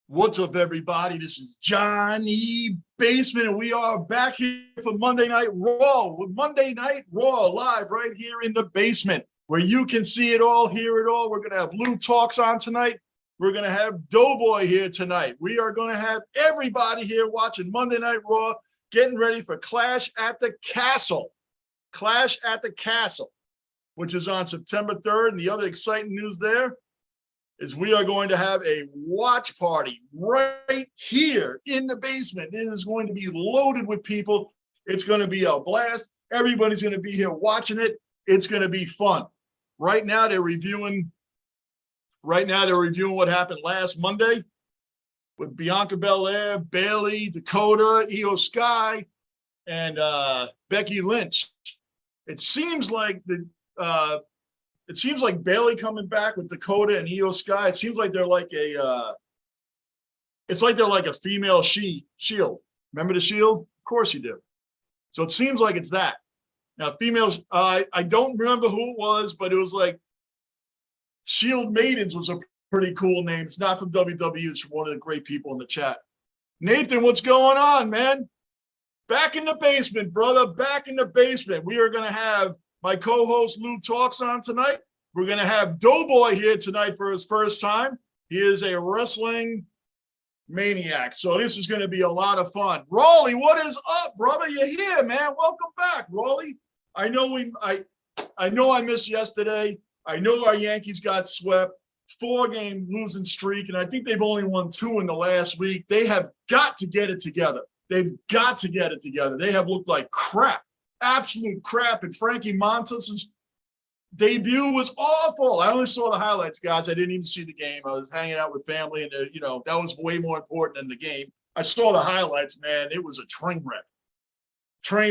What's up, everybody? This is Johnny Basement, and we are back here for Monday Night Raw. With Monday Night Raw live right here in the basement, where you can see it all, hear it all. We're going to have Lou Talks on tonight. We're going to have Doughboy here tonight. We are going to have everybody here watching Monday Night Raw, getting ready for Clash at the Castle. Clash at the Castle, which is on September 3rd. And the other exciting news there is we are going to have a watch party right here in the basement. It is going to be loaded with people. It's going to be a blast. Everybody's going to be here watching it. It's going to be fun. Right now they're reviewing what happened last Monday with Bianca Belair, Bayley, Dakota, Io Sky, and Becky Lynch. It seems like Bayley coming back with Dakota and Io Sky. It seems like they're like a female Shield. Remember the Shield? Of course you do. So it seems like it's that. Now, females, I don't remember who it was, but it was like Shield Maidens was a pretty cool name. It's not from WWE. It's from one of the great people in the chat. Nathan, what's going on, man? Back in the basement, brother. Back in the basement. We are going to have my co-host Lou Talks on tonight. We're going to have Doughboy here tonight for his first time. He is a wrestling maniac, so this is going to be a lot of fun. Raleigh, what is up, brother? You're here, man. Welcome back, Raleigh. I know I missed yesterday. I know our Yankees got swept. 4-game losing streak, and I think they've only won 2 in the last week. They have got to get it together. They've got to get it together. They have looked like crap. Absolute crap. And Frankie Montas' debut was awful. I only saw the highlights, guys. I didn't even see the game. I was hanging out with family, and that was way more important than the game. I saw the highlights, man. It was a train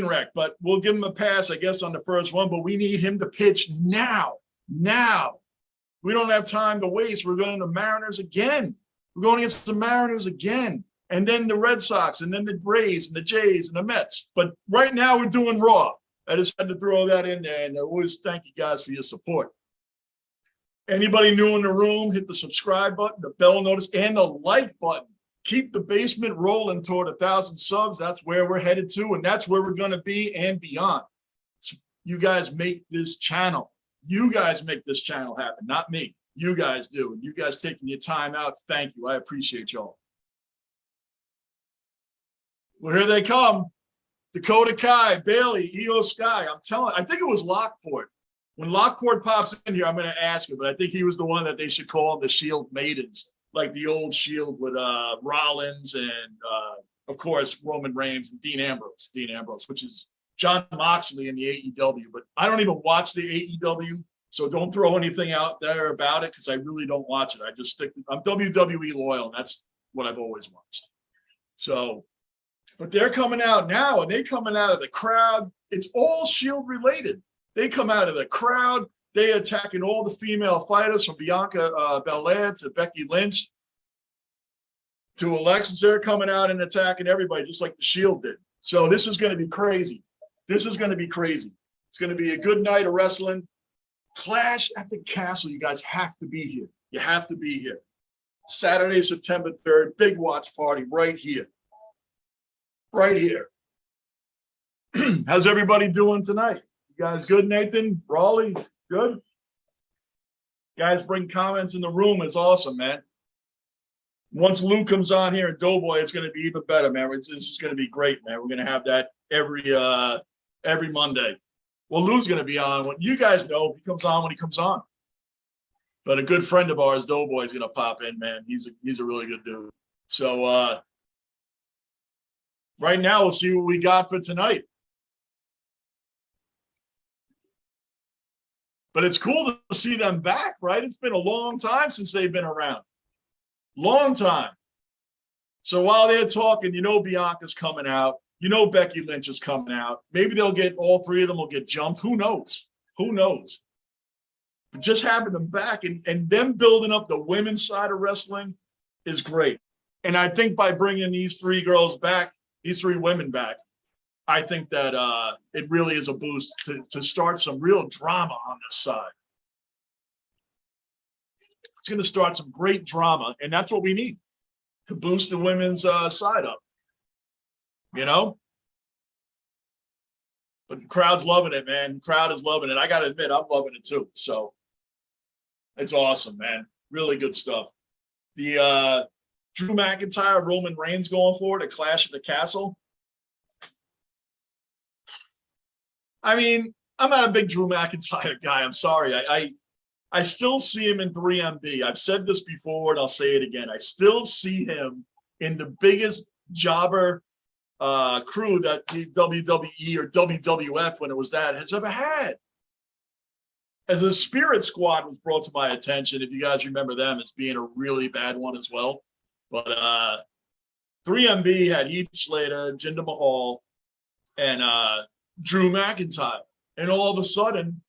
wreck. But we'll give him a pass, I guess, on the first one. But we need him to pitch now. We don't have time to waste. We're going to the Mariners again. We're going against the Mariners again. And then the Red Sox, and then the Rays, and the Jays, and the Mets. But right now we're doing Raw. I just had to throw that in there, and I always thank you guys for your support. Anybody new in the room, hit the subscribe button, the bell notice, and the like button. Keep the basement rolling toward 1,000 subs. That's where we're headed to, and that's where we're going to be and beyond. So you guys make this channel. You guys make this channel happen, not me. You guys do, and you guys taking your time out, thank you. I appreciate y'all. Well, here they come. Dakota Kai, Bayley, Io Sky. I think it was Lockport. When Lockport pops in here, I'm going to ask him, but I think he was the one that they should call the Shield Maidens, like the old Shield with Rollins and, of course, Roman Reigns and Dean Ambrose, which is Jon Moxley in the AEW. But I don't even watch the AEW, so don't throw anything out there about it because I really don't watch it. I'm WWE loyal, and that's what I've always watched. So, but they're coming out now, and they're coming out of the crowd. It's all Shield related. They come out of the crowd. They attacking all the female fighters, from Bianca Belair to Becky Lynch to Alexis. They're coming out and attacking everybody just like the Shield did. So this is going to be crazy. It's going to be a good night of wrestling. Clash at the Castle. You guys have to be here. You have to be here. Saturday, September 3rd, big watch party right here. Right here. How's everybody doing tonight? You guys good, Nathan? Raleigh, good? Guys, bring comments in the room. It's awesome, man. Once Lou comes on here and Doughboy, it's going to be even better, man. This is going to be great, man. We're going to have that every Monday. Well, Lou's going to be on. You guys know he comes on when he comes on. But a good friend of ours, Doughboy, is going to pop in, man. He's a really good dude. So right now, we'll see what we got for tonight. But it's cool to see them back, right? It's been a long time since they've been around. Long time. So while they're talking, Bianca's coming out. Becky Lynch is coming out. Maybe all 3 of them will get jumped. Who knows? But just having them back and them building up the women's side of wrestling is great. And I think by bringing these 3 girls back, these 3 women back, I think that it really is a boost to start some real drama on this side. It's going to start some great drama, and that's what we need. to boost the women's side up, you know? But the crowd's loving it, man. The crowd is loving it. I got to admit, I'm loving it too. So it's awesome, man. Really good stuff. The Drew McIntyre, Roman Reigns going for it, a Clash at the Castle. I mean, I'm not a big Drew McIntyre guy. I'm sorry. I still see him in 3MB. I've said this before, and I'll say it again. I still see him in the biggest jobber crew that the WWE or WWF, when it was that, has ever had. As a Spirit Squad was brought to my attention, if you guys remember them as being a really bad one as well. But 3MB had Heath Slater, Jinder Mahal, and Drew McIntyre. And all of a sudden,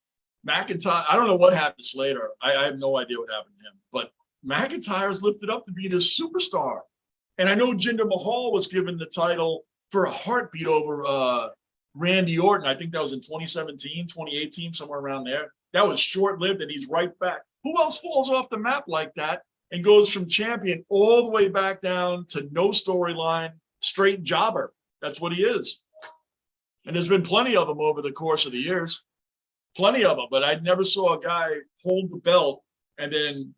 McIntyre, I don't know what happened to Slater. I have no idea what happened to him. But McIntyre's lifted up to be this superstar. And I know Jinder Mahal was given the title for a heartbeat over Randy Orton. I think that was in 2017, 2018, somewhere around there. That was short-lived, and he's right back. Who else falls off the map like that and goes from champion all the way back down to no storyline, straight jobber? That's what he is. And there's been plenty of them over the course of the years. Plenty of them, but I never saw a guy hold the belt and then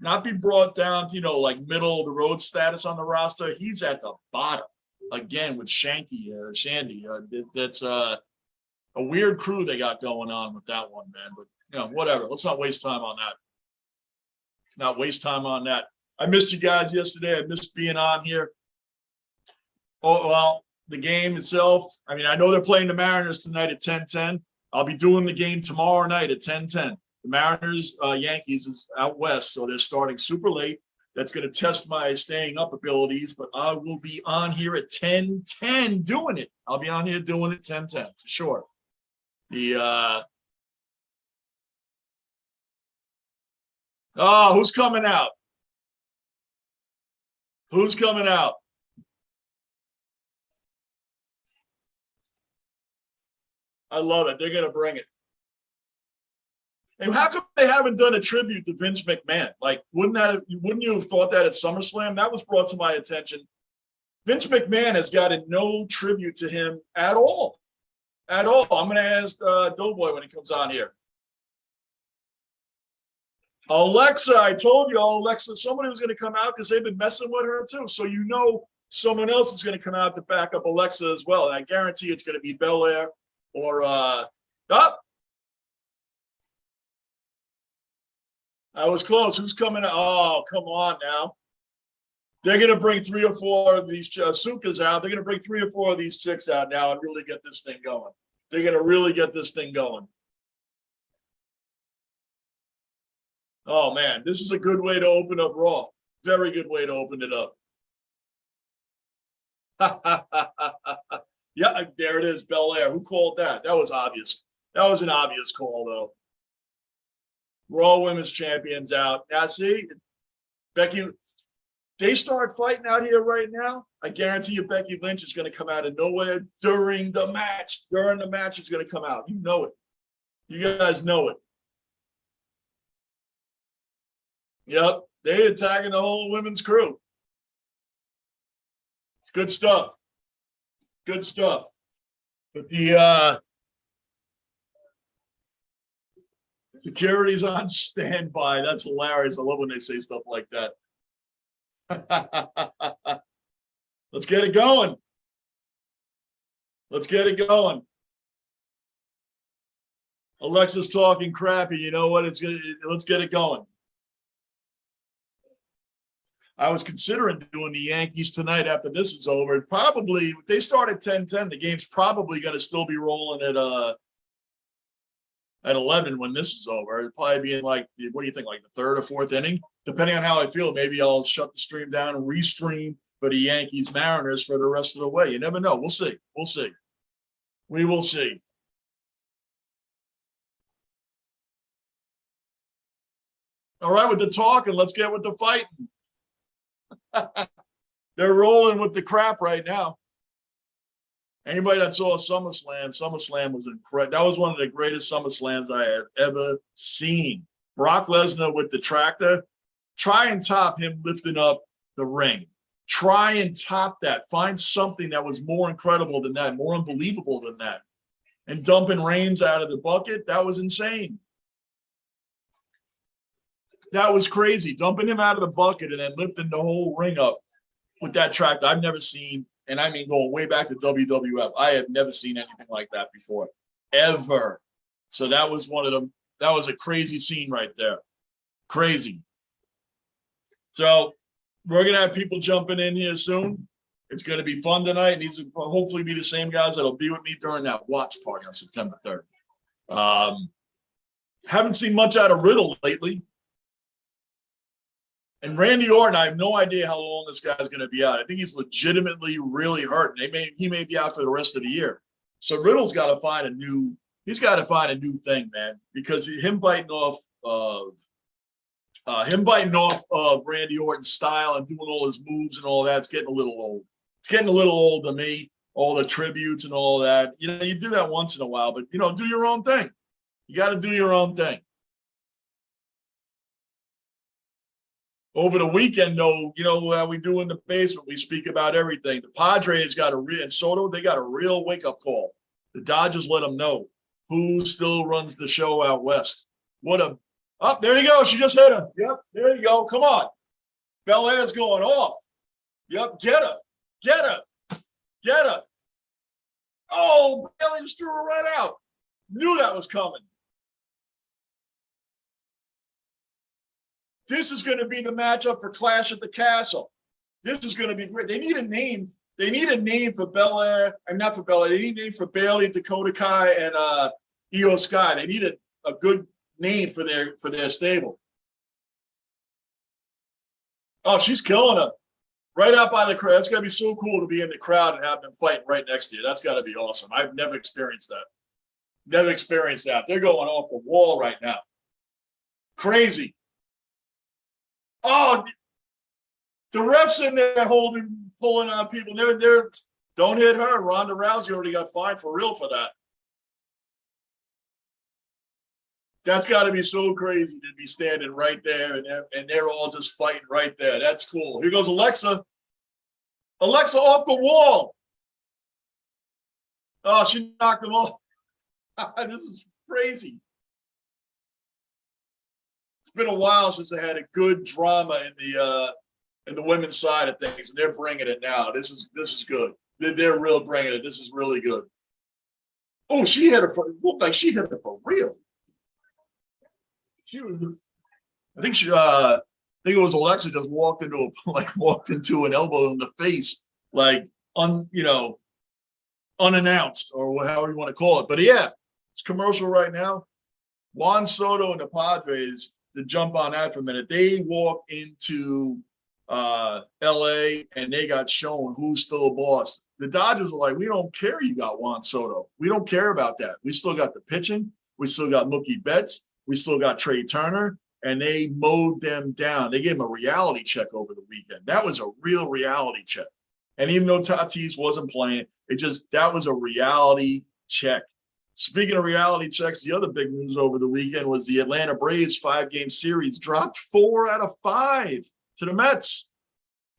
not be brought down to, you know, like middle of the road status on the roster. He's at the bottom again with Shandy. That's a weird crew they got going on with that one, man. But, you know, whatever. Let's not waste time on that. Not waste time on that. I missed you guys yesterday. I missed being on here. Oh, well, the game itself, I mean, I know they're playing the Mariners tonight at 10:10. I'll be doing the game tomorrow night at 10:10. The Mariners, Yankees is out west, so they're starting super late. That's going to test my staying up abilities, but I will be on here at 10:10 doing it. I'll be on here doing it 10:10 for sure. Who's coming out? Who's coming out? I love it. They're going to bring it. And how come they haven't done a tribute to Vince McMahon? Like, wouldn't you have thought that at SummerSlam? That was brought to my attention. Vince McMahon has gotten no tribute to him at all. At all. I'm going to ask Doughboy when he comes on here. Alexa, I told you, Alexa, somebody was going to come out because they've been messing with her too. So you know someone else is going to come out to back up Alexa as well. And I guarantee it's going to be Belair or I was close. Who's coming out? Oh, come on now. They're going to bring 3 or 4 of these Sukas out. They're going to bring 3 or 4 of these chicks out now and really get this thing going. They're going to really get this thing going. Oh, man, this is a good way to open up Raw. Very good way to open it up. Yeah, there it is, Belair. Who called that? That was obvious. That was an obvious call, though. Raw Women's Champions out. Now, see, Becky, they start fighting out here right now. I guarantee you Becky Lynch is going to come out of nowhere during the match. During the match, is going to come out. You know it. You guys know it. Yep, they're attacking the whole women's crew. It's good stuff. Good stuff. But the security's on standby. That's hilarious. I love when they say stuff like that. Let's get it going. Let's get it going. Alexa's talking crappy. You know what? Let's get it going. I was considering doing the Yankees tonight after this is over. Probably, they start at 10:10. The game's probably going to still be rolling at 11 when this is over. It'll probably be in like, what do you think, like the 3rd or 4th inning? Depending on how I feel, maybe I'll shut the stream down and restream for the Yankees Mariners for the rest of the way. You never know. We'll see. We'll see. We will see. All right, with the talking, let's get with the fighting. They're rolling with the crap right now. Anybody that saw SummerSlam was incredible. That was one of the greatest SummerSlams I have ever seen. Brock Lesnar with the tractor. Try and top him lifting up the ring. try and top that. Find something that was more incredible than that, more unbelievable than that. And dumping Reigns out of the bucket, that was insane. That was crazy. Dumping him out of the bucket and then lifting the whole ring up with that tractor. I've never seen, and I mean going way back to WWF, I have never seen anything like that before, ever. So that was one of them. That was a crazy scene right there. Crazy. So we're going to have people jumping in here soon. It's going to be fun tonight. These will hopefully be the same guys that'll be with me during that watch party on September 3rd. Haven't seen much out of Riddle lately. And Randy Orton, I have no idea how long this guy's going to be out. I think he's legitimately really hurt. He may be out for the rest of the year. So Riddle's got to find a new thing, man, because him biting off Randy Orton's style and doing all his moves and all that's getting a little old. It's getting a little old to me, all the tributes and all that. You know, you do that once in a while, but, you know, do your own thing. You got to do your own thing. Over the weekend, though, you know how we do in the basement, we speak about everything. The Padres got and Soto, they got a real wake-up call. The Dodgers let them know who still runs the show out west. Oh, there you go. She just hit him. Yep, there you go. Come on. Belair's going off. Yep, get her. Get her. Get her. Oh, Bailey just threw her right out. Knew that was coming. This is going to be the matchup for Clash at the Castle. This is going to be great. They need a name. They need a name for Belair. I'm not for Belair. They need a name for Bailey, Dakota Kai, and Io Sky. They need a good name for their stable. Oh, she's killing her. Right out by the crowd. That's going to be so cool to be in the crowd and have them fighting right next to you. That's got to be awesome. I've never experienced that. Never experienced that. They're going off the wall right now. Crazy. Oh, the refs in there pulling on people. They're don't hit her. Ronda Rousey already got fined for real for that. That's got to be so crazy to be standing right there and they're all just fighting right there. That's cool. Here goes Alexa. Alexa off the wall. Oh, she knocked them off. This is crazy. It's been a while since I had a good drama in the women's side of things, and they're bringing it now. This is good. They're real bringing it. This is really good. Oh, she hit her looked like she hit her for real. I think it was Alexa just walked into an elbow in the face, unannounced or however you want to call it. But yeah, it's commercial right now. Juan Soto and the Padres, to jump on that for a minute, they walked into LA and they got shown who's still a boss. The Dodgers were like, we don't care you got Juan Soto. We don't care about that. We still got the pitching. We still got Mookie Betts. We still got Trey Turner. And they mowed them down. They gave him a reality check over the weekend. That was a real reality check. And even though Tatis wasn't playing, that was a reality check. Speaking of reality checks, the other big news over the weekend was the Atlanta Braves 5-game series dropped 4 out of 5 to the Mets.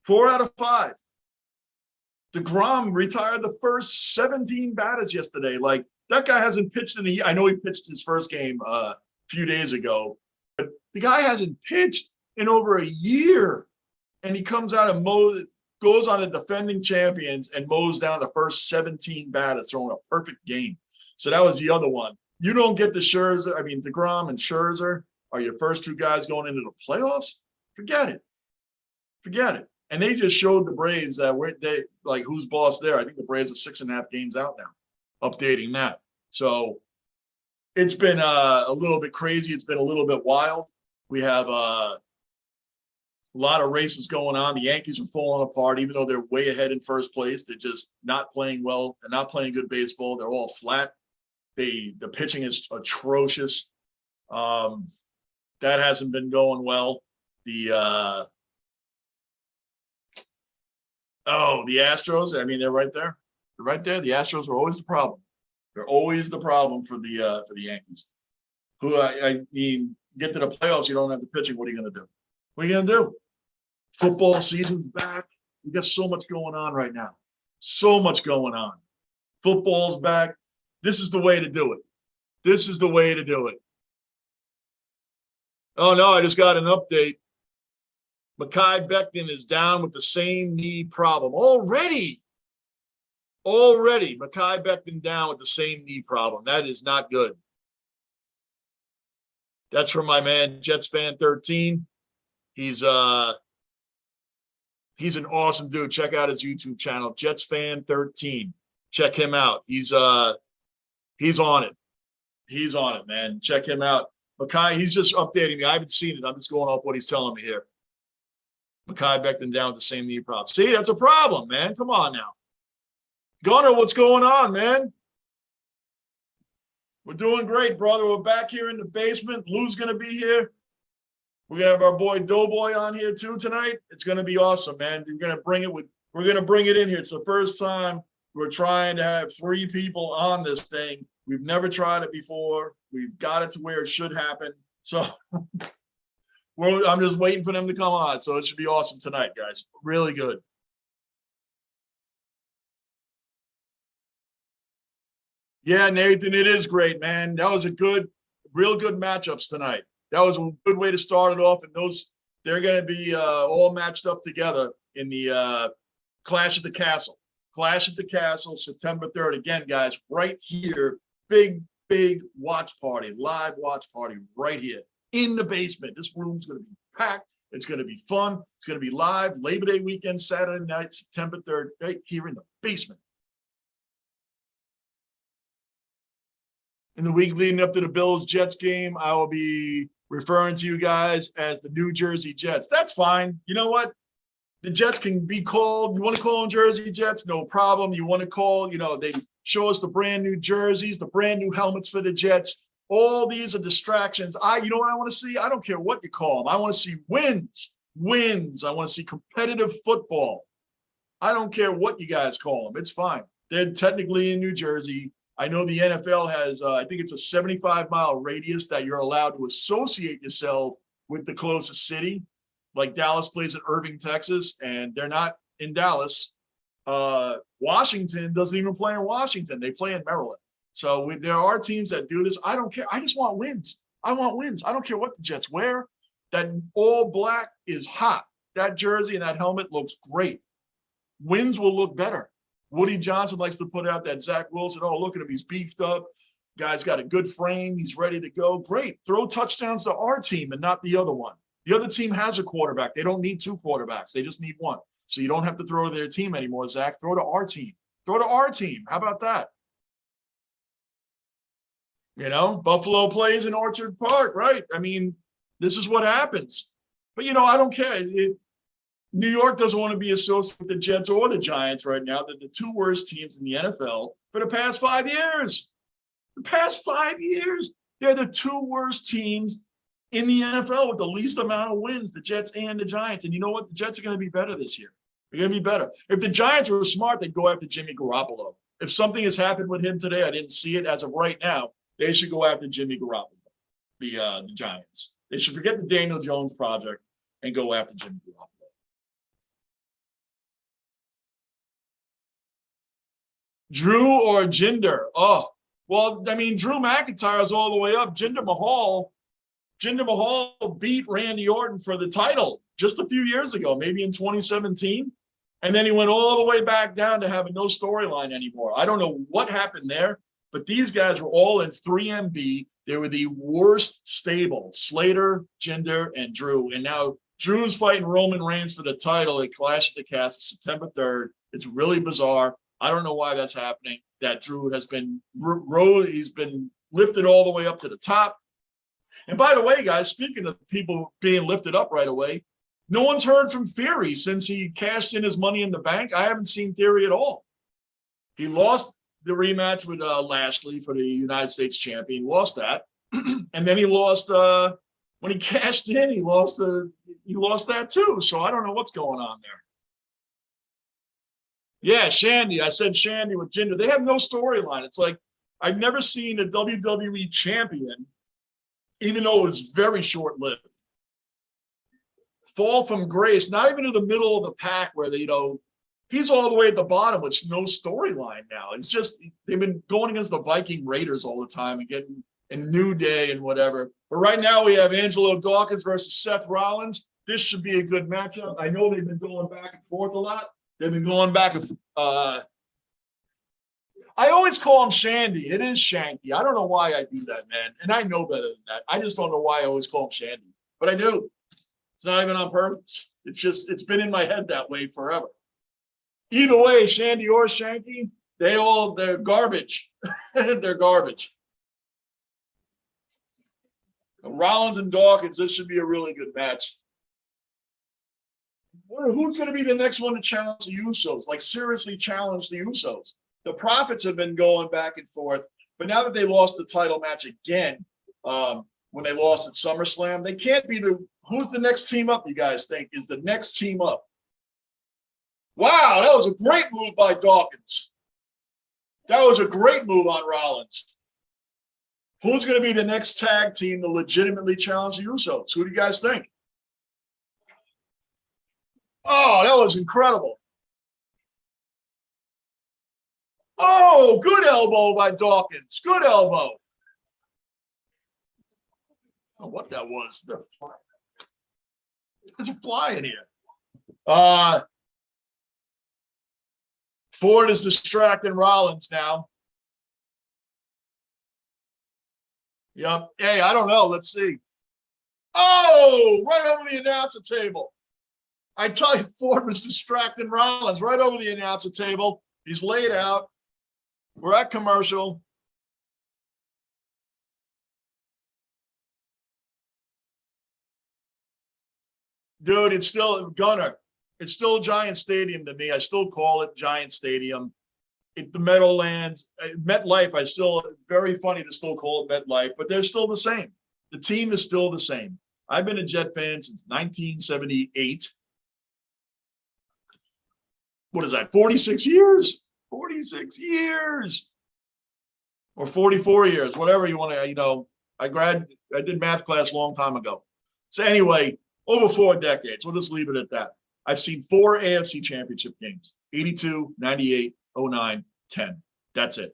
4 out of 5. DeGrom retired the first 17 batters yesterday. Like, that guy hasn't pitched in a year. I know he pitched his first game a few days ago, but the guy hasn't pitched in over a year. And he comes out and goes on the defending champions and mows down the first 17 batters, throwing a perfect game. So that was the other one. You don't get the DeGrom and Scherzer are your first 2 guys going into the playoffs. Forget it. Forget it. And they just showed the Braves that who's boss there. I think the Braves are 6.5 games out now, updating that. So it's been a little bit crazy. It's been a little bit wild. We have a lot of races going on. The Yankees are falling apart, even though they're way ahead in first place. They're just not playing well. They're not playing good baseball. They're all flat. The pitching is atrocious. That hasn't been going well. The Astros, they're right there. They're right there. The Astros are always the problem. They're always the problem for the Yankees. Get to the playoffs, you don't have the pitching. What are you going to do? What are you going to do? Football season's back. We got so much going on right now. So much going on. Football's back. This is the way to do it. This is the way to do it. Oh, no, I just got an update. Mekhi Becton is down with the same knee problem. Already, Mekhi Becton down with the same knee problem. That is not good. That's from my man, Jets Fan 13. He's an awesome dude. Check out his YouTube channel, Jets Fan 13. Check him out. He's on it. He's on it, man. Check him out. Mekhi, he's just updating me. I haven't seen it. I'm just going off what he's telling me here. Mekhi Becton down with the same knee problem. See, that's a problem, man. Come on now. Gunnar, what's going on, man? We're doing great, brother. We're back here in the basement. Lou's going to be here. We're going to have our boy Doughboy on here too tonight. It's going to be awesome, man. We're going to bring it in here. It's the first time we're trying to have 3 people on this thing. We've never tried it before. We've got it to where it should happen. So I'm just waiting for them to come on. So it should be awesome tonight, guys. Really good. Yeah, Nathan, it is great, man. That was real good matchups tonight. That was a good way to start it off. And they're going to be all matched up together in the Clash at the Castle. Clash at the Castle, September 3rd. Again, guys, right here. Big watch party, live watch party right here in the basement. This room's going to be packed. It's going to be fun. It's going to be live Labor Day weekend, Saturday night, September 3rd, right here in the basement. In the week leading up to the Bills-Jets game, I will be referring to you guys as the New Jersey Jets. That's fine. You know what? The Jets can be called. You want to call them Jersey Jets? No problem. You want to call, they show us the brand new jerseys, the brand new helmets for the Jets. All these are distractions. You know what I want to see? I don't care what you call them. I want to see wins. I want to see competitive football. I don't care what you guys call them. It's fine. They're technically in New Jersey. I know the NFL has, I think it's a 75-mile radius that you're allowed to associate yourself with the closest city. Like Dallas plays in Irving, Texas, and they're not in Dallas. Washington doesn't even play in Washington. They play in Maryland. So there are teams that do this. I don't care. I just want wins. I want wins. I don't care what the Jets wear. That all black is hot. That jersey and that helmet looks great. Wins will look better. Woody Johnson likes to put out that Zach Wilson. Oh, look at him. He's beefed up. Guy's got a good frame. He's ready to go. Great. Throw touchdowns to our team and not the other one. The other team has a quarterback. They don't need 2 quarterbacks. They just need 1. So you don't have to throw to their team anymore, Zach. Throw to our team. Throw to our team. How about that? Buffalo plays in Orchard Park, right? I mean, this is what happens. But, I don't care. New York doesn't want to be associated with the Jets or the Giants right now. They're the 2 worst teams in the NFL for the past 5 years. The past 5 years, they're the 2 worst teams in the NFL with the least amount of wins, the Jets and the Giants. And you know what? The Jets are going to be better this year. They're going to be better. If the Giants were smart, they'd go after Jimmy Garoppolo. If something has happened with him today, I didn't see it as of right now, they should go after Jimmy Garoppolo, the Giants. They should forget the Daniel Jones project and go after Jimmy Garoppolo. Drew or Jinder? Oh, well, I mean, Drew McIntyre's all the way up. Jinder Mahal beat Randy Orton for the title just a few years ago, maybe in 2017. And then he went all the way back down to having no storyline anymore. I don't know what happened there, but these guys were all in 3MB. They were the worst stable, Slater, Jinder, and Drew. And now Drew's fighting Roman Reigns for the title at Clash at the Castle, September 3rd. It's really bizarre. I don't know why that's happening. That Drew has been he's been lifted all the way up to the top. And by the way, guys, speaking of people being lifted up right away, no one's heard from Theory since he cashed in his Money in the Bank. I haven't seen Theory at all. He lost the rematch with Lashley for the United States champion, lost that. And then he lost when he cashed in, he lost that too. So I don't know what's going on there. Yeah, Shandy. I said Shandy with Jinder. They have no storyline. It's like I've never seen a WWE champion, even though it was very short-lived, fall from grace, not even to the middle of the pack where they, he's all the way at the bottom with no storyline now. It's just they've been going against the Viking Raiders all the time and getting a New Day and whatever. But right now we have Angelo Dawkins versus Seth Rollins. This should be a good matchup. I know they've been going back and forth a lot. They've been going back and I always call him Shandy. It is Shanky. I don't know why I do that, man. And I know better than that. I just don't know why I always call him Shandy. But I do. It's not even on purpose. It's been in my head that way forever. Either way, Shandy or Shanky, they're garbage. They're garbage. Rollins and Dawkins, this should be a really good match. Who's going to be the next one to challenge the Usos? Like, seriously challenge the Usos. The Prophets have been going back and forth, but now that they lost the title match again, when they lost at SummerSlam, they can't be who's the next team up, you guys think, is the next team up? Wow, that was a great move by Dawkins. That was a great move on Rollins. Who's going to be the next tag team to legitimately challenge the Usos? Who do you guys think? Oh, that was incredible. Oh, good elbow by Dawkins. Good elbow. Oh, what that was. They're flying. There's a fly in here. Ford is distracting Rollins now. Yep. Hey, I don't know. Let's see. Oh, right over the announcer table. I tell you, Ford was distracting Rollins right over the announcer table. He's laid out. We're at commercial. Dude, it's still Gunner. It's still Giant Stadium to me. I still call it Giant Stadium. The Meadowlands, MetLife, very funny to still call it MetLife, but they're still the same. The team is still the same. I've been a Jet fan since 1978. What is that, 46 years? 46 years. Or 44 years, whatever you want to, I did math class a long time ago. So anyway, over 4 decades. We'll just leave it at that. I've seen 4 AFC championship games, 82, 98, 09, 10. That's it.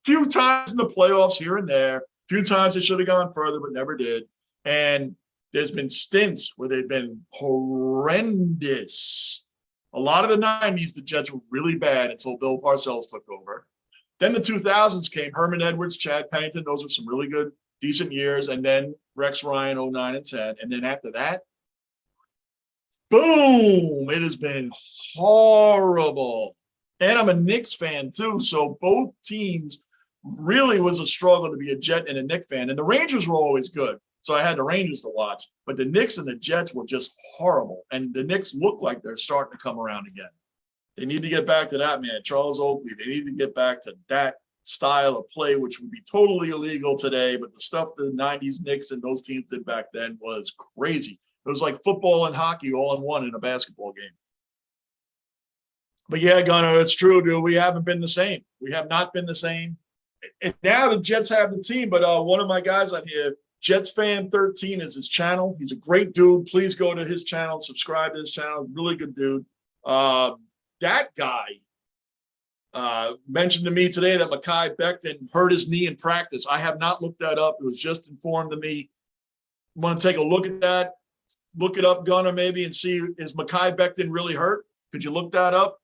Few times in the playoffs here and there. Few times they should have gone further, but never did. And there's been stints where they've been horrendous. A lot of the 90s, the Jets were really bad until Bill Parcells took over. Then the 2000s came. Herman Edwards, Chad Pennington. Those were some really good, decent years. And then Rex Ryan, 09 and 10. And then after that, boom, it has been horrible. And I'm a Knicks fan too, so both teams really was a struggle to be a Jet and a Knicks fan. And the Rangers were always good, so I had the Rangers to watch. But the Knicks and the Jets were just horrible. And the Knicks look like they're starting to come around again. They need to get back to that, man. Charles Oakley, they need to get back to that style of play, which would be totally illegal today. But the stuff the 90s Knicks and those teams did back then was crazy. It was like football and hockey all in one in a basketball game. But yeah, Gunnar, it's true, dude. We haven't been the same. We have not been the same. And now the Jets have the team, but one of my guys on here, Jets Fan 13 is his channel. He's a great dude. Please go to his channel, subscribe to his channel. Really good dude. That guy mentioned to me today that Mekhi Becton hurt his knee in practice. I have not looked that up. It was just informed to me. Want to take a look at that? Look it up, Gunnar, maybe, and see, is Mekhi Becton really hurt? Could you look that up?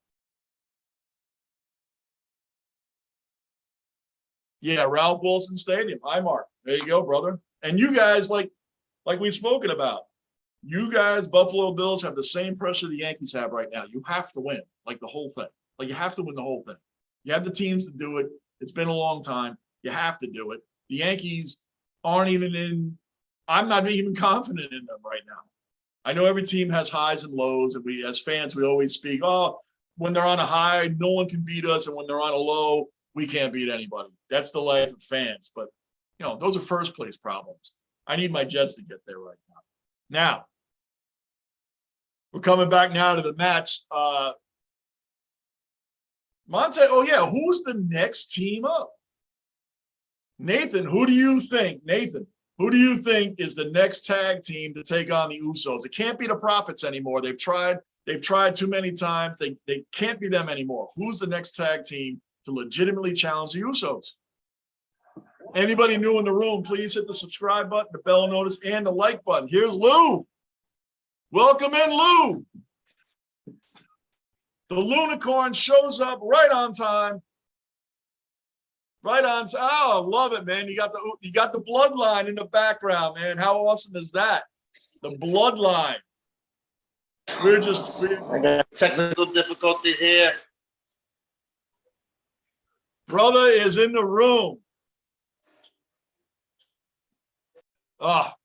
Yeah, Ralph Wilson Stadium. Hi, Mark. There you go, brother. And you guys, like we've spoken about, you guys, Buffalo Bills, have the same pressure the Yankees have right now. You have to win, like the whole thing. Like, you have to win the whole thing. You have the teams to do it. It's been a long time. You have to do it. The Yankees aren't even in – I'm not even confident in them right now. I know every team has highs and lows, and we, as fans, we always speak, oh, when they're on a high, no one can beat us, and when they're on a low, we can't beat anybody. That's the life of fans. But, those are first-place problems. I need my Jets to get there right now. Now, we're coming back now to the match. Monte, oh, yeah, who's the next team up? Nathan, who do you think? Nathan, Who do you think is the next tag team to take on the Usos? It can't be the Profits anymore. They've tried too many times. They can't be them anymore. Who's the next tag team to legitimately challenge the Usos? Anybody new in the room, please hit the subscribe button, the bell notice, and the like button. Here's Lou. Welcome in, Lou. The Unicorn shows up right on time. Right on time. Oh, I love it, man. You got the Bloodline in the background, man. How awesome is that? The Bloodline. I got technical difficulties here. Brother is in the room.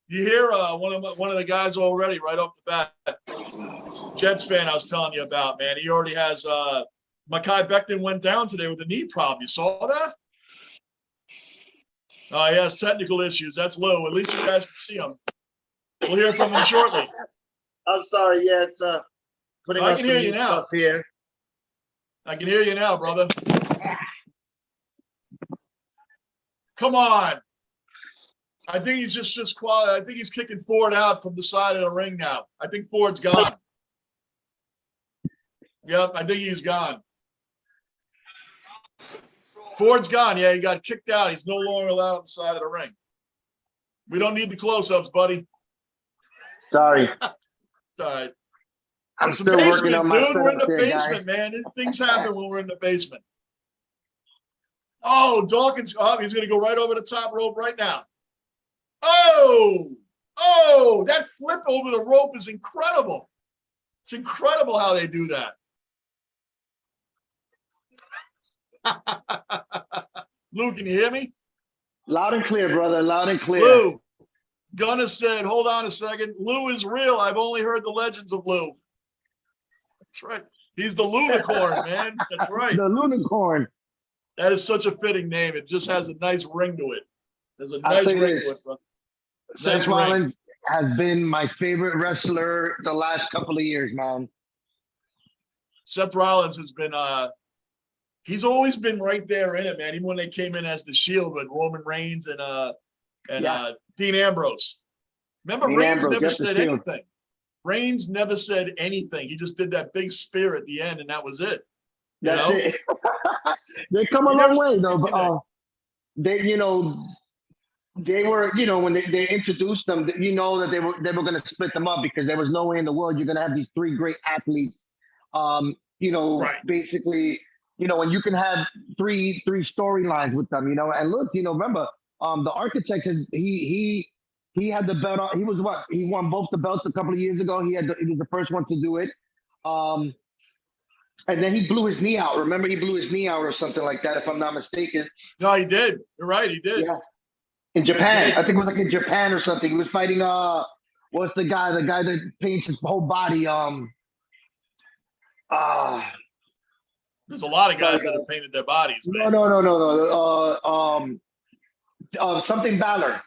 You hear one of the guys already right off the bat. Jets fan I was telling you about, man. He already has Mekhi Becton went down today with a knee problem. You saw that? He has technical issues. That's Lou. At least you guys can see him. We'll hear from him shortly. I'm sorry. Yeah, it's putting I on can some hear you new now. stuff here. I can hear you now, brother. Come on. I think he's just quality. I think he's kicking Ford out from the side of the ring now. I think Ford's gone. Yep, I think he's gone. Ford's gone. Yeah, he got kicked out. He's no longer allowed on the side of the ring. We don't need the close-ups, buddy. Sorry. All right. I'm It's a still basement, working on my dude. We're in the setup there, basement, guys. man. Things happen when we're in the basement. Oh, Dawkins. Oh, he's going to go right over the top rope right now. Oh, that flip over the rope is incredible. It's incredible how they do that. Lou, can you hear me? Loud and clear, brother. Loud and clear. Lou, Gunnar said, hold on a second. Lou is real. I've only heard the legends of Lou. That's right. He's the Unicorn, man. That's right. The Unicorn. That is such a fitting name. It just has a nice ring to it. There's a nice ring to it, brother. Seth Rollins has been my favorite wrestler the last couple of years, man. Seth Rollins has been he's always been right there in it, man. Even when they came in as the Shield with Roman Reigns and Dean Ambrose. Remember, Reigns never said anything. Reigns never said anything. He just did that big spear at the end, and that was it. That's it. They come a long way, though. But, they were, when they introduced them, that they were going to split them up because there was no way in the world you're going to have these three great athletes. Right. Basically, when you can have three storylines with them, and look, remember, the Architect, he had the belt on. He won both the belts a couple of years ago. He was the first one to do it. And then he blew his knee out. Remember, he blew his knee out or something like that, if I'm not mistaken. No, he did. You're right. He did. Yeah. In Japan. I think it was like in Japan or something. He was fighting, what's the guy that paints his whole body? There's a lot of guys that have painted their bodies, man. No. Something Balor.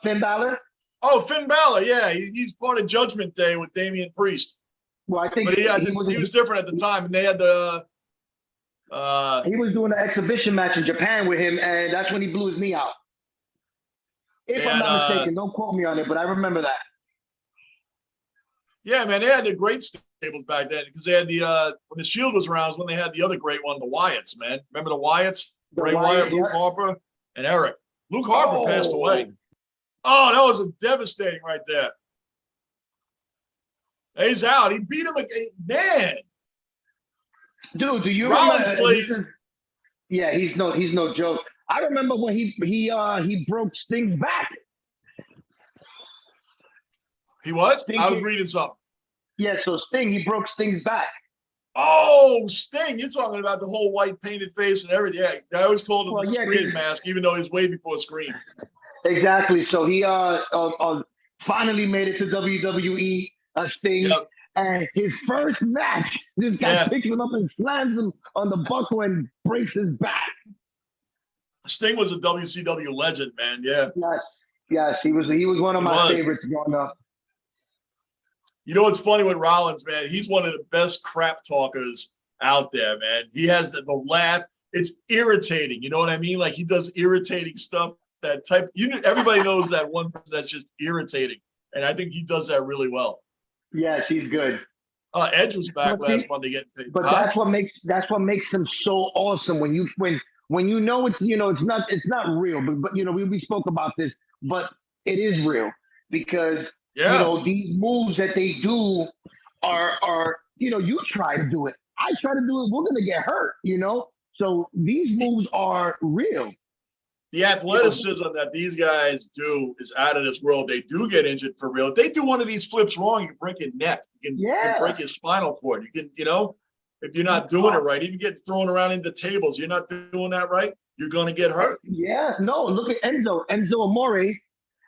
Finn Balor? Oh, Finn Balor. Yeah, he's part of Judgment Day with Damian Priest. Well, I think but he was different at the time, and they had the. He was doing an exhibition match in Japan with him, and that's when he blew his knee out. If I'm not mistaken, don't quote me on it, but I remember that. Yeah, man, they had the great stables back then because they had when the Shield was around, was when they had the other great one, the Wyatts, man. Remember the Wyatts? Bray Wyatt, Luke Harper, and Eric. Luke Harper passed away. Oh, that was a devastating right there. He's out. He beat him again. Man. Dude, do you Rollins remember? plays. Yeah, he's no joke. I remember when he broke Sting's back. He what? I was reading something. Yeah, so he broke Sting's back. Oh, Sting! You're talking about the whole white painted face and everything. Yeah, I always called him the Scream mask, even though he's way before Scream. Exactly. So he finally made it to WWE. Sting. Yep. And his first match, this guy picks him up and slams him on the buckle and breaks his back. Sting was a WCW legend, man. Yeah. Yes, he was one of my favorites growing up. You know what's funny with Rollins, man? He's one of the best crap talkers out there, man. He has the laugh. It's irritating. You know what I mean? Like he does irritating stuff that type. Everybody knows that one person that's just irritating, and I think he does that really well. Yes, he's good. Edge was back last Monday getting paid. But that's what makes him so awesome when you know it's not real. But we spoke about this, but it is real because these moves that they do are you try to do it, I try to do it, we're gonna get hurt. So these moves are real. The athleticism that these guys do is out of this world. They do get injured for real. If they do one of these flips wrong, you break your neck. You can break your spinal cord. You can, if you're not doing it right, even get thrown around into tables. You're not doing that right, you're going to get hurt. Yeah, no, look at Enzo Amore.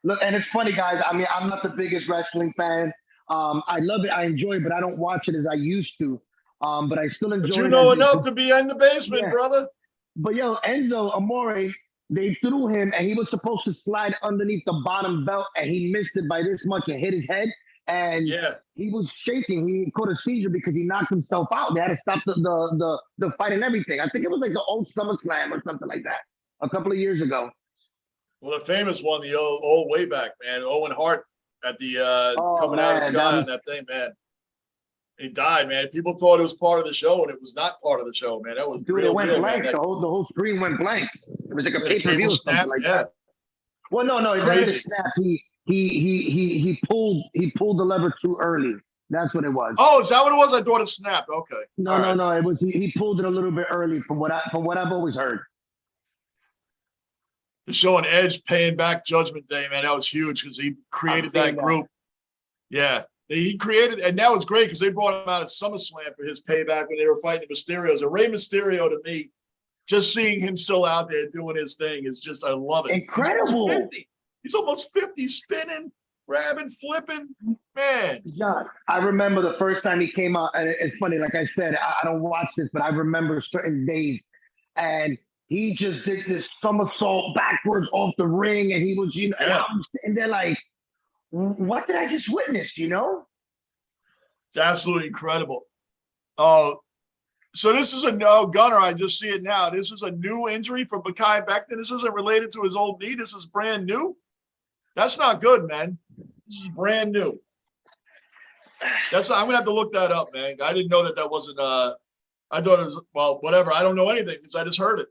Look, and it's funny, guys. I mean, I'm not the biggest wrestling fan. I love it. I enjoy it, but I don't watch it as I used to. But I still enjoy it. But you know enough to be in the basement, brother. But Enzo Amore, they threw him, and he was supposed to slide underneath the bottom belt, and he missed it by this much and hit his head. And he was shaking. He caught a seizure because he knocked himself out. They had to stop the fight and everything. I think it was like the old SummerSlam or something like that a couple of years ago. Well, the famous one, the old way back, man. Owen Hart at the coming out of the sky on that thing, man. He died, man. People thought it was part of the show, and it was not part of the show, man. That was it went blank. The whole screen went blank. It was like a pay-per-view or something like that. Well, no, it wasn't a snap. He pulled the lever too early. That's what it was. Oh, is that what it was? I thought it snapped. Okay. No. It was he pulled it a little bit early from what I've always heard. Showing Edge paying back Judgment Day, man, that was huge because he created that group. Yeah. He created, and that was great because they brought him out at SummerSlam for his payback when they were fighting the Mysterios. And Rey Mysterio, to me, just seeing him still out there doing his thing is just, I love it. Incredible. He's almost 50, spinning, grabbing, flipping. Man. Yeah, I remember the first time he came out, and it's funny, like I said, I don't watch this, but I remember certain days, and he just did this somersault backwards off the ring, and he was, and I'm sitting there like, what did I just witness, It's absolutely incredible. Oh, so this is Gunner, I just see it now. This is a new injury for Mekhi Becton. This isn't related to his old knee. This is brand new. That's not good, man. This is brand new. I'm going to have to look that up, man. I didn't know that wasn't, I thought it was, well, whatever. I don't know anything because I just heard it.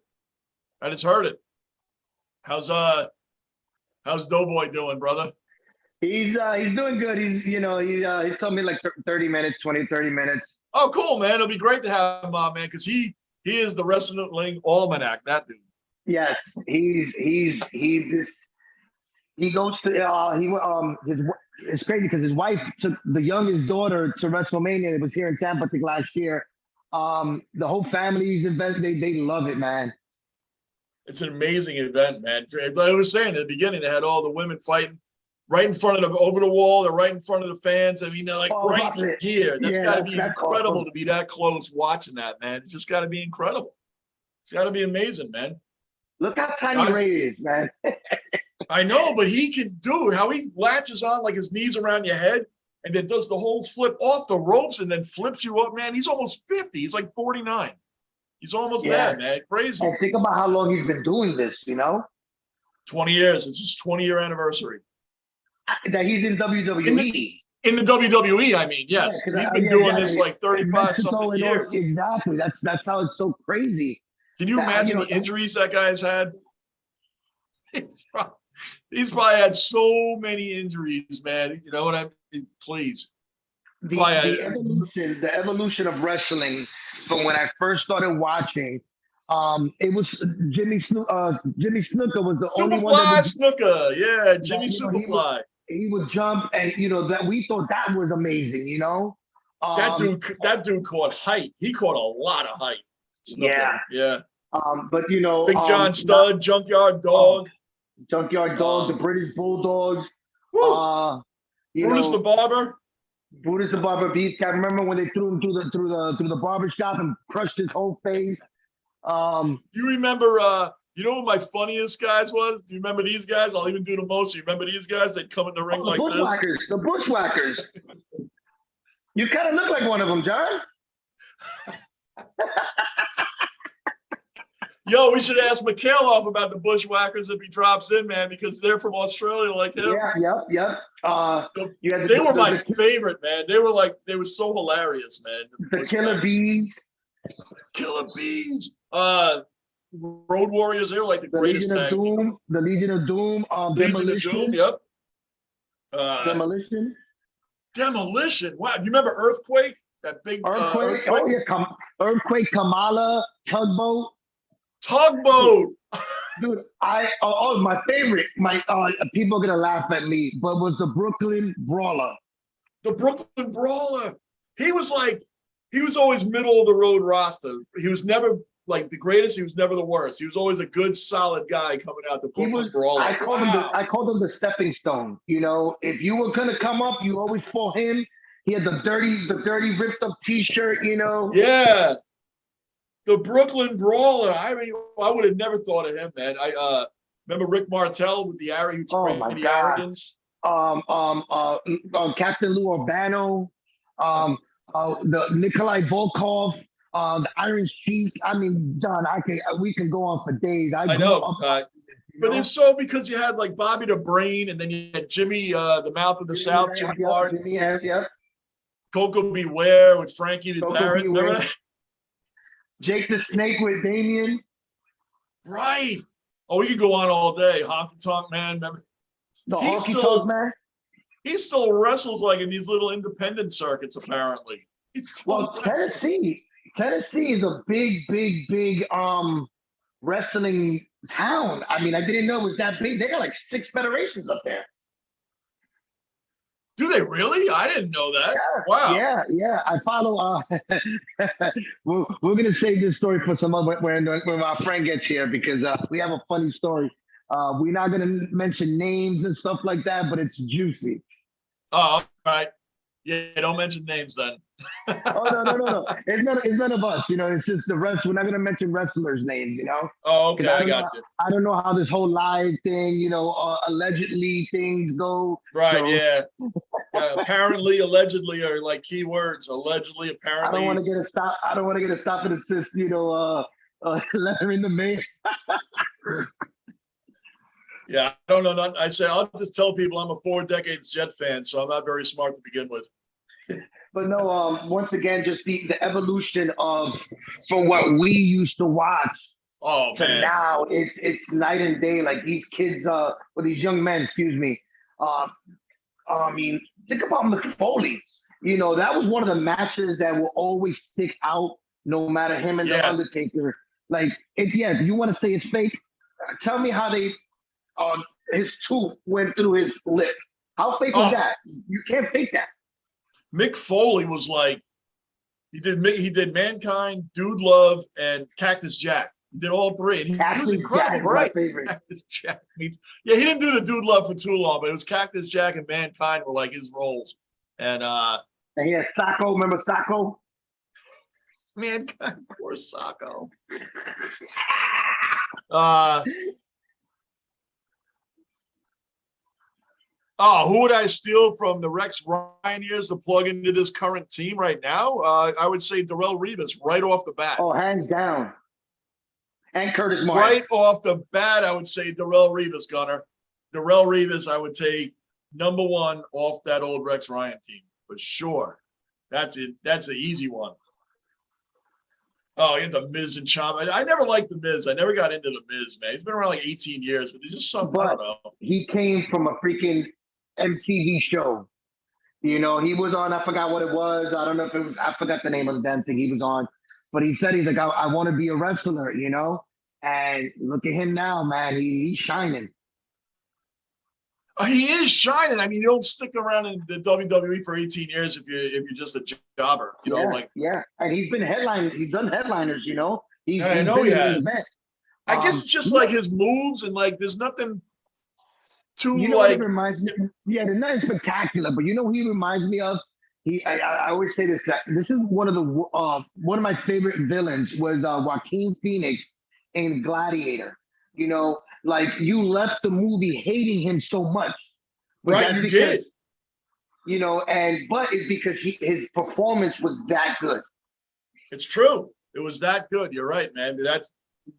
How's Doughboy doing, brother? He's doing good. He told me like 30 minutes. Oh, cool, man. It'll be great to have him on, man, because he is the wrestling almanac, that dude. Yes, he goes to it's crazy because his wife took the youngest daughter to WrestleMania. It was here in Tampa, I think, last year. The whole family's event, they love it, man. It's an amazing event, man. Like I was saying at the beginning, they had all the women fighting right in front of them, over the wall. They're right in front of the fans. I mean, they're like right here. That's got to be incredible to be that close watching that, man. It's just got to be incredible. It's got to be amazing, man. Look how tiny Ray is, man. I know, but he can do it. How he latches on like his knees around your head and then does the whole flip off the ropes and then flips you up, man. He's almost 50. He's like 49. He's almost there, man. Crazy. And think about how long he's been doing this, 20 years. It's his 20-year anniversary. That he's in WWE. In the WWE, I mean, yes. He's been doing this like 35-something years. Exactly. That's how it's so crazy. Can you imagine the injuries that guy's had? He's probably had so many injuries, man. You know what I mean? Please. The evolution of wrestling from when I first started watching, it was Jimmy Snuka was the only one that would, Snuka. Yeah, Jimmy Superfly. He would jump, and that we thought that was amazing. That dude caught height. He caught a lot of height. Snuka. Yeah. But Big John Studd, Junkyard Dog. The British Bulldogs. Brutus the Barber. Brutus the Barber beat. I remember when they threw him through the barber shop and crushed his whole face. You remember? You know what my funniest guys was? Do you remember these guys? I'll even do the most. You remember these guys? They'd come in the ring like this. The Bushwhackers. You kind of look like one of them, John. Yo, we should ask Mikhailov about the Bushwhackers if he drops in, man, because they're from Australia like him. Yep. They were my favorite, man. They were so hilarious, man. The Killer Bees. Killer Bees. Road Warriors, they were like the greatest tag team. The Legion of Doom. Legion of Doom, yep. Demolition. Demolition. Wow. Do you remember Earthquake? That big Earthquake. Oh, yeah. Earthquake, Kamala, Tugboat. Dude, my favorite, people are gonna laugh at me, but was the Brooklyn Brawler. The Brooklyn Brawler. He was always middle of the road roster. He was never like the greatest. He was never the worst. He was always a good, solid guy coming out. The Brooklyn Brawler. I called him the stepping stone. You know, if you were gonna come up, you always fought him. He had the dirty ripped up T-shirt. You know. Yeah. The Brooklyn Brawler. I mean, I would have never thought of him, man. I remember Rick Martel with the arrogance. Arrogance. Captain Lou Urbano, the Nikolai Volkov, the Iron Sheik. I mean, John, we can go on for days. I know. But it's so because you had like Bobby the Brain, and then you had Jimmy, the Mouth of the South, Jimmy Hart. Coco Beware with Frankie the Parrot. Remember that? Jake the Snake with Damien. Right. Oh, we could go on all day. Honky Tonk Man. Remember? The Honky Tonk Man? He still wrestles like in these little independent circuits, apparently. Tennessee is a big wrestling town. I mean, I didn't know it was that big. They got like 6 federations up there. Do they really? I didn't know that. Yeah, wow. Yeah. I follow. We're gonna save this story for some other when our friend gets here because we have a funny story. We're not gonna mention names and stuff like that, but it's juicy. Oh, all right. Yeah, don't mention names then. No. It's none of us. You know, it's just the rest. We're not gonna mention wrestlers' names. You know. Oh, okay. I got you. I don't know how this whole live thing, allegedly things go. Right. So. Yeah. Apparently, allegedly are like key words. Allegedly, apparently. I don't want to get a stop and assist. Letter in the mail. Yeah, I don't know nothing. I say I'll just tell people I'm a 4 decades Jet fan, so I'm not very smart to begin with. But no, once again, just the evolution of from what we used to watch to now, it's night and day. Like these kids, or these young men, excuse me. I mean, think about McFoley. You know, that was one of the matches that will always stick out, no matter him and the Undertaker. Like, if you want to say it's fake, tell me how they. His tooth went through his lip. How fake was that? You can't fake that. Mick Foley was like, he did Mankind, Dude Love, and Cactus Jack. He did all 3, and he was incredible, right? Cactus Jack means, he didn't do the Dude Love for too long, but it was Cactus Jack and Mankind were like his roles. And he had Sacco. Remember Sacco? Mankind, poor Sacco. Who would I steal from the Rex Ryan years to plug into this current team right now? I would say Darrell Rivas right off the bat. Oh, hands down. And Curtis Martin. Right off the bat, I would say Darrell Rivas, Gunner. Darrell Rivas, I would take number 1 off that old Rex Ryan team for sure. That's it. That's an easy one. Oh, you had the Miz and Ciampa. I never liked the Miz. I never got into the Miz, man. He's been around like 18 years, but there's just something, I don't know. He came from a freaking MTV show. You know, he was on, I forgot what it was. I don't know if it was, I forgot the name of the damn thing he was on. But he said, he's like, I want to be a wrestler, you know? And look at him now, man. He's shining. He is shining. I mean, you don't stick around in the WWE for 18 years if you're just a jobber, you know. And he's been headlining. He's done headliners, you know. I know he has. I guess it's just like his moves and like there's nothing too it reminds me. Yeah, they're not spectacular, but you know who he reminds me of. I always say this. This is one of my favorite villains was Joaquin Phoenix in Gladiator. You know, like you left the movie hating him so much. Right, you did. You know, but it's because his performance was that good. It's true. It was that good. You're right, man.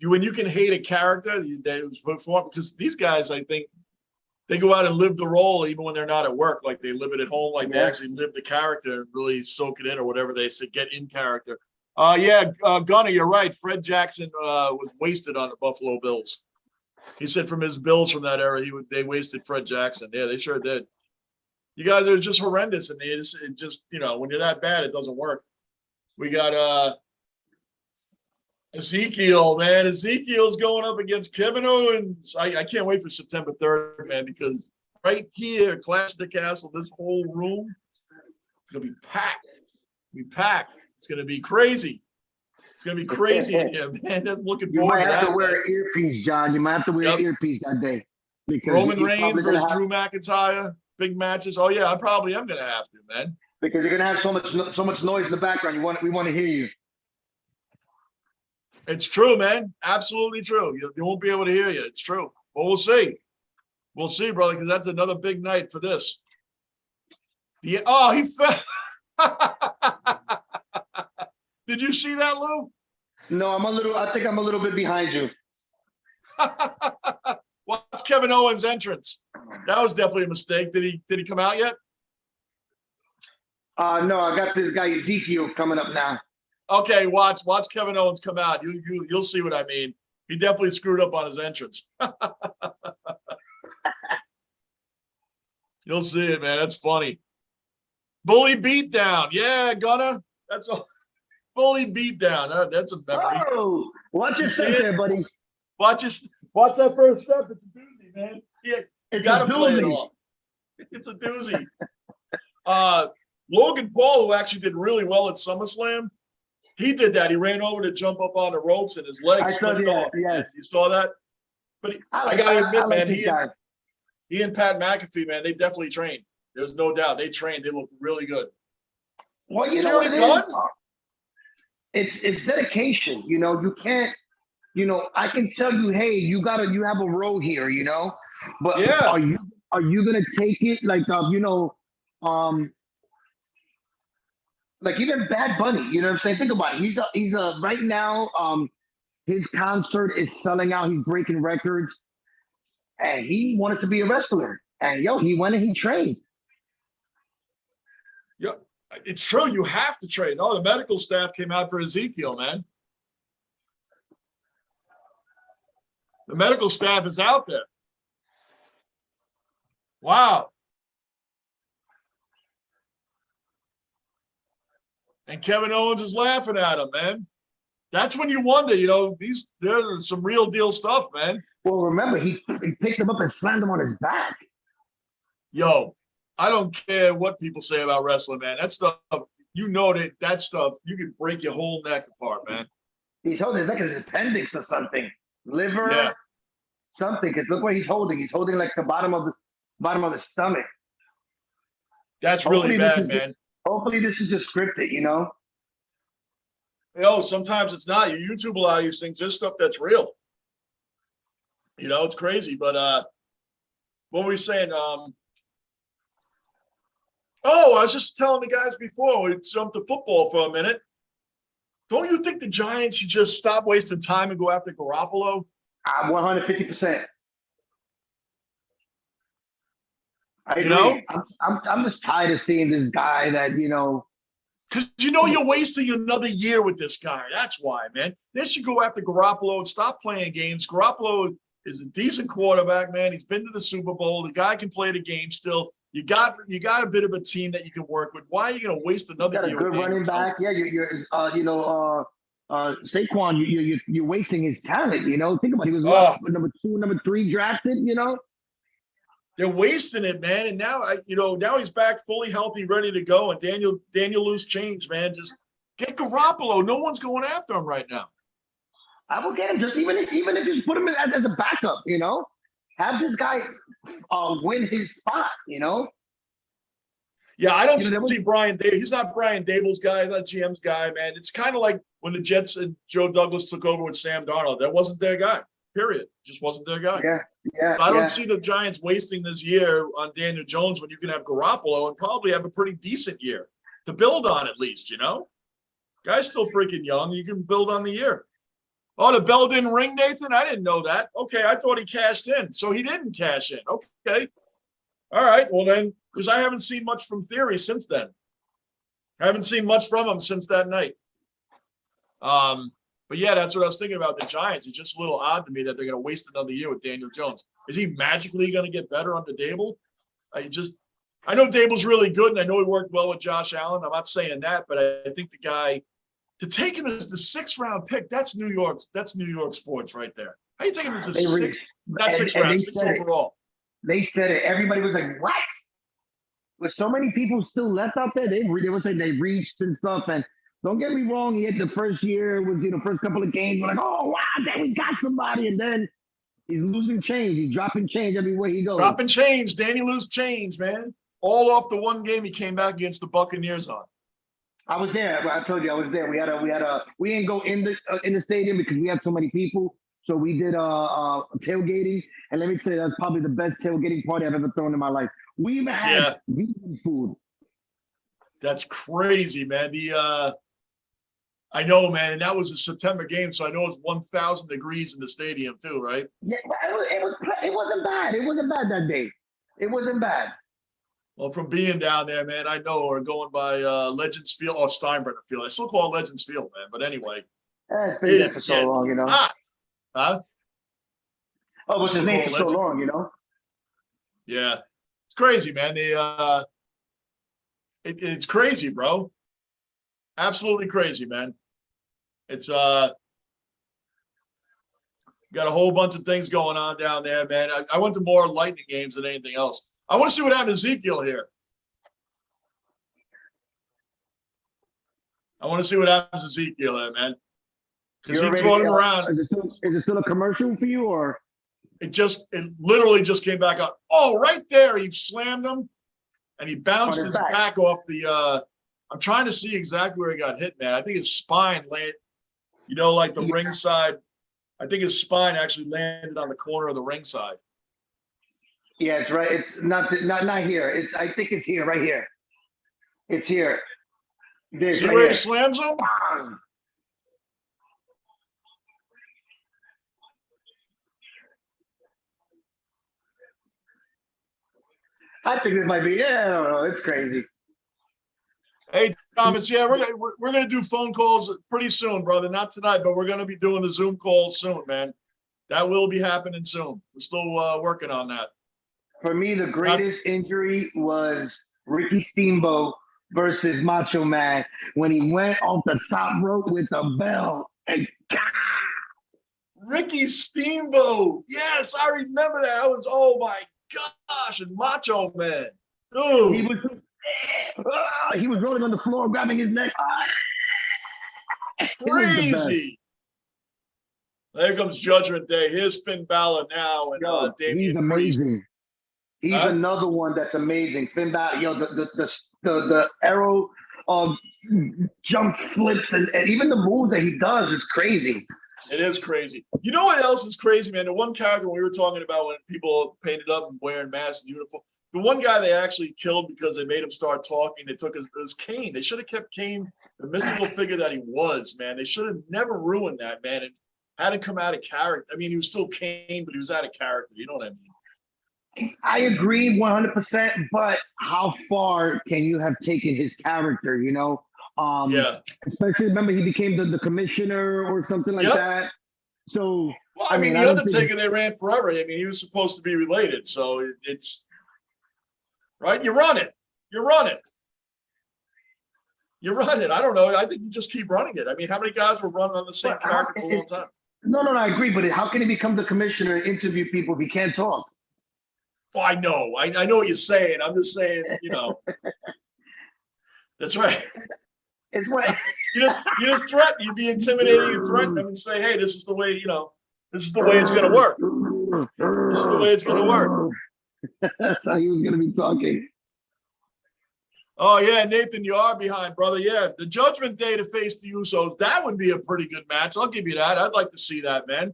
when you can hate a character, because these guys, I think, they go out and live the role even when they're not at work. Like they live it at home, like they actually live the character and really soak it in, or whatever they say, get in character. Gunner, you're right. Fred Jackson was wasted on the Buffalo Bills. He said from his Bills from that era, they wasted Fred Jackson. Yeah, they sure did. You guys are just horrendous, and it just when you're that bad, it doesn't work. We got Ezekiel, man. Ezekiel's going up against Kevin Owens. I can't wait for September 3rd, man, because right here, Clash of the Castle, this whole room is going to be packed. It's going to be crazy. It's going to be crazy in here, man. I'm looking forward to that. You might have to wear an earpiece, John. You might have to wear an earpiece that day. Roman Reigns versus Drew McIntyre. Big matches. Oh, yeah, I probably am going to have to, man. Because you're going to have so much noise in the background. We want to hear you. It's true, man. Absolutely true. You won't be able to hear you. It's true. But we'll see. We'll see, brother, because that's another big night for this. Yeah. Oh, he fell. Did you see that, Lou? No, I think I'm a little bit behind you. Watch Kevin Owens' entrance. That was definitely a mistake. Did he come out yet? No, I got this guy Ezekiel coming up now. Okay, watch Kevin Owens come out. You'll see what I mean. He definitely screwed up on his entrance. You'll see it, man. That's funny. Bully beatdown. Yeah, Gunner. That's a bully beatdown. That's a memory. Oh, watch your step there, buddy. Watch that first step. It's a doozy, man. Yeah, you gotta play it off. It's a doozy. Logan Paul, who actually did really well at SummerSlam, he did that. He ran over to jump up on the ropes and his legs slipped off. Yes. You saw that? But I gotta admit, man, he and Pat McAfee, man, they definitely trained. There's no doubt. They trained. They looked really good. Well, you know what it is? It's dedication. You can't, I can tell you, hey, you have a role here, but are you gonna take it like like even Bad Bunny, you know what I'm saying? Think about it. He's right now, his concert is selling out. He's breaking records, and he wanted to be a wrestler. And he went and he trained. Yeah, it's true. You have to train. No, the medical staff came out for Ezekiel, man. The medical staff is out there. Wow. And Kevin Owens is laughing at him, man. That's when you wonder, there's some real deal stuff, man. Well, remember, he picked him up and slammed him on his back. Yo, I don't care what people say about wrestling, man. That stuff, that stuff, you can break your whole neck apart, man. He's holding his neck as his appendix or something. Liver, something. Because look what he's holding. He's holding like the bottom of the stomach. That's really bad, man. Hopefully this is just scripted, Sometimes it's not. You YouTube a lot of these things, just stuff that's real. It's crazy. But what were we saying? I was just telling the guys before we jumped to football for a minute. Don't you think the Giants should just stop wasting time and go after Garoppolo? 150%. I agree. I'm just tired of seeing this guy that, Because you're wasting another year with this guy. That's why, man. They should go after Garoppolo and stop playing games. Garoppolo is a decent quarterback, man. He's been to the Super Bowl. The guy can play the game still. You got a bit of a team that you can work with. Why are you going to waste another year? Got a good running back. Yeah, Saquon. You're wasting his talent. Think about it. He was number 2, number 3 drafted. They're wasting it, man. And now, now he's back fully healthy, ready to go. And Daniel loose change, man. Just get Garoppolo. No one's going after him right now. I will get him. Just even if you just put him as a backup, have this guy win his spot, Yeah, I don't see Brian Dable. He's not Brian Dable's guy. He's not GM's guy, man. It's kind of like when the Jets and Joe Douglas took over with Sam Darnold. That wasn't their guy. Period. Just wasn't their guy. Yeah. I don't see the Giants wasting this year on Daniel Jones when you can have Garoppolo and probably have a pretty decent year to build on, at least, Guy's still freaking young. You can build on the year. Oh, the bell didn't ring, Nathan? I didn't know that. Okay, I thought he cashed in. So he didn't cash in. Okay. All right. Well, then, because I haven't seen much from Theory since then. I haven't seen much from him since that night. But yeah, that's what I was thinking about the Giants. It's just a little odd to me that they're going to waste another year with Daniel Jones. Is he magically going to get better under Dable? I know Dable's really good, and I know he worked well with Josh Allen. I'm not saying that, but I think the guy to take him as the 6th round pick, that's New York sports right there. How do you take him as a sixth round, 6 overall? They said it. Everybody was like, what? With so many people still left out there, they were saying they reached and stuff. And don't get me wrong, he had the first year with first couple of games. We're like, oh wow, then we got somebody, and then he's losing change. He's dropping change everywhere he goes. Dropping change, Danny lose change, man. All off the one game he came back against the Buccaneers on. I was there. I told you I was there. We didn't go in the stadium because we had so many people. So we did tailgating, and let me tell you, that's probably the best tailgating party I've ever thrown in my life. We even had vegan food. That's crazy, man. I know, man, and that was a September game, so I know it's 1,000 degrees in the stadium too, right? Yeah, it wasn't bad. It wasn't bad that day. It wasn't bad. Well, from being down there, man, I know, or going by Legends Field or Steinbrenner Field. I still call it Legends Field, man. But anyway, it's been there for so long, you know. Hot. Huh? Oh, what's his name for so long, you know? Yeah, it's crazy, man. It's crazy, bro. Absolutely crazy, man. It's got a whole bunch of things going on down there, man. I went to more Lightning games than anything else. I want to see what happened to Ezekiel here. I want to see what happens to Ezekiel there, man. Because he throwing him around. Is it still a commercial for you, or? It literally just came back up. Oh, right there. He slammed him and he bounced his back off the I'm trying to see exactly where he got hit, man. I think his spine landed, like the ring side. I think his spine actually landed on the corner of the ring side. Yeah, it's right. It's not here. I think it's here, right here. It's here. See where he slams him? I think this might be. Yeah, I don't know. It's crazy. Hey, Thomas. Yeah, we're gonna do phone calls pretty soon, brother. Not tonight, but we're gonna be doing the Zoom calls soon, man. That will be happening soon. We're still working on that. For me, the greatest injury was Ricky Steamboat versus Macho Man when he went off the top rope with the bell and. Ricky Steamboat. Yes, I remember that. Oh my gosh, and Macho Man. Dude. He was rolling on the floor, grabbing his neck. Crazy. There comes Judgment Day. Here's Finn Balor now, and Damian Priest. Amazing. He's another one that's amazing. Finn Balor, the arrow jump flips and even the moves that he does is crazy. It is crazy. You know what else is crazy, man? The one character we were talking about when people painted up and wearing masks and uniform, the one guy they actually killed because they made him start talking, they took his Kane. They should have kept Kane the mystical figure that he was, man. They should have never ruined that, man, and had him come out of character. I mean, he was still Kane, but he was out of character. You know what I mean? I agree 100%, but how far can you have taken his character, Yeah. Especially, remember, he became the commissioner or something like that. So, well, I mean, the Undertaker, they ran forever. I mean, he was supposed to be related. So it's right. You run it. I don't know. I think you just keep running it. I mean, how many guys were running on the same character for a long time? No, I agree. But how can he become the commissioner and interview people if he can't talk? Well, I know. I know what you're saying. I'm just saying, That's right. It's what you just threaten. You'd be intimidating and threaten them and say, "Hey, this is the way. This is the way it's going to work. This is the way it's going to work." That's how he was going to be talking. Oh yeah, Nathan, you are behind, brother. Yeah, the Judgment Day to face the Usos. That would be a pretty good match. I'll give you that. I'd like to see that, man.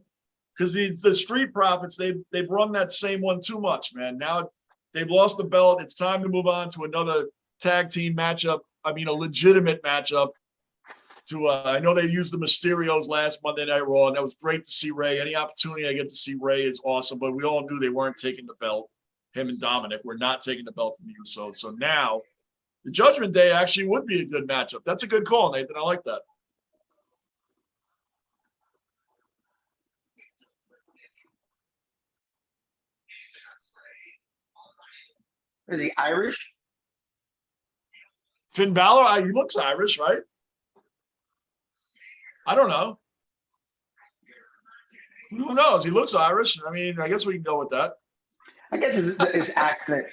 Because the Street Profits, they've run that same one too much, man. Now they've lost the belt. It's time to move on to another tag team matchup. I mean, a legitimate matchup. I know they used the Mysterios last Monday Night Raw, and that was great to see Ray. Any opportunity I get to see Ray is awesome, but we all knew they weren't taking the belt. Him and Dominic were not taking the belt from the Usos. So now the Judgment Day actually would be a good matchup. That's a good call, Nathan. I like that. Is he Irish? Finn Balor, he looks Irish, right? I don't know. Who knows? He looks Irish. I mean, I guess we can go with that. I guess his accent.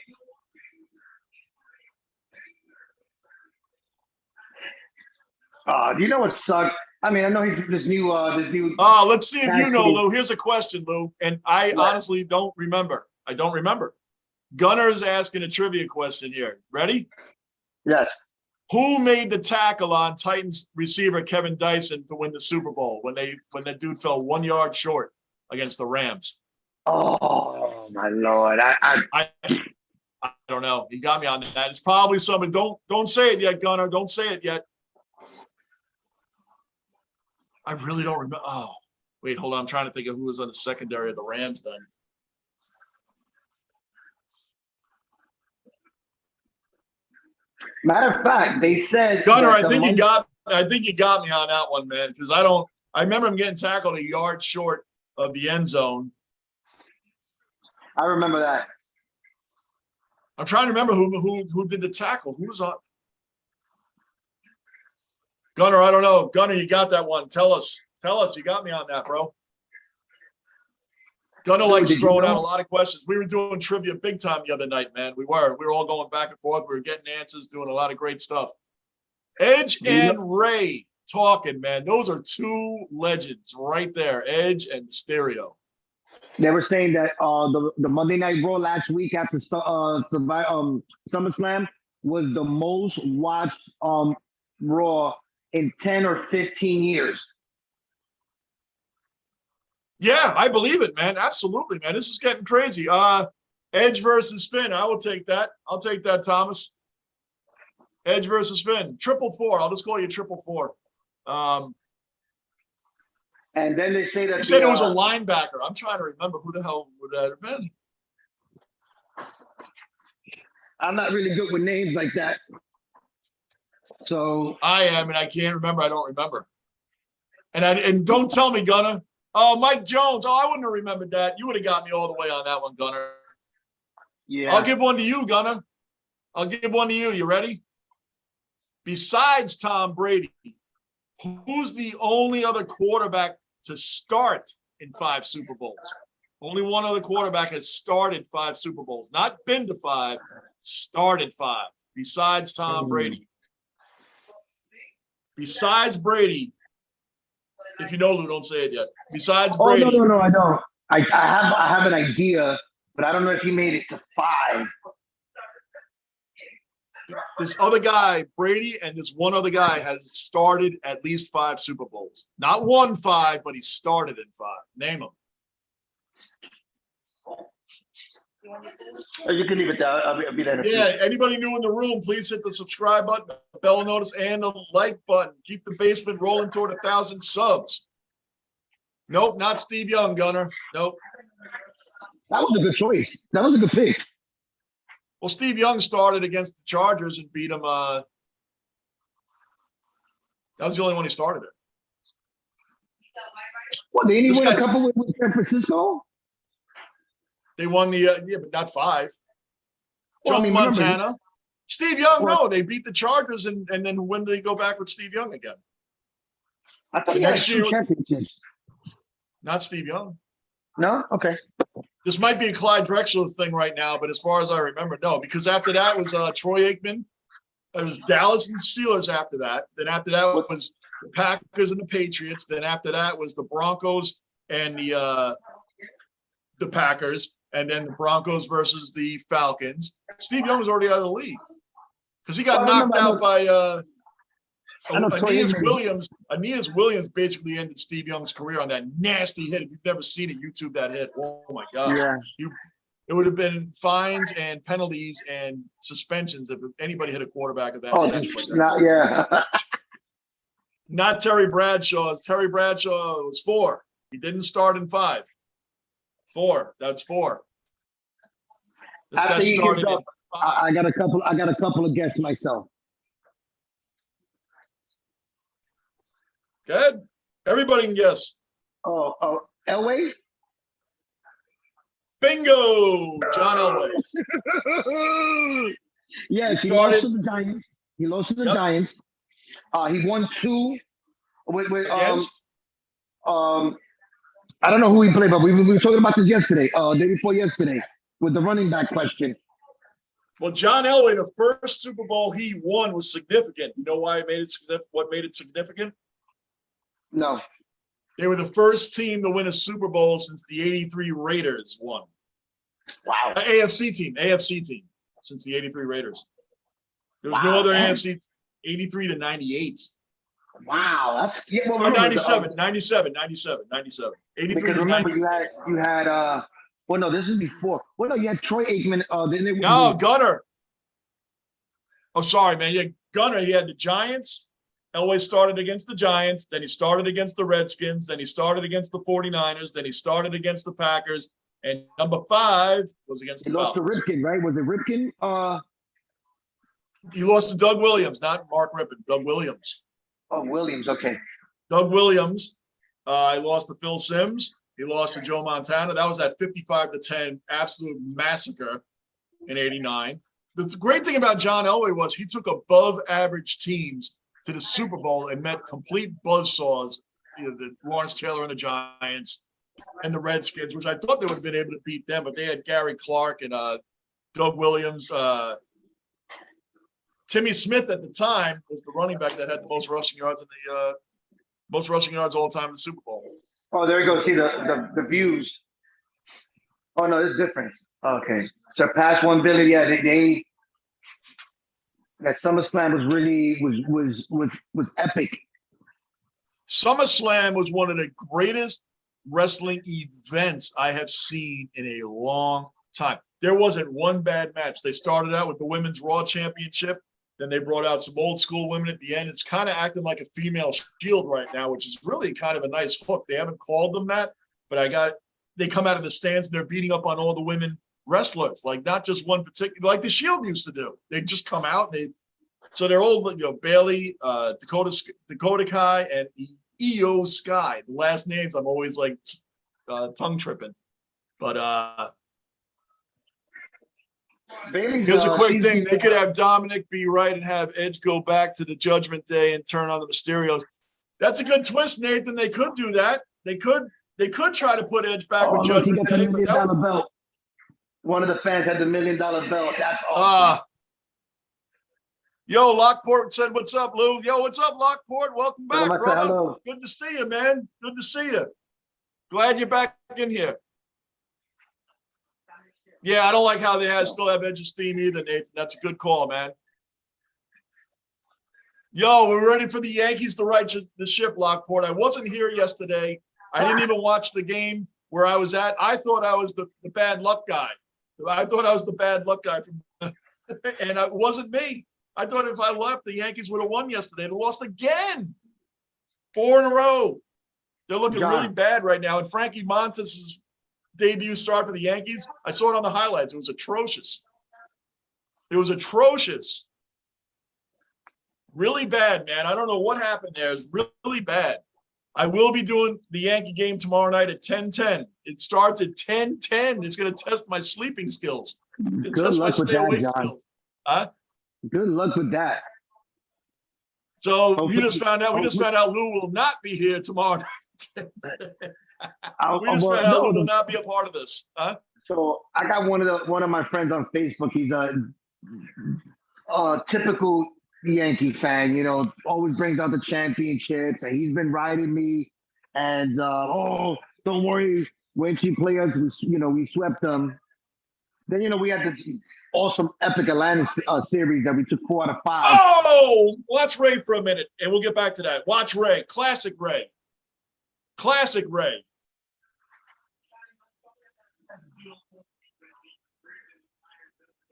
Do you know what sucked? I mean, I know he's this new. Let's see if you know, Lou. Here's a question, Lou, and I honestly don't remember. I don't remember. Gunner's asking a trivia question here. Ready? Yes. Who made the tackle on Titans receiver Kevin Dyson to win the Super Bowl when that dude fell 1 yard short against the Rams? Oh my Lord! I don't know. He got me on that. It's probably somebody. Don't say it yet, Gunner. Don't say it yet. I really don't remember. Oh, wait, hold on. I'm trying to think of who was on the secondary of the Rams then. Matter of fact, they said Gunner, I think you got me on that one, man, because I remember him getting tackled a yard short of the end zone. I remember that. I'm trying to remember who did the tackle. Who was on? Gunner, I don't know. Gunner, you got that one. Tell us. You got me on that, bro. Gunner likes throwing out a lot of questions. We were doing trivia big time the other night, man. We were all going back and forth. We were getting answers, doing a lot of great stuff. Edge and Ray talking, man. Those are two legends right there. Edge and Mysterio. They were saying that the Monday Night Raw last week after SummerSlam was the most watched Raw in 10 or 15 years. Yeah, I believe it, man. Absolutely, man. This is getting crazy. Edge versus Finn. I will take that. I'll take that, Thomas. Edge versus Finn. 444. I'll just call you 444. And then they say that you said it was a linebacker. I'm trying to remember who the hell would that have been. I'm not really good with names like that. So I am, and I can't remember. I don't remember. And don't tell me, Gunner. Oh, Mike Jones. Oh, I wouldn't have remembered that. You would have got me all the way on that one, Gunner. Yeah. I'll give one to you, Gunner. I'll give one to you. You ready? Besides Tom Brady, who's the only other quarterback to start in 5 Super Bowls? Only one other quarterback has started 5 Super Bowls. Not been to 5, started 5. Besides Tom Brady. Besides Brady. If you know, Lou, don't say it yet. Besides Brady. Oh, no, I don't. I have an idea, but I don't know if he made it to 5. This other guy, Brady, and this one other guy has started at least 5 Super Bowls. Not won 5, but he started in 5. Name them. You can leave it there. I'll be there. Yeah, anybody new in the room, please hit the subscribe button, the bell notice, and the like button. Keep the basement rolling toward 1,000 subs. Nope, not Steve Young, Gunner. Nope. That was a good choice. That was a good pick. Well, Steve Young started against the Chargers and beat them. That was the only one he started it. What, they didn't win a couple with San Francisco? They won the but not 5. Well, Joe Montana. Steve Young, no, they beat the Chargers, and then when did they go back with Steve Young again? I thought he had 2 championships. Not Steve Young. No? Okay. This might be a Clyde Drexler thing right now, but as far as I remember, no, because after that was Troy Aikman. It was Dallas and the Steelers after that. Then after that was the Packers and the Patriots. Then after that was the Broncos and the Packers. And then the Broncos versus the Falcons. Steve Young was already out of the league because he got knocked out by Aeneas Williams. Aeneas Williams basically ended Steve Young's career on that nasty hit. If you've never seen it, YouTube that hit. Oh, my gosh. Yeah. It would have been fines and penalties and suspensions if anybody hit a quarterback at that stage. Yeah. Not Terry Bradshaw's. Terry Bradshaw was 4. He didn't start in 5. 4. That's 4. This guy started in 5. I got a couple of guesses myself. Good. Everybody can guess. Elway? Bingo! John Elway. Yes, he lost to the Giants. He lost to the Giants. He won 2 with Against? I don't know who he played, but we were talking about this yesterday, day before yesterday, with the running back question. Well, John Elway, the first Super Bowl he won was significant. You know why it made it significant? What made it significant? No. They were the first team to win a Super Bowl since the '83 Raiders won. Wow. AFC team since the '83 Raiders. There was no other AFC 83 to 98. Wow, that's 97. 83 because to remember 97. you had well no, this is before. Well no, you had Troy Aikman. No, Gunner. Oh, sorry, man. Yeah, Gunner. He had the Giants. Elway started against the Giants. Then he started against the Redskins. Then he started against the 49ers. Then he started against the Packers. And number 5 was against the Falcons. He lost to Ripken, right? Was it Ripken? He lost to Doug Williams, not Mark Rippon. Doug Williams. Oh, Williams. Okay. Doug Williams. He lost to Phil Simms. He lost to Joe Montana. That was that 55-10 absolute massacre in '89. The great thing about John Elway was he took above average teams to the Super Bowl and met complete buzzsaws, the Lawrence Taylor and the Giants and the Redskins, which I thought they would have been able to beat them, but they had Gary Clark and Doug Williams. Timmy Smith at the time was the running back that had the most rushing yards all time in the Super Bowl. Oh, there you go. See the views. Oh no, this is different. Okay, surpassed 1 billion. Yeah, they that SummerSlam was really was epic. SummerSlam was one of the greatest wrestling events I have seen in a long time. There wasn't one bad match. They started out with the Women's Raw Championship. Then they brought out some old school women at the end. It's kind of acting like a female Shield right now, which is really kind of a nice hook. They haven't called them that, but they come out of the stands and they're beating up on all the women wrestlers, like not just one particular, like the Shield used to do. They just come out. So they're all, Bailey, Dakota Kai, and Io Sky. The last names I'm always like tongue tripping, but here's a quick thing. They could have Dominic be right and have Edge go back to the Judgment Day and turn on the Mysterios. That's a good twist, Nathan. They could do that. They could try to put Edge back with Judgment Day. $1 million belt. One of the fans had the $1 million belt. That's awesome. Yo, Lockport said, "What's up, Lou?" Yo, what's up, Lockport? Welcome back, brother. Hello. Good to see you, man. Good to see you. Glad you're back in here. Yeah, I don't like how they still have Edge's theme either, Nathan. That's a good call, man. Yo, we're ready for the Yankees to right the ship, Lockport. I wasn't here yesterday. I didn't even watch the game where I was at. I thought I was the bad luck guy. And it wasn't me. I thought if I left, the Yankees would have won yesterday. They lost again. 4 in a row. They're looking really bad right now. And Frankie Montas' debut start for the Yankees, I saw it on the highlights. It was atrocious. Really bad, man. I don't know what happened there. It's really bad. I will be doing the Yankee game tomorrow night at 10:10. It starts at 10:10. It's going to test my sleeping skills. Good luck with that, John. Huh? Good luck with that. So we just found out Lou will not be here tomorrow night. We just found out Lou will not be a part of this. Huh? So I got one of my friends on Facebook. He's a typical Yankee fan, always brings out the championships, and he's been riding me. And don't worry, when she play us, we swept them. Then we had this awesome epic Atlanta series that we took 4 out of 5. Oh, watch Ray for a minute, and we'll get back to that. Watch Ray, classic Ray.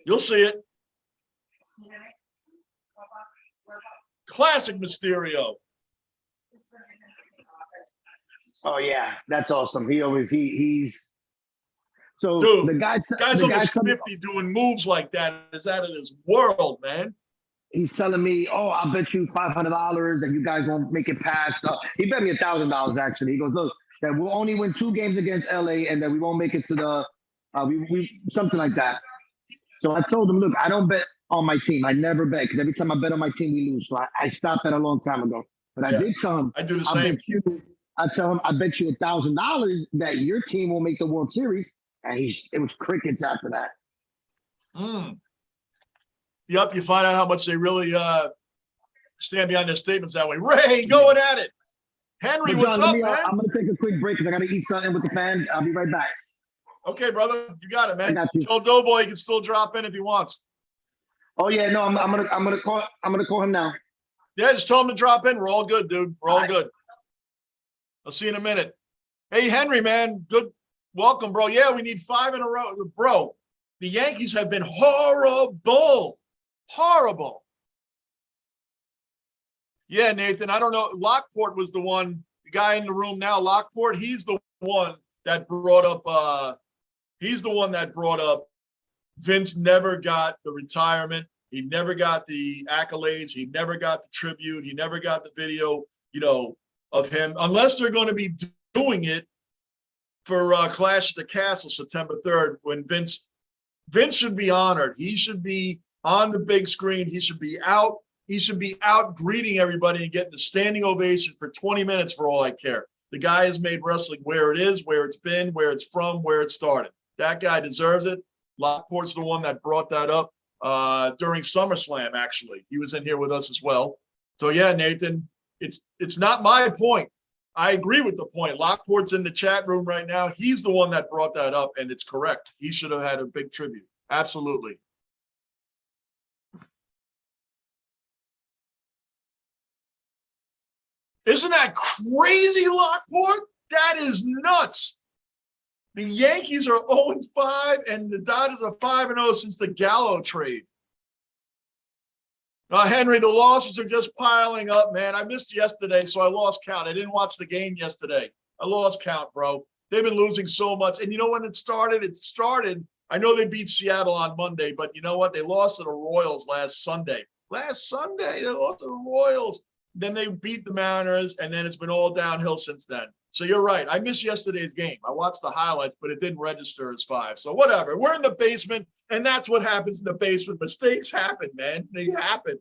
You'll see it. Classic Mysterio. Oh yeah, that's awesome. He's so Dude, the guy guy's almost 50 doing moves like that is out of this world, man. he's telling me, "Oh, I'll bet you $500 that you guys won't make it past." He bet me $1,000 actually. He goes, "Look, that we'll only win 2 games against LA, and that we won't make it to the we something like that." So I told him, "Look, I don't bet on my team. I never bet because every time I bet on my team, we lose. So I stopped that a long time ago." But I did tell him, I do the I same. bet you. I tell him, I bet you $1,000 that your team will make the World Series, and it was crickets after that. Yep, you find out how much they really stand behind their statements that way. Ray, going at it. Henry, John, what's up, man? I'm going to take a quick break because I got to eat something with the fans. I'll be right back. Okay, brother, you got it, man. Got you. Tell Doughboy he can still drop in if he wants. Oh yeah, no, I'm gonna call him now. Yeah, just tell him to drop in. We're all good, dude. We're all good. I'll see you in a minute. Hey, Henry, man, good. Welcome, bro. Yeah, we need 5 in a row, bro. The Yankees have been horrible. Horrible. Yeah, Nathan, I don't know. Lockport was the one, the guy in the room now, Lockport, he's the one that brought up Vince never got the retirement. He never got the accolades. He never got the tribute. He never got the video, of him, unless they're going to be doing it for Clash at the Castle, September 3rd, when Vince should be honored. He should be on the big screen. He should be out. He should be out greeting everybody and getting the standing ovation for 20 minutes for all I care. The guy has made wrestling where it is, where it's been, where it's from, where it started. That guy deserves it. Lockport's the one that brought that up during SummerSlam, actually. He was in here with us as well. So, yeah, Nathan, it's not my point. I agree with the point. Lockport's in the chat room right now. He's the one that brought that up, and it's correct. He should have had a big tribute. Absolutely. Isn't that crazy, Lockport? That is nuts. The Yankees are 0-5, and the Dodgers are 5-0 since the Gallo trade. Henry, the losses are just piling up, man. I missed yesterday, so I lost count. I didn't watch the game yesterday. I lost count, bro. They've been losing so much. And you know when it started? I know they beat Seattle on Monday, but you know what? They lost to the Royals last Sunday. They lost to the Royals. Then they beat the Mariners, and then it's been all downhill since then. So you're right. I missed yesterday's game. I watched the highlights, but it didn't register as 5. So whatever. We're in the basement, and that's what happens in the basement. Mistakes happen, man. They happen.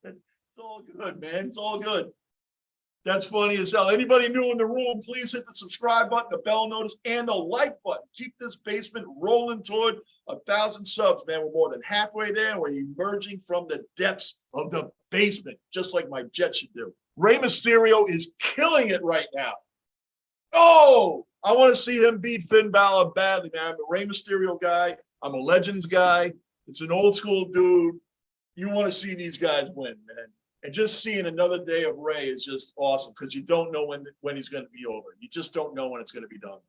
It's all good, man. It's all good. That's funny as hell. Anybody new in the room, please hit the subscribe button, the bell notice, and the like button. Keep this basement rolling toward 1,000 subs, man. We're more than halfway there. We're emerging from the depths of the basement, just like my Jets should do. Rey Mysterio is killing it right now. Oh, I want to see him beat Finn Balor badly, man. I'm a Rey Mysterio guy. I'm a Legends guy. It's an old school dude. You want to see these guys win, man. And just seeing another day of Rey is just awesome because you don't know when he's going to be over. You just don't know when it's going to be done.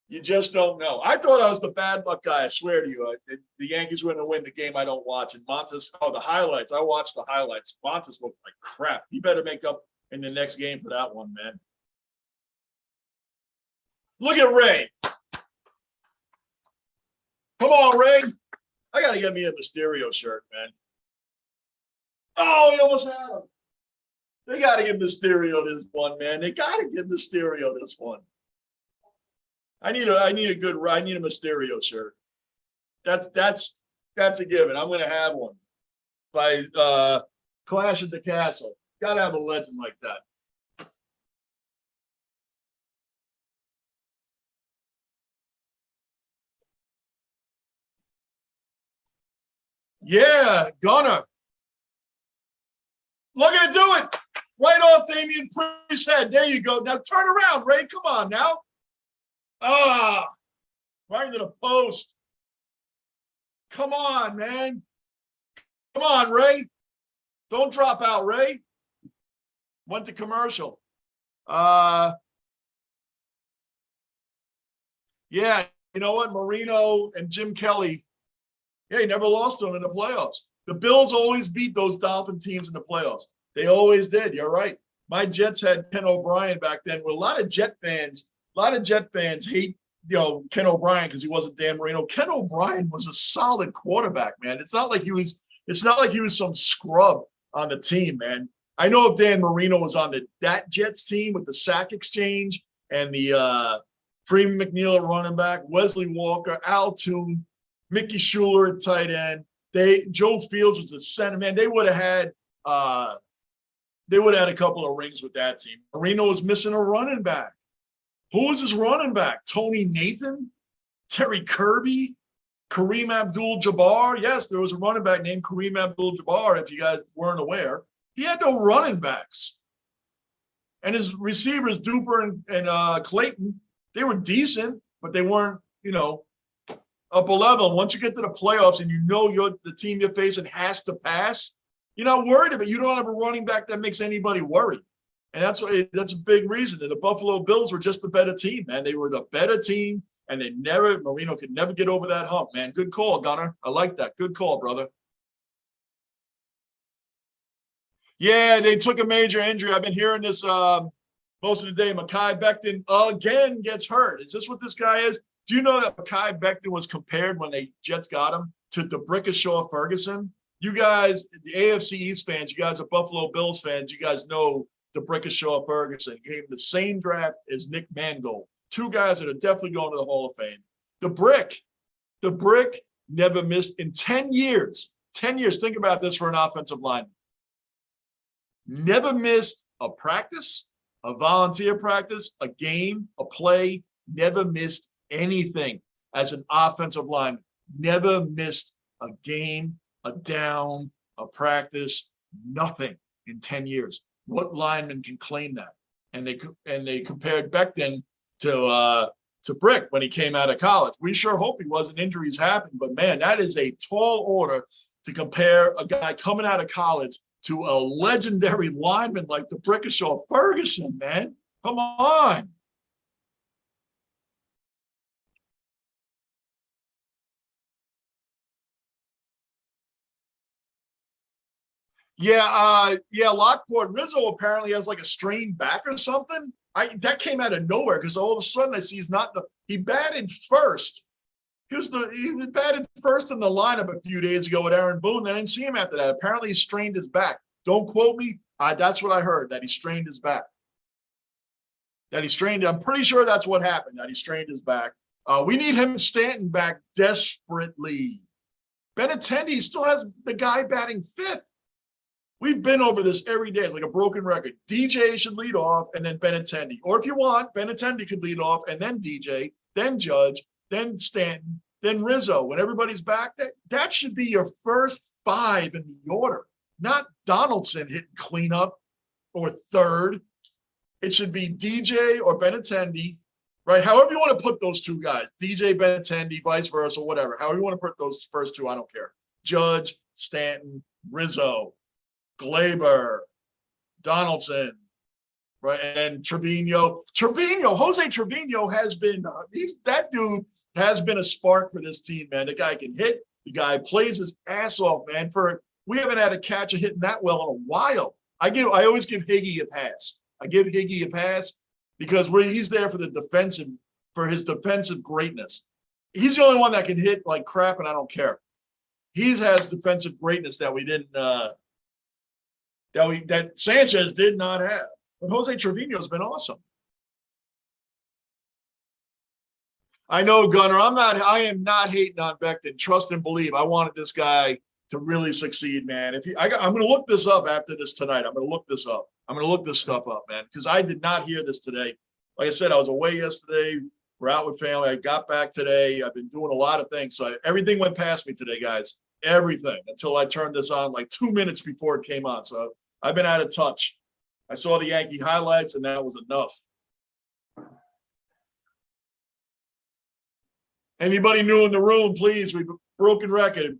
You just don't know. I thought I was the bad luck guy. I swear to you. The Yankees were going to win the game I don't watch. And Montes, the highlights. I watched the highlights. Montes looked like crap. He better make up in the next game for that one, man. Look at Rey. Come on, Rey. I got to get me a Mysterio shirt, man. Oh, he almost had him. They got to give Mysterio this one, man. They got to give Mysterio this one. I need a Mysterio shirt. That's a given. I'm going to have one by Clash at the Castle. Got to have a legend like that. Yeah, Gunner. Look at it do it. Right off Damian Priest's head. There you go. Now turn around, Rey. Come on now. Right into the post. Come on, man. Come on, Rey. Don't drop out, Rey. Went to commercial. Yeah, you know what? Marino and Jim Kelly, he never lost to them in the playoffs. The Bills always beat those Dolphin teams in the playoffs. They always did. You're right. My Jets had Ken O'Brien back then. With a lot of Jet fans hate, Ken O'Brien because he wasn't Dan Marino. Ken O'Brien was a solid quarterback, man. It's not like he was some scrub on the team, man. I know if Dan Marino was on that Jets team with the sack exchange and the Freeman McNeil at running back, Wesley Walker, Al Toon, Mickey Schuler at tight end. Joe Fields was the center, man. They would have had a couple of rings with that team. Marino was missing a running back. Who was his running back? Tony Nathan? Terry Kirby? Kareem Abdul-Jabbar? Yes, there was a running back named Kareem Abdul-Jabbar, if you guys weren't aware. He had no running backs. And his receivers, Duper and Clayton, they were decent, but they weren't, up a level. Once you get to the playoffs and the team you're facing has to pass, you're not worried about it. You don't have a running back that makes anybody worry. And that's a big reason. And the Buffalo Bills were just the better team, man. They were the better team, and Marino could never get over that hump, man. Good call, Gunner. I like that. Good call, brother. Yeah, they took a major injury. I've been hearing this most of the day. Mekhi Becton again gets hurt. Is this what this guy is? Do you know that Mekhi Becton was compared when the Jets got him to DeBrickashaw Ferguson? You guys, the AFC East fans, you guys are Buffalo Bills fans, you guys know DeBrickashaw Ferguson. He gave the same draft as Nick Mangold. Two guys that are definitely going to the Hall of Fame. The Brick never missed in 10 years. 10 years. Think about this for an offensive lineman. Never missed a practice, a volunteer practice, a game, a play. Never missed anything as an offensive lineman. Never missed a game, a down, a practice, nothing in 10 years. What lineman can claim that? And they compared Becton to Brick when he came out of college. We sure hope he wasn't. Injuries happen, but man, that is a tall order to compare a guy coming out of college to a legendary lineman like DeBrickashaw Ferguson, man. Come on. Yeah, Lockport Rizzo apparently has like a strained back or something. That came out of nowhere because all of a sudden I see he batted first. He was batted first in the lineup a few days ago with Aaron Boone. I didn't see him after that. Apparently he strained his back. Don't quote me. That's what I heard, that he strained his back. I'm pretty sure that's what happened, that he strained his back. We need him Stanton back desperately. Benintendi still has the guy batting fifth. We've been over this every day. It's like a broken record. DJ should lead off and then Benintendi. Or if you want, Benintendi could lead off and then DJ, then Judge, then Stanton, then Rizzo. When everybody's back, that should be your first five in the order. Not Donaldson hitting cleanup or third. It should be DJ or Benintendi, right? However you want to put those two guys, DJ, Benintendi, vice versa, whatever. However you want to put those first two, I don't care. Judge, Stanton, Rizzo, Glaber, Donaldson, right? And Trevino, Jose Trevino has been, that dude has been a spark for this team, man. The guy can hit. The guy plays his ass off, man. We haven't had a catcher hitting that well in a while. I always give Higgy a pass. I give Higgy a pass because he's there for his defensive greatness. He's the only one that can hit like crap, and I don't care. He has defensive greatness that we didn't, that Sanchez did not have. But Jose Trevino's been awesome. I know, Gunner. I am not hating on Becton. Trust and believe. I wanted this guy to really succeed, man. I'm going to look this up after this tonight. I'm going to look this up. I'm going to look this stuff up, man, because I did not hear this today. Like I said, I was away yesterday. We're out with family. I got back today. I've been doing a lot of things. So everything went past me today, guys. Everything, until I turned this on like 2 minutes before it came on. So I've been out of touch. I saw the Yankee highlights, and that was enough. Anybody new in the room, please, we've broken record.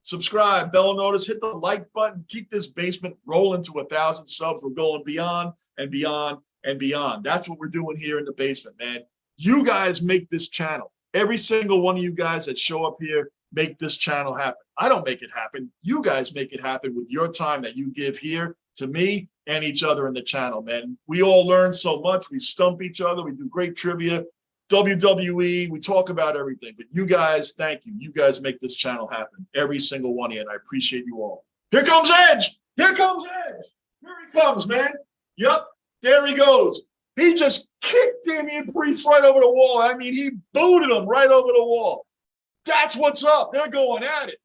Subscribe, bell notice, hit the like button. Keep this basement rolling to 1,000 subs. We're going beyond and beyond and beyond. That's what we're doing here in the basement, man. You guys make this channel. Every single one of you guys that show up here make this channel happen. I don't make it happen. You guys make it happen with your time that you give here to me and each other in the channel, man. We all learn so much. We stump each other. We do great trivia, WWE. We talk about everything. But you guys, thank you. You guys make this channel happen. Every single one of you, and I appreciate you all. Here comes Edge. Here comes Edge. Here he comes, man. Yep, there he goes. He just kicked Damian Priest right over the wall. I mean, he booted him right over the wall. That's what's up. They're going at it.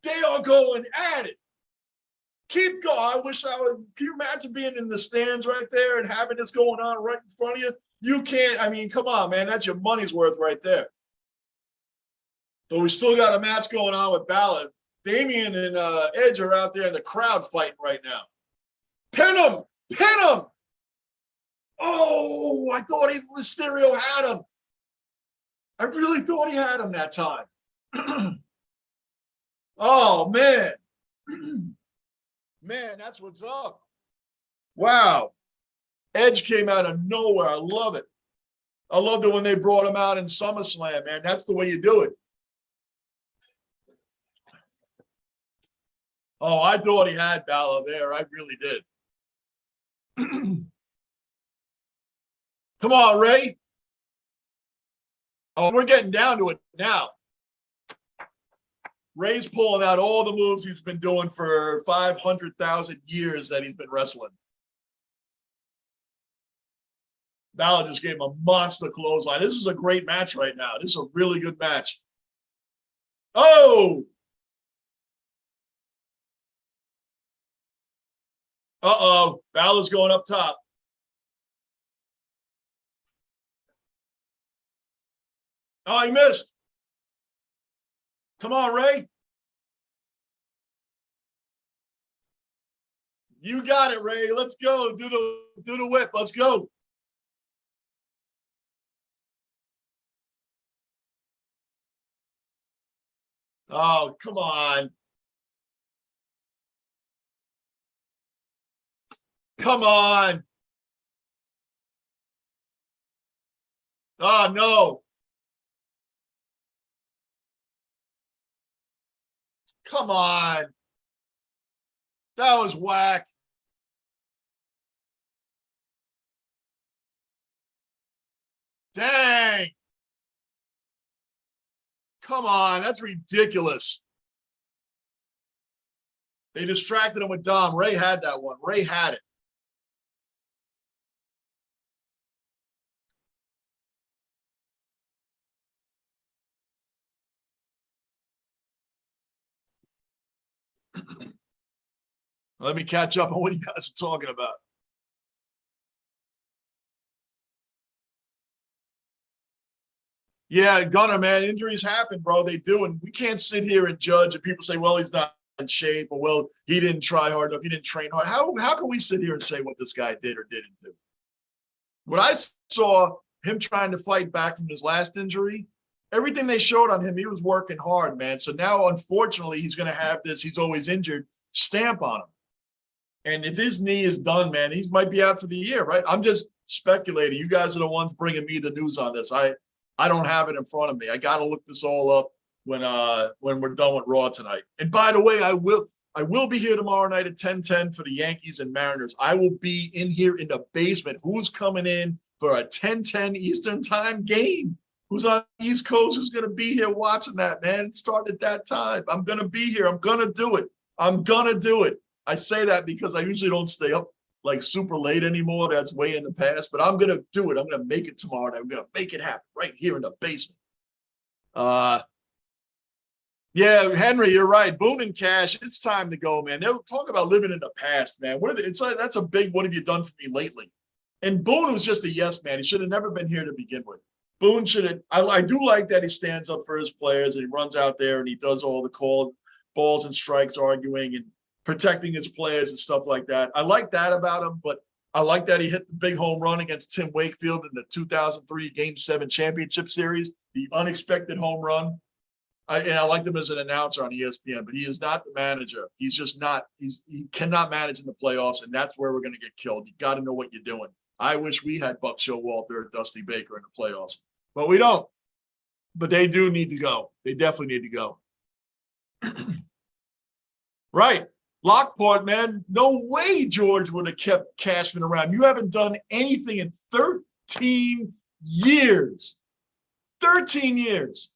They are going at it. Keep going. I wish I would. Can you imagine being in the stands right there and having this going on right in front of you? You can't. I mean, come on, man. That's your money's worth right there. But we still got a match going on with Balor. Damian and Edge are out there in the crowd fighting right now. Pin him! Pin him! Oh, I thought Mysterio had him. I really thought he had him that time. Oh, man. Man, that's what's up. Wow. Edge came out of nowhere. I love it. I loved it when they brought him out in SummerSlam, man. That's the way you do it. Oh, I thought he had Balor there. I really did. Come on, Ray. Oh, we're getting down to it now. Ray's pulling out all the moves he's been doing for 500,000 years that he's been wrestling. Balor just gave him a monster clothesline. This is a great match right now. This is a really good match. Oh! Uh-oh. Balor's going up top. Oh, he missed. Come on, Ray. You got it, Ray. Let's go. Do the whip. Let's go. Oh, come on. Come on. Oh, no. Come on. That was whack. Dang. Come on. That's ridiculous. They distracted him with Dom. Ray had that one. Ray had it. Let me catch up on what you guys are talking about. Yeah, Gunner, man, injuries happen, bro. They do. And we can't sit here and judge and people say, well, he's not in shape, or well, he didn't try hard enough, he didn't train hard. How can we sit here and say what this guy did or didn't do? What I saw him trying to fight back from his last injury, everything they showed on him, he was working hard, man. So now, unfortunately, he's going to have this, he's always injured, stamp on him. And if his knee is done, man, he might be out for the year, right? I'm just speculating. You guys are the ones bringing me the news on this. I don't have it in front of me. I got to look this all up when we're done with Raw tonight. And by the way, I will be here tomorrow night at 10:10 for the Yankees and Mariners. I will be in here in the basement. Who's coming in for a 10:10 Eastern time game? Who's on the East Coast? Who's going to be here watching that, man? It started at that time. I'm going to be here. I'm going to do it. I'm going to do it. I say that because I usually don't stay up like super late anymore. That's way in the past, but I'm going to do it. I'm going to make it tomorrow night. I'm going to make it happen right here in the basement. Yeah, Henry, you're right. Boone and Cash, it's time to go, man. They'll talk about living in the past, man. That's a big, what have you done for me lately? And Boone was just a yes man. He should have never been here to begin with. Boone should have, I do like that he stands up for his players and he runs out there and he does all the call balls and strikes arguing and protecting his players and stuff like that. I like that about him, but I like that he hit the big home run against Tim Wakefield in the 2003 Game 7 Championship Series, the unexpected home run. I liked him as an announcer on ESPN, but he is not the manager. He's just not. He cannot manage in the playoffs, and that's where we're going to get killed. You got to know what you're doing. I wish we had Buck Showalter or Dusty Baker in the playoffs, but we don't. But they do need to go. They definitely need to go. Right. Lockport, man, no way George would have kept Cashman around. You haven't done anything in 13 years. 13 years.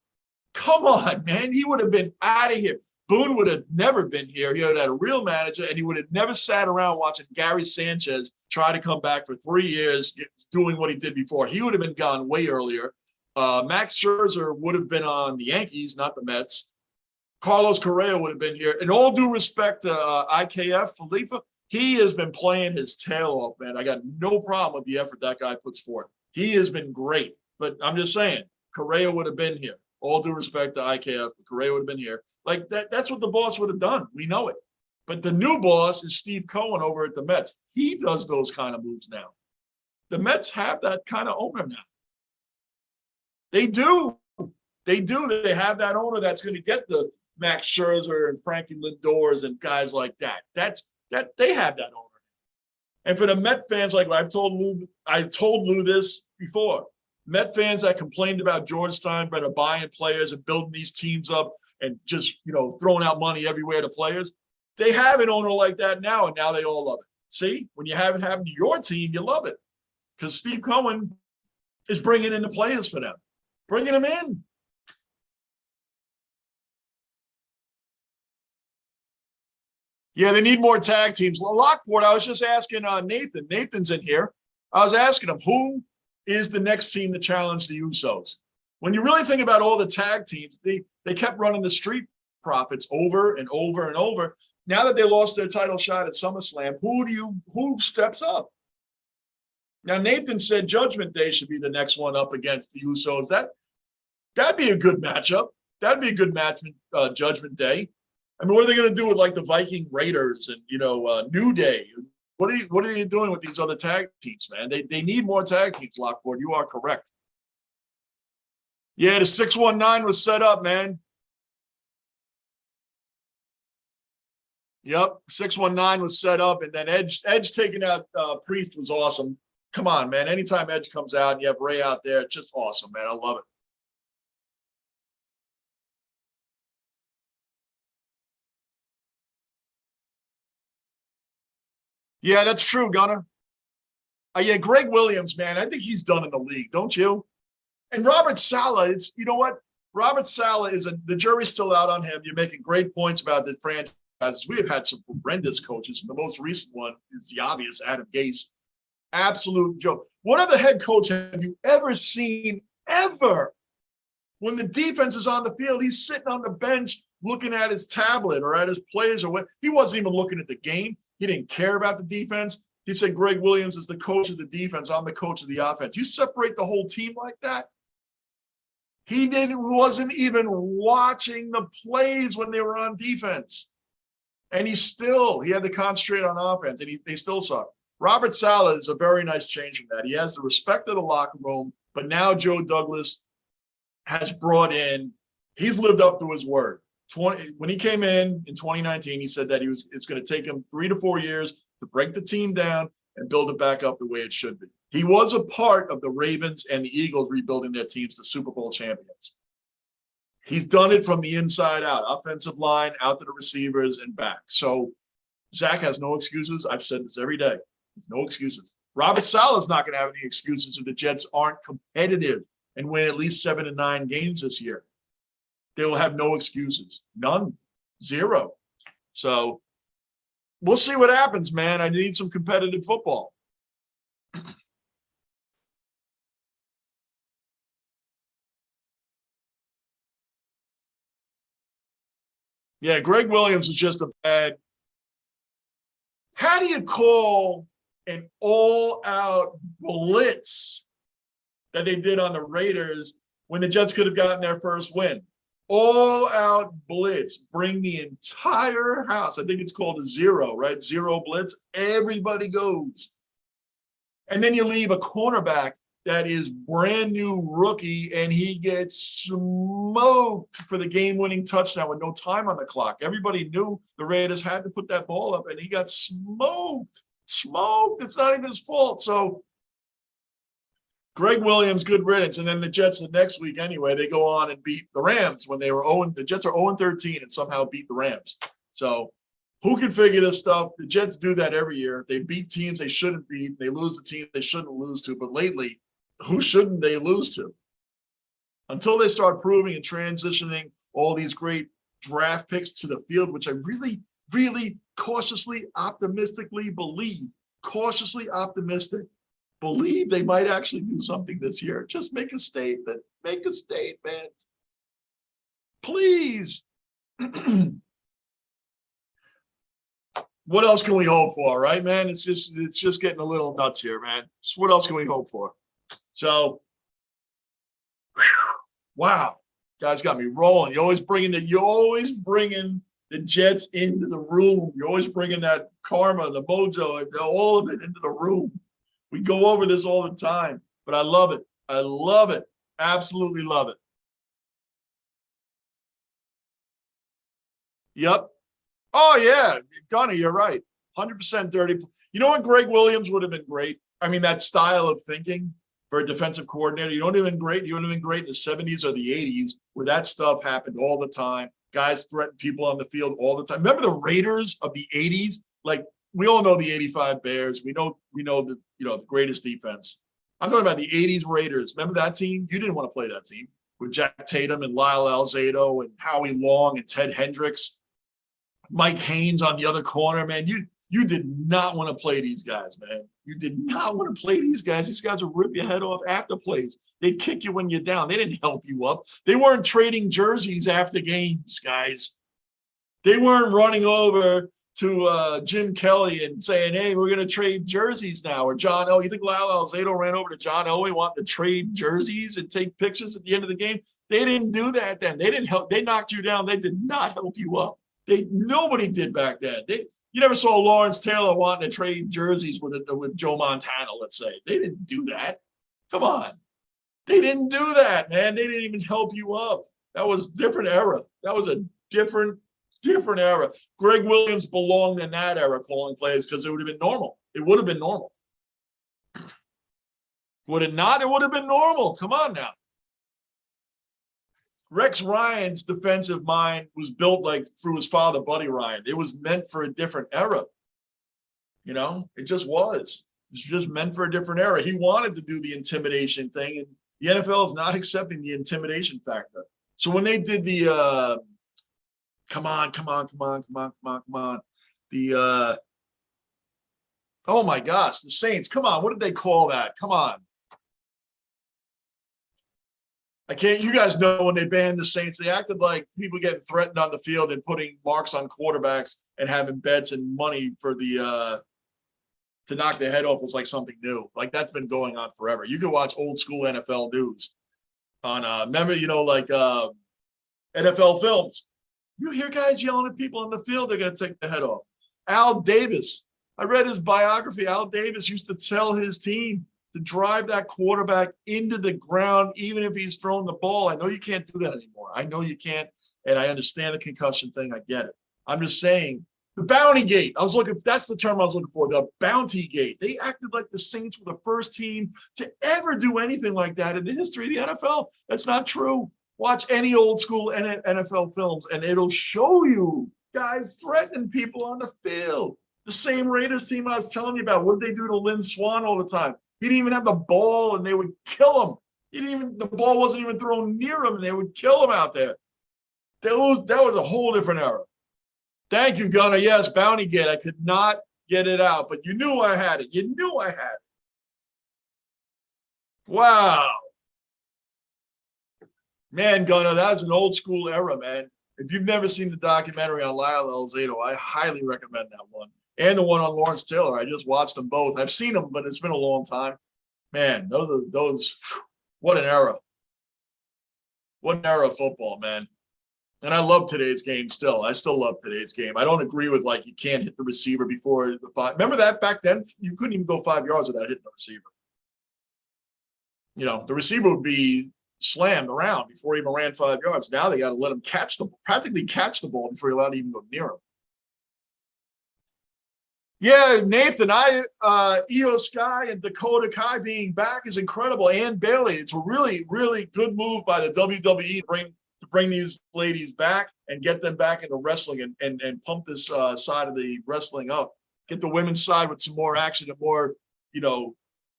Come on, man. He would have been out of here. Boone would have never been here. He would have had a real manager, and he would have never sat around watching Gary Sanchez try to come back for 3 years doing what he did before. He would have been gone way earlier. Max Scherzer would have been on the Yankees, not the Mets. Carlos Correa would have been here. In all due respect to IKF, Felipe, he has been playing his tail off, man. I got no problem with the effort that guy puts forth. He has been great. But I'm just saying, Correa would have been here. All due respect to IKF, Correa would have been here. Like that's what the boss would have done. We know it. But the new boss is Steve Cohen over at the Mets. He does those kind of moves now. The Mets have that kind of owner now. They do. They do. They have that owner that's going to get the Max Scherzer and Frankie Lindors and guys like that. They have that owner. And for the Met fans, like I told Lou this before. Met fans that complained about George Steinbrenner buying players and building these teams up and just, throwing out money everywhere to players. They have an owner like that now, and now they all love it. See, when you have it happen to your team, you love it because Steve Cohen is bringing in the players for them, bringing them in. Yeah, they need more tag teams. Lockport, I was just asking Nathan. Nathan's in here. I was asking him, who is the next team to challenge the Usos? When you really think about all the tag teams, they kept running the Street Profits over and over and over. Now that they lost their title shot at SummerSlam, who steps up? Now, Nathan said Judgment Day should be the next one up against the Usos. That'd be a good matchup. That'd be a good match, Judgment Day. I mean, what are they going to do with like the Viking Raiders and, New Day? What are you doing with these other tag teams, man? They need more tag teams, Lockport. You are correct. Yeah, the 619 was set up, man. Yep, 619 was set up, and then Edge taking out Priest was awesome. Come on, man. Anytime Edge comes out and you have Ray out there, it's just awesome, man. I love it. Yeah, that's true, Gunner. Yeah, Greg Williams, man, I think he's done in the league, don't you? And Robert Saleh, you know what? Robert Saleh the jury's still out on him. You're making great points about the franchises. We have had some horrendous coaches, and the most recent one is the obvious, Adam Gase. Absolute joke. What other head coach have you ever seen, ever? When the defense is on the field, he's sitting on the bench looking at his tablet or at his plays or what. He wasn't even looking at the game. He didn't care about the defense. He said, Greg Williams is the coach of the defense. I'm the coach of the offense. You separate the whole team like that? He wasn't even watching the plays when they were on defense. And he had to concentrate on offense, and they still suck. Robert Saleh is a very nice change from that. He has the respect of the locker room, but now Joe Douglas has he's lived up to his word. When he came in 2019, he said that it's going to take him 3 to 4 years to break the team down and build it back up the way it should be. He was a part of the Ravens and the Eagles rebuilding their teams to Super Bowl champions. He's done it from the inside out, offensive line, out to the receivers and back. So Zach has no excuses. I've said this every day. No excuses. Robert Saleh's not going to have any excuses if the Jets aren't competitive and win at least 7 to 9 games this year. They will have no excuses. None. Zero. So we'll see what happens, man. I need some competitive football. Yeah, Greg Williams is just a bad. How do you call an all-out blitz that they did on the Raiders when the Jets could have gotten their first win? All-out blitz, bring the entire house. I think it's called a zero, right? Zero blitz. Everybody goes. And then you leave a cornerback that is brand new rookie, and he gets smoked for the game-winning touchdown with no time on the clock. Everybody knew the Raiders had to put that ball up, and he got smoked. Smoked. It's not even his fault. So Greg Williams, good riddance. And then the Jets the next week anyway, they go on and beat the Rams when they were 0. The Jets are 0-13 and somehow beat the Rams. So Who can figure this stuff? The Jets do that every year. They beat teams they shouldn't beat. They lose the teams they shouldn't lose to. But lately, who shouldn't they lose to? Until they start proving and transitioning all these great draft picks to the field, which I really, really cautiously, optimistically believe, believe they might actually do something this year. Just make a statement. Make a statement. Please. What else can we hope for, right, man? It's just getting a little nuts here, man. So what else can we hope for? So, wow, guys got me rolling. You're always bringing the Jets into the room. You're always bringing that karma, the mojo, all of it into the room. We go over this all the time, but I love it. I love it. Absolutely love it. Yep. Oh, yeah. Gunner, you're right. 100% dirty. You know what? Greg Williams would have been great. I mean, that style of thinking for a defensive coordinator, you would have been great in the 70s or the 80s where that stuff happened all the time. Guys threatened people on the field all the time. Remember the Raiders of the 80s? Like, we all know the 85 Bears. We know the greatest defense. I'm talking about the 80s Raiders. Remember that team? You didn't want to play that team with Jack Tatum and Lyle Alzado and Howie Long and Ted Hendricks. Mike Haynes on the other corner, man. You did not want to play these guys, man. You did not want to play these guys. These guys would rip your head off after plays. They'd kick you when you're down. They didn't help you up. They weren't trading jerseys after games, guys. They weren't running over to Jim Kelly and saying, hey, we're going to trade jerseys now. Or John Elway. You think Lyle Alzado ran over to John Elway wanting to trade jerseys and take pictures at the end of the game? They didn't do that then. They didn't help. They knocked you down. They did not help you up. Nobody did back then. You never saw Lawrence Taylor wanting to trade jerseys with Joe Montana, let's say. They didn't do that. Come on. They didn't do that, man. They didn't even help you up. That was a different era. That was a different era. Greg Williams belonged in that era calling plays because it would have been normal. It would have been normal. Would it not? It would have been normal. Come on now. Rex Ryan's defensive mind was built like through his father, Buddy Ryan. It was meant for a different era. You know, it just was. It's just meant for a different era. He wanted to do the intimidation thing, and the NFL is not accepting the intimidation factor. So when they did the come on. Oh my gosh, the Saints. Come on, what did they call that? Come on. You guys know when they banned the Saints, they acted like people getting threatened on the field and putting marks on quarterbacks and having bets and money for the to knock their head off was like something new. Like that's been going on forever. You can watch old school NFL news on remember, NFL films. You hear guys yelling at people on the field, they're gonna take their head off. Al Davis. I read his biography. Al Davis used to tell his team to drive that quarterback into the ground, even if he's throwing the ball. I know you can't do that anymore. I know you can't, and I understand the concussion thing. I get it. I'm just saying, the bounty gate. That's the term I was looking for, the bounty gate. They acted like the Saints were the first team to ever do anything like that in the history of the NFL. That's not true. Watch any old school NFL films, and it'll show you guys threatening people on the field. The same Raiders team I was telling you about, what did they do to Lynn Swann all the time? He didn't even have the ball, and they would kill him. The ball wasn't even thrown near him, and they would kill him out there. That was a whole different era. Thank you, Gunner. Yes, bounty gate. I could not get it out, but you knew I had it. You knew I had it. Wow. Man, Gunner, that's an old school era, man. If you've never seen the documentary on Lyle Alzado, I highly recommend that one. And the one on Lawrence Taylor. I just watched them both. I've seen them, but it's been a long time. Man, those what an era. What an era of football, man. And I love today's game still. I still love today's game. I don't agree with you can't hit the receiver before the 5. Remember that back then? You couldn't even go 5 yards without hitting the receiver. The receiver would be slammed around before he even ran 5 yards. Now they got to let him practically catch the ball before you're allowed to even go near him. Yeah, Nathan, Io Sky and Dakota Kai being back is incredible. And Bailey, it's a really, really good move by the WWE to bring these ladies back and get them back into wrestling and pump this side of the wrestling up. Get the women's side with some more action and more,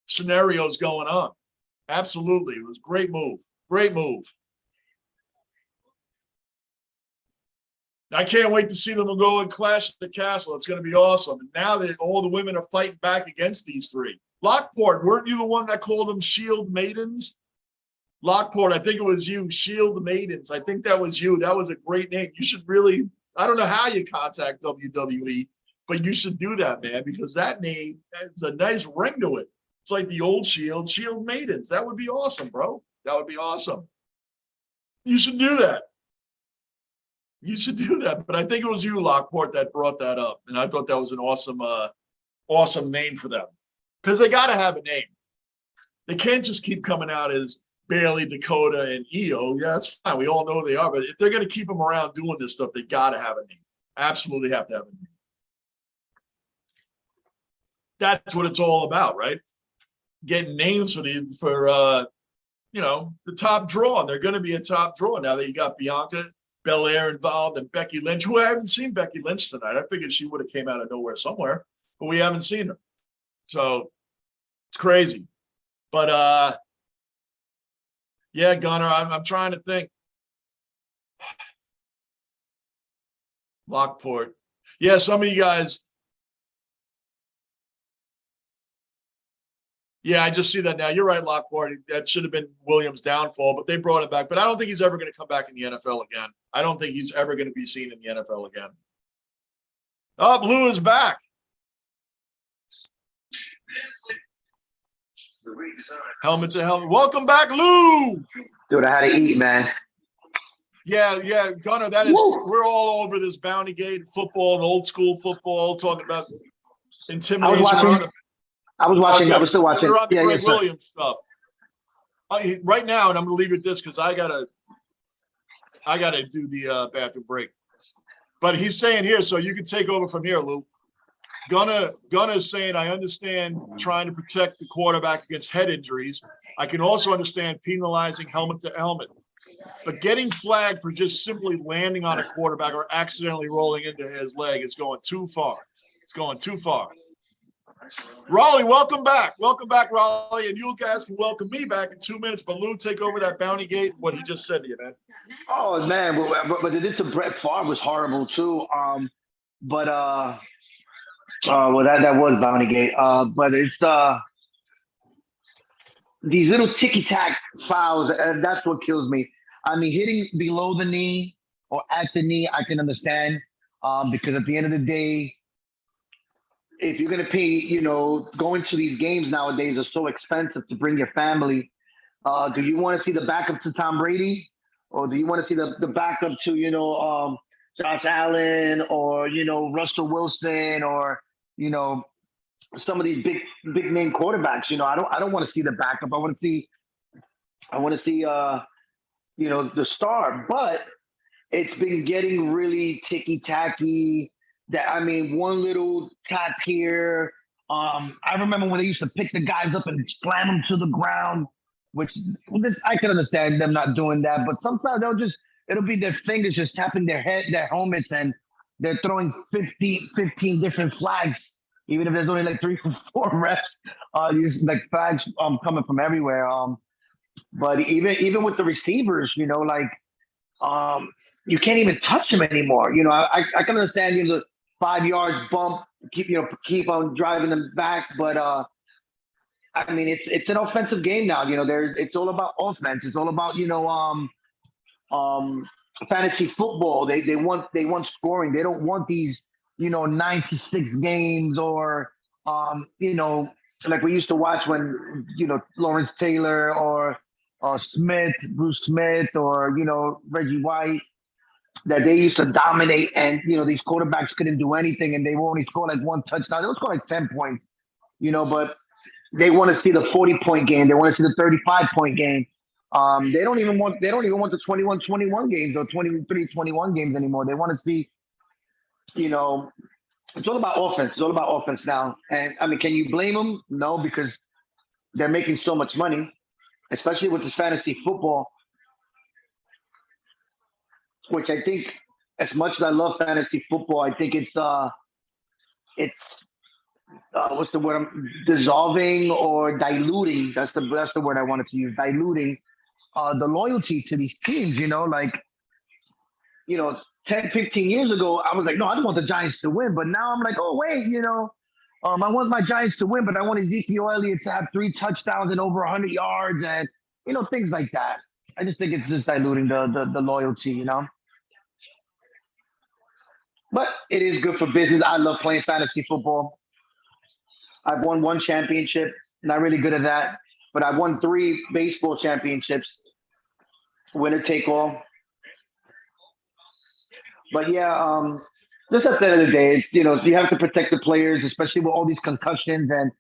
scenarios going on. Absolutely. It was a great move. Great move. I can't wait to see them go and clash at the castle. It's going to be awesome. And now that all the women are fighting back against these three. Lockport, weren't you the one that called them Shield Maidens? Lockport, I think it was you, Shield Maidens. I think that was you. That was a great name. You should really, I don't know how you contact WWE, but you should do that, man, because that name has a nice ring to it. It's like the old Shield, Shield Maidens. That would be awesome, bro. That would be awesome. You should do that. You should do that. But I think it was you, Lockport, that brought that up. And I thought that was an awesome, awesome name for them. Because they got to have a name. They can't just keep coming out as Bailey, Dakota, and Io. Yeah, that's fine. We all know who they are. But if they're going to keep them around doing this stuff, they got to have a name. Absolutely have to have a name. That's what it's all about, right? Getting names for the top draw. And they're going to be a top draw now that you got Bianca Belair involved and Becky Lynch, who I haven't seen Becky Lynch tonight. I figured she would have came out of nowhere somewhere, but we haven't seen her. So it's crazy. But yeah, Gunnar, I'm trying to think. Lockport. Yeah, some of you guys. Yeah, I just see that now. You're right, Lockport. That should have been Williams' downfall, but they brought him back. But I don't think he's ever going to come back in the NFL again. I don't think he's ever going to be seen in the NFL again. Oh, Lou is back. Helmet to helmet. Welcome back, Lou. Dude, I had to eat, man. Yeah, Gunnar, that is, we're all over this Bounty Gate football and old school football, talking about intimidation. I was still watching. We're on the Greg Williams stuff. Right now, and I'm going to leave you with this because I gotta do the bathroom break. But he's saying here, so you can take over from here, Lou. Gunnar is saying, I understand trying to protect the quarterback against head injuries. I can also understand penalizing helmet to helmet. But getting flagged for just simply landing on a quarterback or accidentally rolling into his leg is going too far. It's going too far. Raleigh, welcome back. Welcome back, Raleigh. And you guys can welcome me back in 2 minutes. But Lou, take over that Bounty Gate, what he just said to you, man. Oh, man. But it did to Brett Favre was horrible, too. Well, that was Bounty Gate. But it's these little ticky-tack fouls, and that's what kills me. I mean, hitting below the knee or at the knee, I can understand. Because at the end of the day, if you're going to pay, going to these games nowadays are so expensive to bring your family. Do you want to see the backup to Tom Brady? Or do you want to see the backup to, Josh Allen or, Russell Wilson or, some of these big name quarterbacks? I don't want to see the backup. I want to see, the star. But it's been getting really ticky-tacky. One little tap here. I remember when they used to pick the guys up and slam them to the ground, which I can understand them not doing that. But sometimes it'll be their fingers just tapping their helmets, and they're throwing 15 different flags, even if there's only like 3 or 4 refs. These like flags coming from everywhere. But even with the receivers, you can't even touch them anymore. I can understand the 5 yards bump, keep on driving them back. But it's an offensive game now. It's all about offense. It's all about fantasy football. They want scoring. They don't want these 96 games or like we used to watch when Lawrence Taylor or Bruce Smith or Reggie White, that they used to dominate, and these quarterbacks couldn't do anything, and they would only score like 1 touchdown. They would score like 10 points, but they want to see the 40-point game. They want to see the 35-point game. They don't even want the 21-21 games or 23-21 games anymore. They want to see, it's all about offense. It's all about offense now. And can you blame them? No, because they're making so much money, especially with this fantasy football. which I think, as much as I love fantasy football, I think it's what's the word? I'm dissolving or diluting. That's the word I wanted to use. Diluting the loyalty to these teams. 10, 15 years ago, I was like, no, I don't want the Giants to win. But now I'm like, oh wait, I want my Giants to win, but I want Ezekiel Elliott to have 3 touchdowns and over 100 yards and things like that. I just think it's just diluting the loyalty. But it is good for business. I love playing fantasy football. I've won 1 championship. Not really good at that, but I've won 3 baseball championships. Winner take all. But yeah, just at the end of the day, it's you have to protect the players, especially with all these concussions. And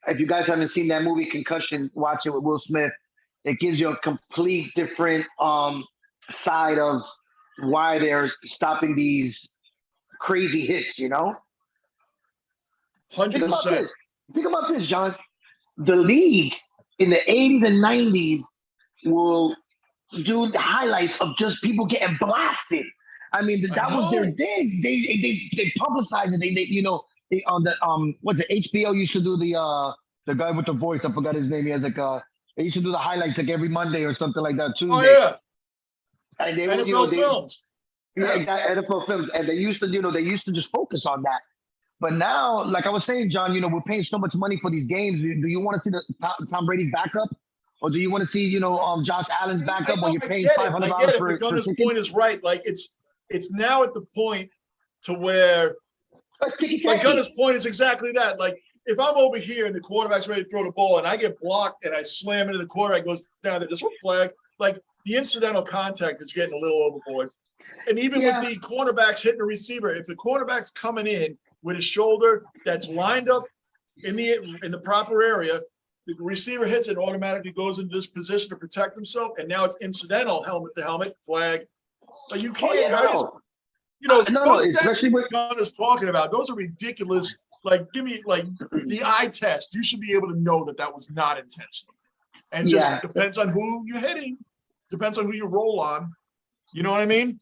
if you guys haven't seen that movie Concussion, watch it with Will Smith. It gives you a complete different side of why they're stopping these crazy hits. 100%. Think about this, John. The league in the 80s and 90s will do the highlights of just people getting blasted. I mean, that was their thing. They publicized it. They on the what's it? HBO used to do the guy with the voice. I forgot his name. He has they used to do the highlights like every Monday or something like that. Tuesday. Oh yeah. And they NFL films. Yeah, NFL films, and they used to just focus on that. But now, like I was saying, John, we're paying so much money for these games. Do you want to see the Tom Brady's backup, or do you want to see Josh Allen's backup when you're paying $500 for Gunner's point is right. Like it's now at the point to where like Gunner's point is exactly that. Like if I'm over here and the quarterback's ready to throw the ball and I get blocked and I slam into the quarterback, goes down there, just one flag. Like the incidental contact is getting a little overboard. And even with the cornerbacks hitting the receiver, if the cornerback's coming in with his shoulder that's lined up in the proper area, the receiver hits it, automatically goes into this position to protect himself, and now it's incidental, helmet to helmet, flag. But you can't, especially what Gunn is talking about. Those are ridiculous. Like, give me like the eye test. You should be able to know that was not intentional. And just depends on who you're hitting, depends on who you roll on. You know what I mean?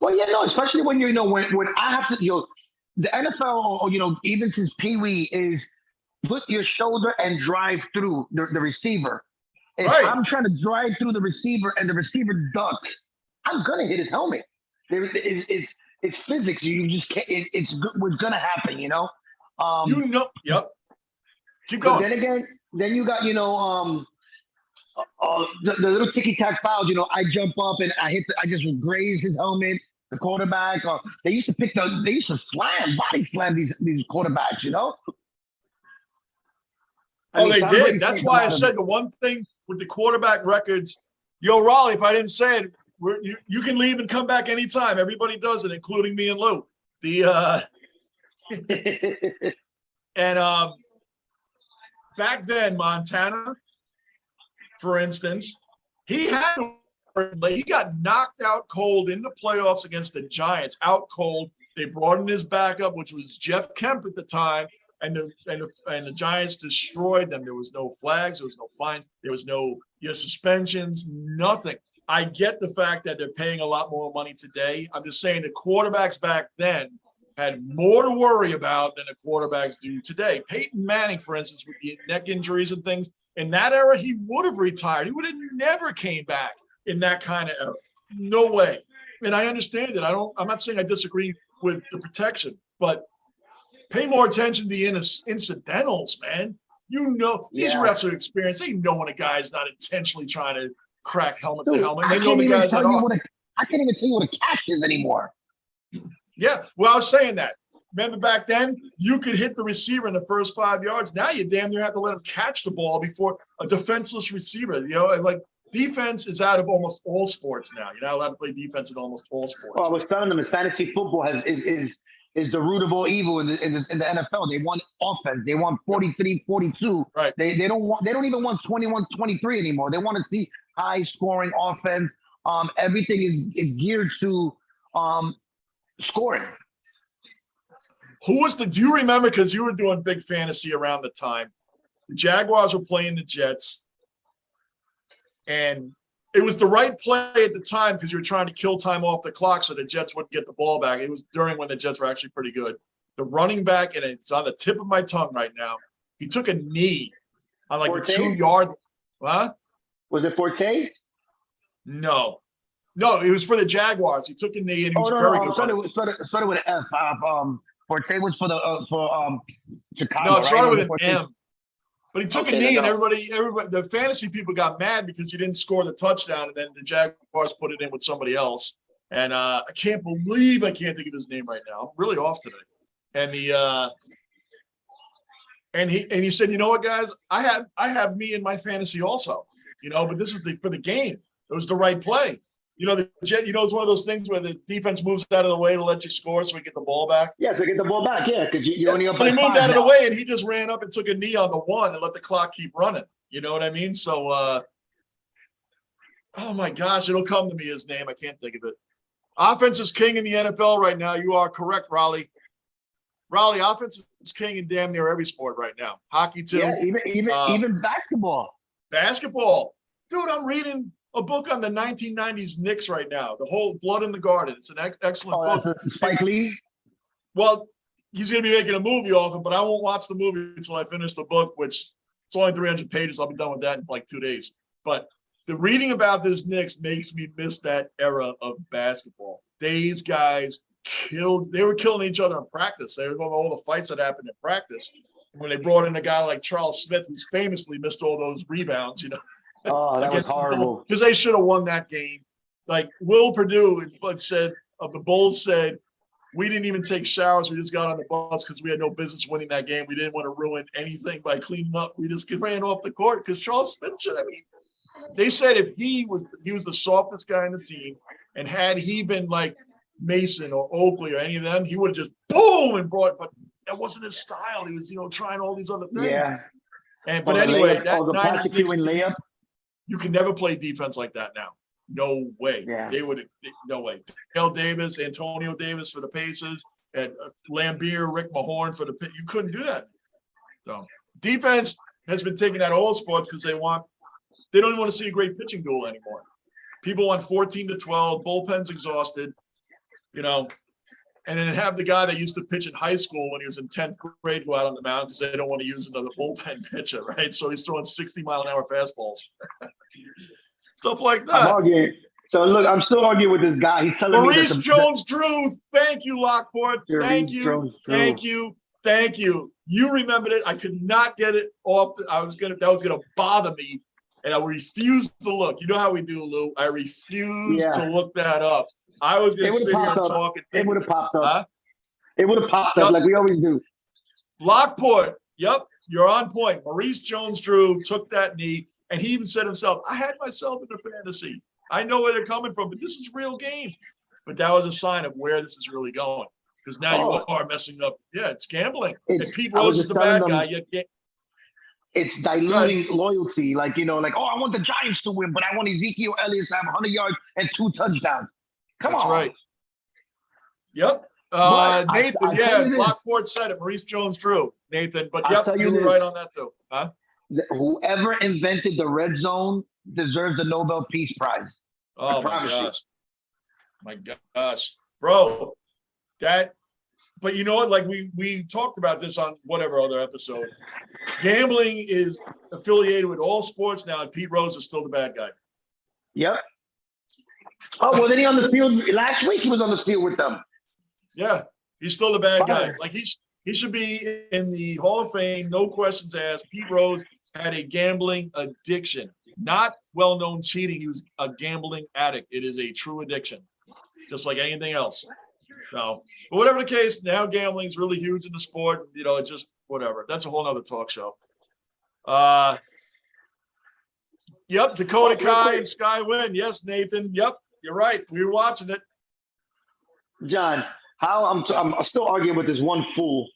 Well, especially when when I have to, the NFL, or even since Pee Wee is put your shoulder and drive through the receiver. If I'm trying to drive through the receiver and the receiver ducks, I'm gonna hit his helmet. It's physics. You just can't. It's what's gonna happen. Yep. Keep going. Then you got the little ticky tack fouls. I jump up and I just graze his helmet. The quarterback. They used to body slam these quarterbacks. They did. That's why I said the one thing with the quarterback records. Yo, Raleigh, if I didn't say it, you can leave and come back anytime. Everybody does it, including me and Lou. And back then, Montana, for instance, he got knocked out cold in the playoffs against the Giants, out cold. They brought in his backup, which was Jeff Kemp at the time, and the Giants destroyed them. There was no flags, there was no fines, there was no suspensions, nothing. I get the fact that they're paying a lot more money today. I'm just saying the quarterbacks back then had more to worry about than the quarterbacks do today. Peyton Manning, for instance, with the neck injuries and things, in that era, he would have retired. He would have never came back in that kind of era. No way. And I understand it. I'm not saying I disagree with the protection, but pay more attention to the incidentals, man. These refs are experienced. They know when a guy's not intentionally trying to crack helmet to helmet. They know the guys that are. I can't even tell you what a catch is anymore. Yeah, well, I was saying that. Remember back then, you could hit the receiver in the first 5 yards. Now you damn near have to let him catch the ball before a defenseless receiver. Like defense is out of almost all sports now. You're not allowed to play defense in almost all sports. Well, I was telling them, fantasy football is the root of all evil in the NFL. They want offense. They want 43-42. Right. They don't even want 21-23 anymore. They want to see high scoring offense. Everything is geared to scoring. Do you remember, because you were doing big fantasy around the time, the Jaguars were playing the Jets, and It was the right play at the time because you were trying to kill time off the clock so the Jets wouldn't get the ball back. It was during when the Jets were actually pretty good. The running back, and it's on the tip of my tongue right now, he took a knee on like Forte? the 2-yard. Huh? Was it Forte? No, it was for the Jaguars. He took a knee and he was very good. It started with an F. Forte was for Chicago. No, it started right? with an M. But he took a knee, and everybody, the fantasy people got mad because you didn't score the touchdown, and then the Jaguars put it in with somebody else. And I can't believe I can't think of his name right now. I'm really off today. And he said, you know what, guys, I have me in my fantasy also, but this is for the game. It was the right play. It's one of those things where the defense moves out of the way to let you score so we get the ball back. Yeah, so get the ball back. Yeah, because you're only up by 5 But he moved out of now. the way, and he just ran up and took a knee on the 1 and let the clock keep running. You know what I mean? So, oh my gosh, it'll come to me, his name. I can't think of it. Offense is king in the NFL right now. You are correct, Raleigh. Raleigh, offense is king in damn near every sport right now. Hockey too. Yeah, even basketball. Basketball. Dude, I'm reading a book on the 1990s Knicks right now. The whole Blood in the Garden. It's an excellent book. Spike Lee? Well, he's going to be making a movie off it, but I won't watch the movie until I finish the book, which it's only 300 pages. I'll be done with that in like 2 days. But the reading about this Knicks makes me miss that era of basketball. These guys they were killing each other in practice. They were going all the fights that happened in practice. When they brought in a guy like Charles Smith, who's famously missed all those rebounds, Oh, that was horrible. Because they should have won that game. Like Will Perdue said of the Bulls said, we didn't even take showers. We just got on the bus because we had no business winning that game. We didn't want to ruin anything by cleaning up. We just ran off the court because Charles Smith they said if he was the softest guy on the team, and had he been like Mason or Oakley or any of them, he would have just boom and brought. But that wasn't his style. He was trying all these other things. Yeah. But anyway, the plastic layup. You can never play defense like that now. No way. Yeah. No way. Dale Davis, Antonio Davis for the Pacers, and Lambeer, Rick Mahorn for the Pit. You couldn't do that. So defense has been taken out of all sports because they don't even want to see a great pitching duel anymore. People want 14-12, bullpen's exhausted, and then have the guy that used to pitch in high school when he was in 10th grade go out on the mound because they don't want to use another bullpen pitcher, right? So he's throwing 60-mile-an-hour fastballs. Stuff like that. I'm arguing. So look, I'm still arguing with this guy. He's telling Maurice me Jones-Drew. Thank you, Lockport. Thank you. You remembered it. I could not get it off. That was gonna bother me, and I refused to look. You know how we do, Lou. I refused to look that up. I was going to sit here and talk. It would have popped up. Huh? It would have popped up like we always do. Lockport. Yep, you're on point. Maurice Jones-Drew took that knee, and he even said himself, I had myself in the fantasy. I know where they're coming from, but this is real game. But that was a sign of where this is really going. Because now you are messing up. Yeah, it's gambling. And Pete Rose is the bad guy. It's diluting loyalty. I want the Giants to win, but I want Ezekiel Elliott to have 100 yards and 2 touchdowns. That's right. Yep. Nathan, Lockport said it. Maurice Jones-Drew, Nathan. But you were right on that too. Huh? Whoever invented the red zone deserves the Nobel Peace Prize. Oh my gosh. My gosh. Bro, but you know what? Like we talked about this on whatever other episode. Gambling is affiliated with all sports now, and Pete Rose is still the bad guy. Yep. Oh, wasn't he on the field last week? He was on the field with them. Yeah, he's still the bad guy. Like he should be in the Hall of Fame, no questions asked. Pete Rose had a gambling addiction, not well-known cheating. He was a gambling addict. It is a true addiction, just like anything else. So, but whatever the case, now gambling is really huge in the sport. It's just whatever. That's a whole nother talk show. Yep, Dakota Kai and Sky win. Yes, Nathan. Yep. You're right. We were watching it. John, I'm still arguing with this one fool.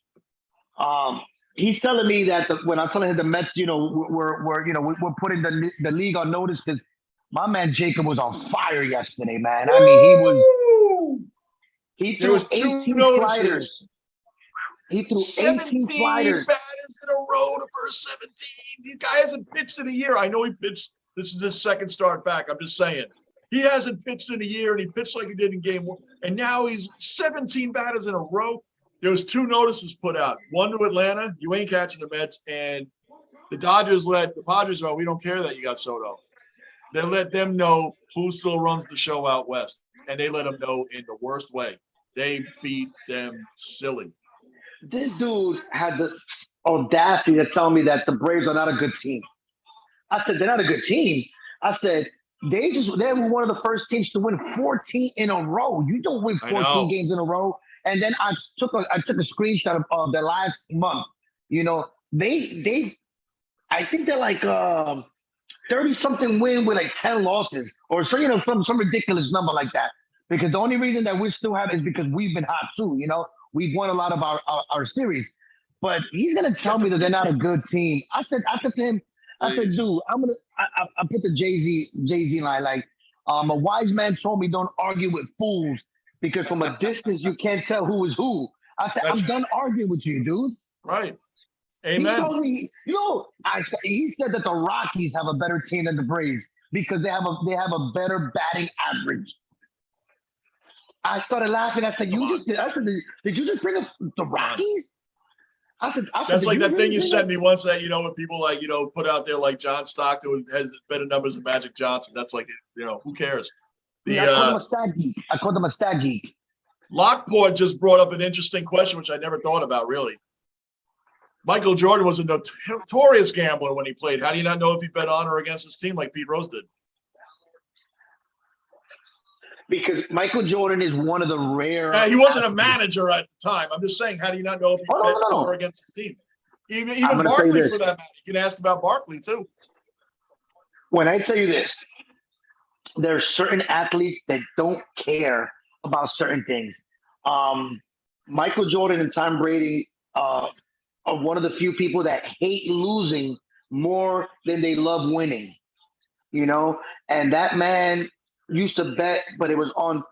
He's telling me that when I'm telling him the Mets, we're putting the league on notice because my man Jacob was on fire yesterday, man. I mean, he threw 18 sliders. He threw 18 sliders. Batters in a row the first 17. The guy hasn't pitched in a year. I know he pitched This is his second start back. I'm just saying. He hasn't pitched in a year, and he pitched like he did in game 1. And now he's 17 batters in a row. There was 2 notices put out. One to Atlanta, you ain't catching the Mets, and the Padres are, we don't care that you got Soto. They let them know who still runs the show out west, and they let them know in the worst way. They beat them silly. This dude had the audacity to tell me that the Braves are not a good team. I said, they're not a good team. I said, they were one of the first teams to win 14 in a row. You don't win 14 games in a row. And then I took a screenshot of the last month. You know, I think they're like 30-something win with like 10 losses or so, you know, some ridiculous number like that. Because the only reason that we still have is because we've been hot too. You know, we've won a lot of our series. But he's gonna tell me that they're not a good team. I said to him, I said, dude, I put the Jay-Z line like, a wise man told me don't argue with fools because from a distance you can't tell who is who. I said, I'm done arguing with you, dude. Right. Amen. He told me, he said that the Rockies have a better team than the Braves because they have a better batting average. I started laughing. I said, did you just bring up the Rockies? I said, that's like that thing you sent me once that, you know, when people like, you know, put out there like John Stockton has better numbers than Magic Johnson. That's like, you know, who cares? I called him a stat geek. I called him a stat geek. Lockport just brought up an interesting question, which I never thought about really. Michael Jordan was a notorious gambler when he played. How do you not know if he bet on or against his team like Pete Rose did? Because Michael Jordan is one of the rare. Yeah, he wasn't a manager at the time. I'm just saying, how do you not know if he bet for or against the team? Even Barkley, for that matter. You can ask about Barkley too. When I tell you this, there are certain athletes that don't care about certain things. Michael Jordan and Tom Brady are one of the few people that hate losing more than they love winning. You know, and that man used to bet, but it was on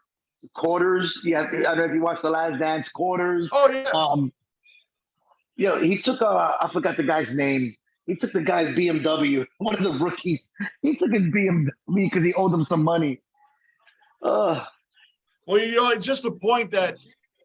quarters. I don't know if you watched The Last Dance, quarters. Oh yeah. He took I forgot the guy's name. He took the guy's BMW, one of the rookies. He took his BMW because he owed him some money. Well, you know, it's just a point that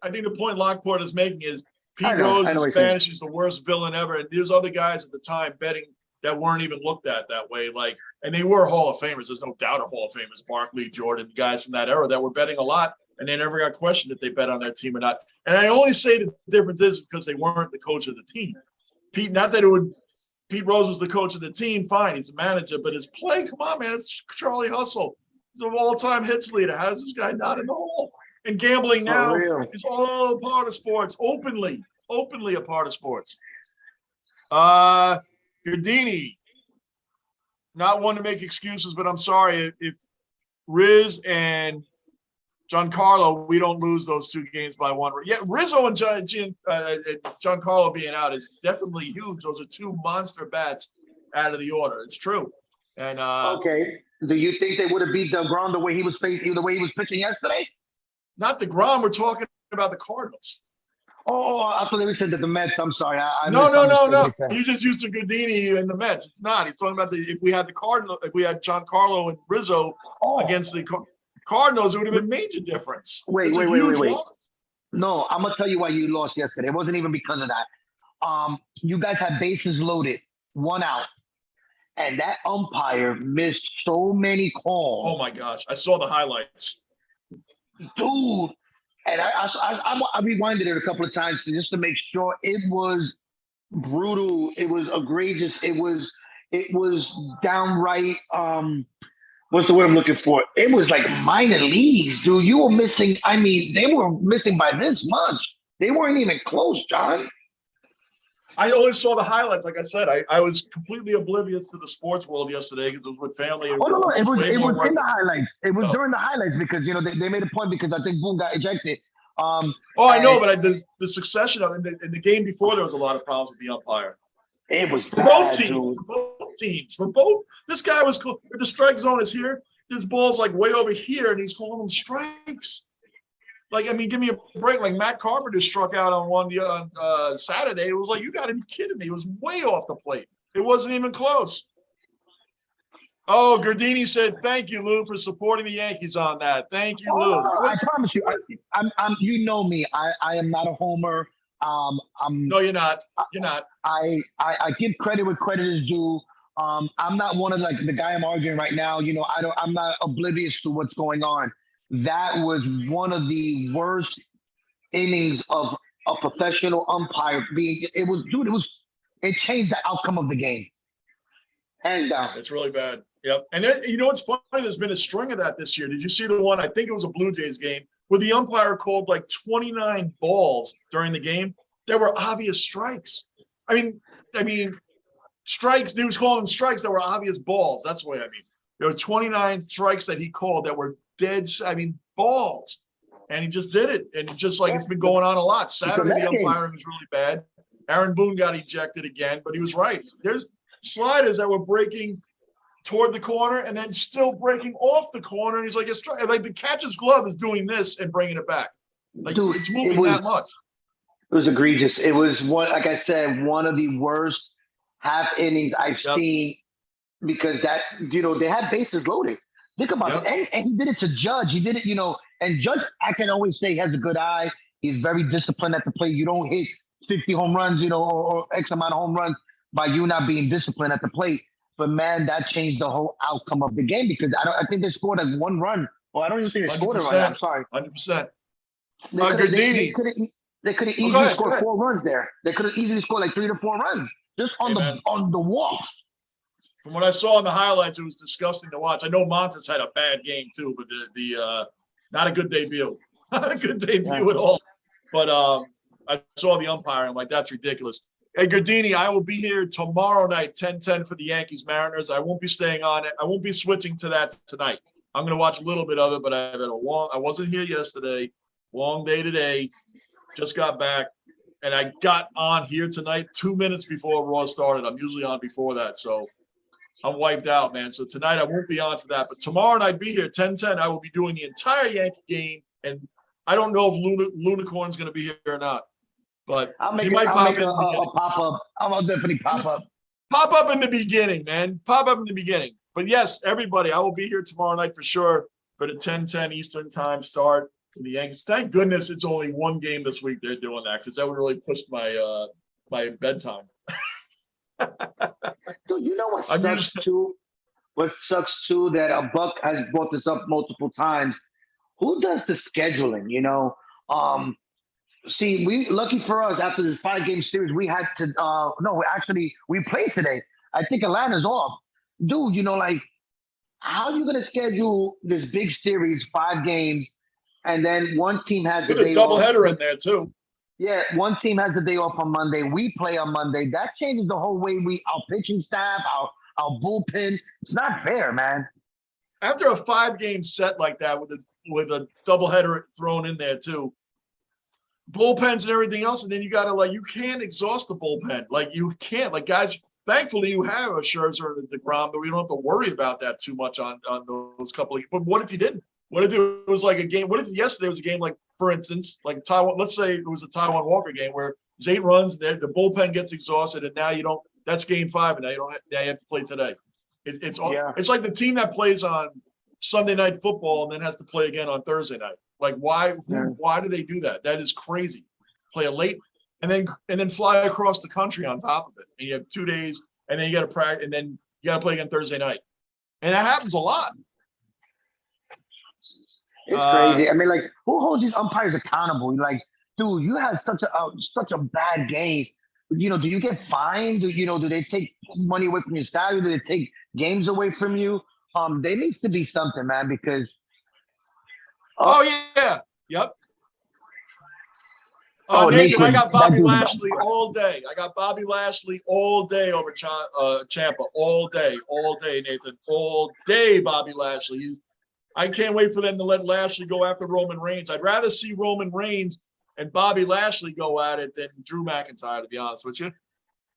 I think the point Lockport is making is Pete Rose in Spanish. He's the worst villain ever. And there's other guys at the time betting that weren't even looked at that way. Like, and they were Hall of Famers. There's no doubt of Hall of Famers. Barkley, Jordan, guys from that era that were betting a lot, and they never got questioned if they bet on their team or not. And I only say the difference is because they weren't the coach of the team. Pete Rose was the coach of the team, fine, he's a manager, but his play, come on, man, it's Charlie Hustle. He's an all-time hits leader. How is this guy not in the hole? And gambling now is all a part of sports, openly a part of sports. Gardini, not one to make excuses, but I'm sorry if Riz and Giancarlo, we don't lose those 2 games by 1. Yeah, Rizzo and Giancarlo being out is definitely huge. Those are 2 monster bats out of the order. It's true. And okay, do you think they would have beat DeGrom the way he was pitching yesterday? Not DeGrom. We're talking about the Cardinals. Oh, I thought they said that the Mets. I'm sorry. No. You just used to Gardini and the Mets. It's not. He's talking about if we had Giancarlo and Rizzo against the Cardinals, it would have been major difference. Wait. No, I'm gonna tell you why you lost yesterday. It wasn't even because of that. You guys had bases loaded, 1 out, and that umpire missed so many calls. Oh my gosh, I saw the highlights, dude. And I rewinded it a couple of times just to make sure. It was brutal. It was egregious. It was downright. What's the word I'm looking for? It was like minor leagues, dude. You were missing. I mean, they were missing by this much. They weren't even close, John. I only saw the highlights. Like I said, I was completely oblivious to the sports world yesterday because it was with family. No. It was in the highlights. It was during the highlights because, you know, they made a point because I think Boone got ejected. I know, but the succession of in the game before, there was a lot of problems with the umpire. It was for both teams. For both, this guy was cool. If the strike zone is here, this ball's like way over here, and he's calling them strikes. Like, I mean, give me a break. Like Matt Carpenter struck out on Saturday. It was like, you got to be kidding me. It was way off the plate. It wasn't even close. Oh, Gardini said, "Thank you, Lou, for supporting the Yankees on that. Thank you, Lou." I promise you, I'm. You know me. I am not a homer. No, you're not. You're not. I give credit where credit is due. I'm not one of like the guy I'm arguing right now. You know, I'm not oblivious to what's going on. That was one of the worst innings of a professional umpire being. It was, dude. It changed the outcome of the game, hands down. It's really bad. Yep. And you know what's funny? There's been a string of that this year. Did you see the one? I think it was a Blue Jays game where the umpire called like 29 balls during the game. There were obvious strikes. I mean, strikes. He was calling them strikes that were obvious balls. That's the way I mean. There were 29 strikes that he called that were dead. I mean, balls. And he just did it. And it's just like it's been going on a lot. Saturday, the umpiring was really bad. Aaron Boone got ejected again, but he was right. There's sliders that were breaking toward the corner and then still breaking off the corner. And he's like, it's like the catcher's glove is doing this and bringing it back. Like, dude, it's moving that much. It was egregious. It was like I said, one of the worst half innings I've seen because that, you know, they had bases loaded. Think about it. And he did it to Judge. He did it, you know, and Judge, I can always say, has a good eye. He's very disciplined at the plate. You don't hit 50 home runs, you know, or X amount of home runs by you not being disciplined at the plate. But man, that changed the whole outcome of the game because I think they scored like one run. Well, I don't even think they scored it right now. I'm sorry. 100%. Gardini. They could have easily scored 4 runs there. They could have easily scored like 3 to 4 runs just on the walks. From what I saw in the highlights, it was disgusting to watch. I know Montes had a bad game too, but the not a good debut. Not a good debut at all. But I saw the umpiring. I'm like, that's ridiculous. Hey, Gardini, I will be here tomorrow night, 10-10 for the Yankees Mariners. I won't be staying on it. I won't be switching to that tonight. I'm going to watch a little bit of it, but I wasn't here yesterday. Long day today. Just got back. And I got on here tonight 2 minutes before Raw started. I'm usually on before that. So I'm wiped out, man. So tonight I won't be on for that. But tomorrow night, be here, 10-10. I will be doing the entire Yankee game. And I don't know if Lunicorn's going to be here or not. But he might pop in. I'll pop up. I'll definitely pop up. Pop up in the beginning, man. Pop up in the beginning. But yes, everybody, I will be here tomorrow night for sure for the 10-10 Eastern time start for the Yankees. Thank goodness it's only one game this week they're doing that because that would really push my my bedtime. Dude, you know what sucks too? What sucks too that a Buck has brought this up multiple times. Who does the scheduling? You know, see, we lucky for us after this 5-game series, we had to we played today. I think Atlanta's off. Dude, you know, like how are you gonna schedule this big series, 5 games, and then one team has the day double off. Header in there too. Yeah, one team has the day off on Monday. We play on Monday. That changes the whole way our pitching staff, our bullpen. It's not fair, man. After a 5-game set like that with a doubleheader thrown in there too, bullpens and everything else, and then you gotta you can't exhaust the bullpen. Like you can't. Like guys, thankfully you have a Scherzer and a DeGrom, but we don't have to worry about that too much on those couple of. But what if you didn't? What if it was like a game? What if yesterday was a game like, for instance, like Taiwan? Let's say it was a Taiwan Walker game where there's 8 runs, the bullpen gets exhausted, and now you don't. That's game 5, and now you don't. Now you have to play today. It's like the team that plays on Sunday Night Football and then has to play again on Thursday night. Like why do they do that? That is crazy. Play a late and then fly across the country on top of it, and you have 2 days, and then you got to practice, and then you got to play again Thursday night, and that happens a lot. It's crazy. I mean, like, who holds these umpires accountable? Like, dude, you had such a bad game. You know, do you get fined? Do they take money away from your salary? Do they take games away from you? There needs to be something, man, because. Yep. Nathan, I got Bobby Lashley all day. I got Bobby Lashley all day over Ciampa. All day, Nathan. All day, Bobby Lashley. I can't wait for them to let Lashley go after Roman Reigns. I'd rather see Roman Reigns and Bobby Lashley go at it than Drew McIntyre, to be honest with you.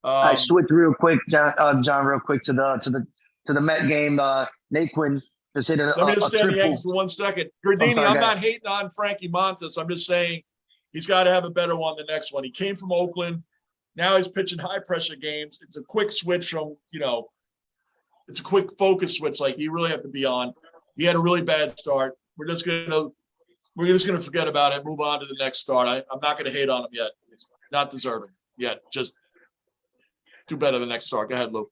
I switched real quick, John, real quick to the Met game. Naquin to say that. Let me just stay on the Yankees for 1 second. Gardini, I'm not hating on Frankie Montas. I'm just saying he's got to have a better one the next one. He came from Oakland. Now he's pitching high pressure games. It's a quick switch from, it's a quick focus switch. Like you really have to be on. He had a really bad start. We're just gonna forget about it. Move on to the next start. I'm not gonna hate on him yet. Not deserving yet. Just do better the next start. Go ahead, Lou.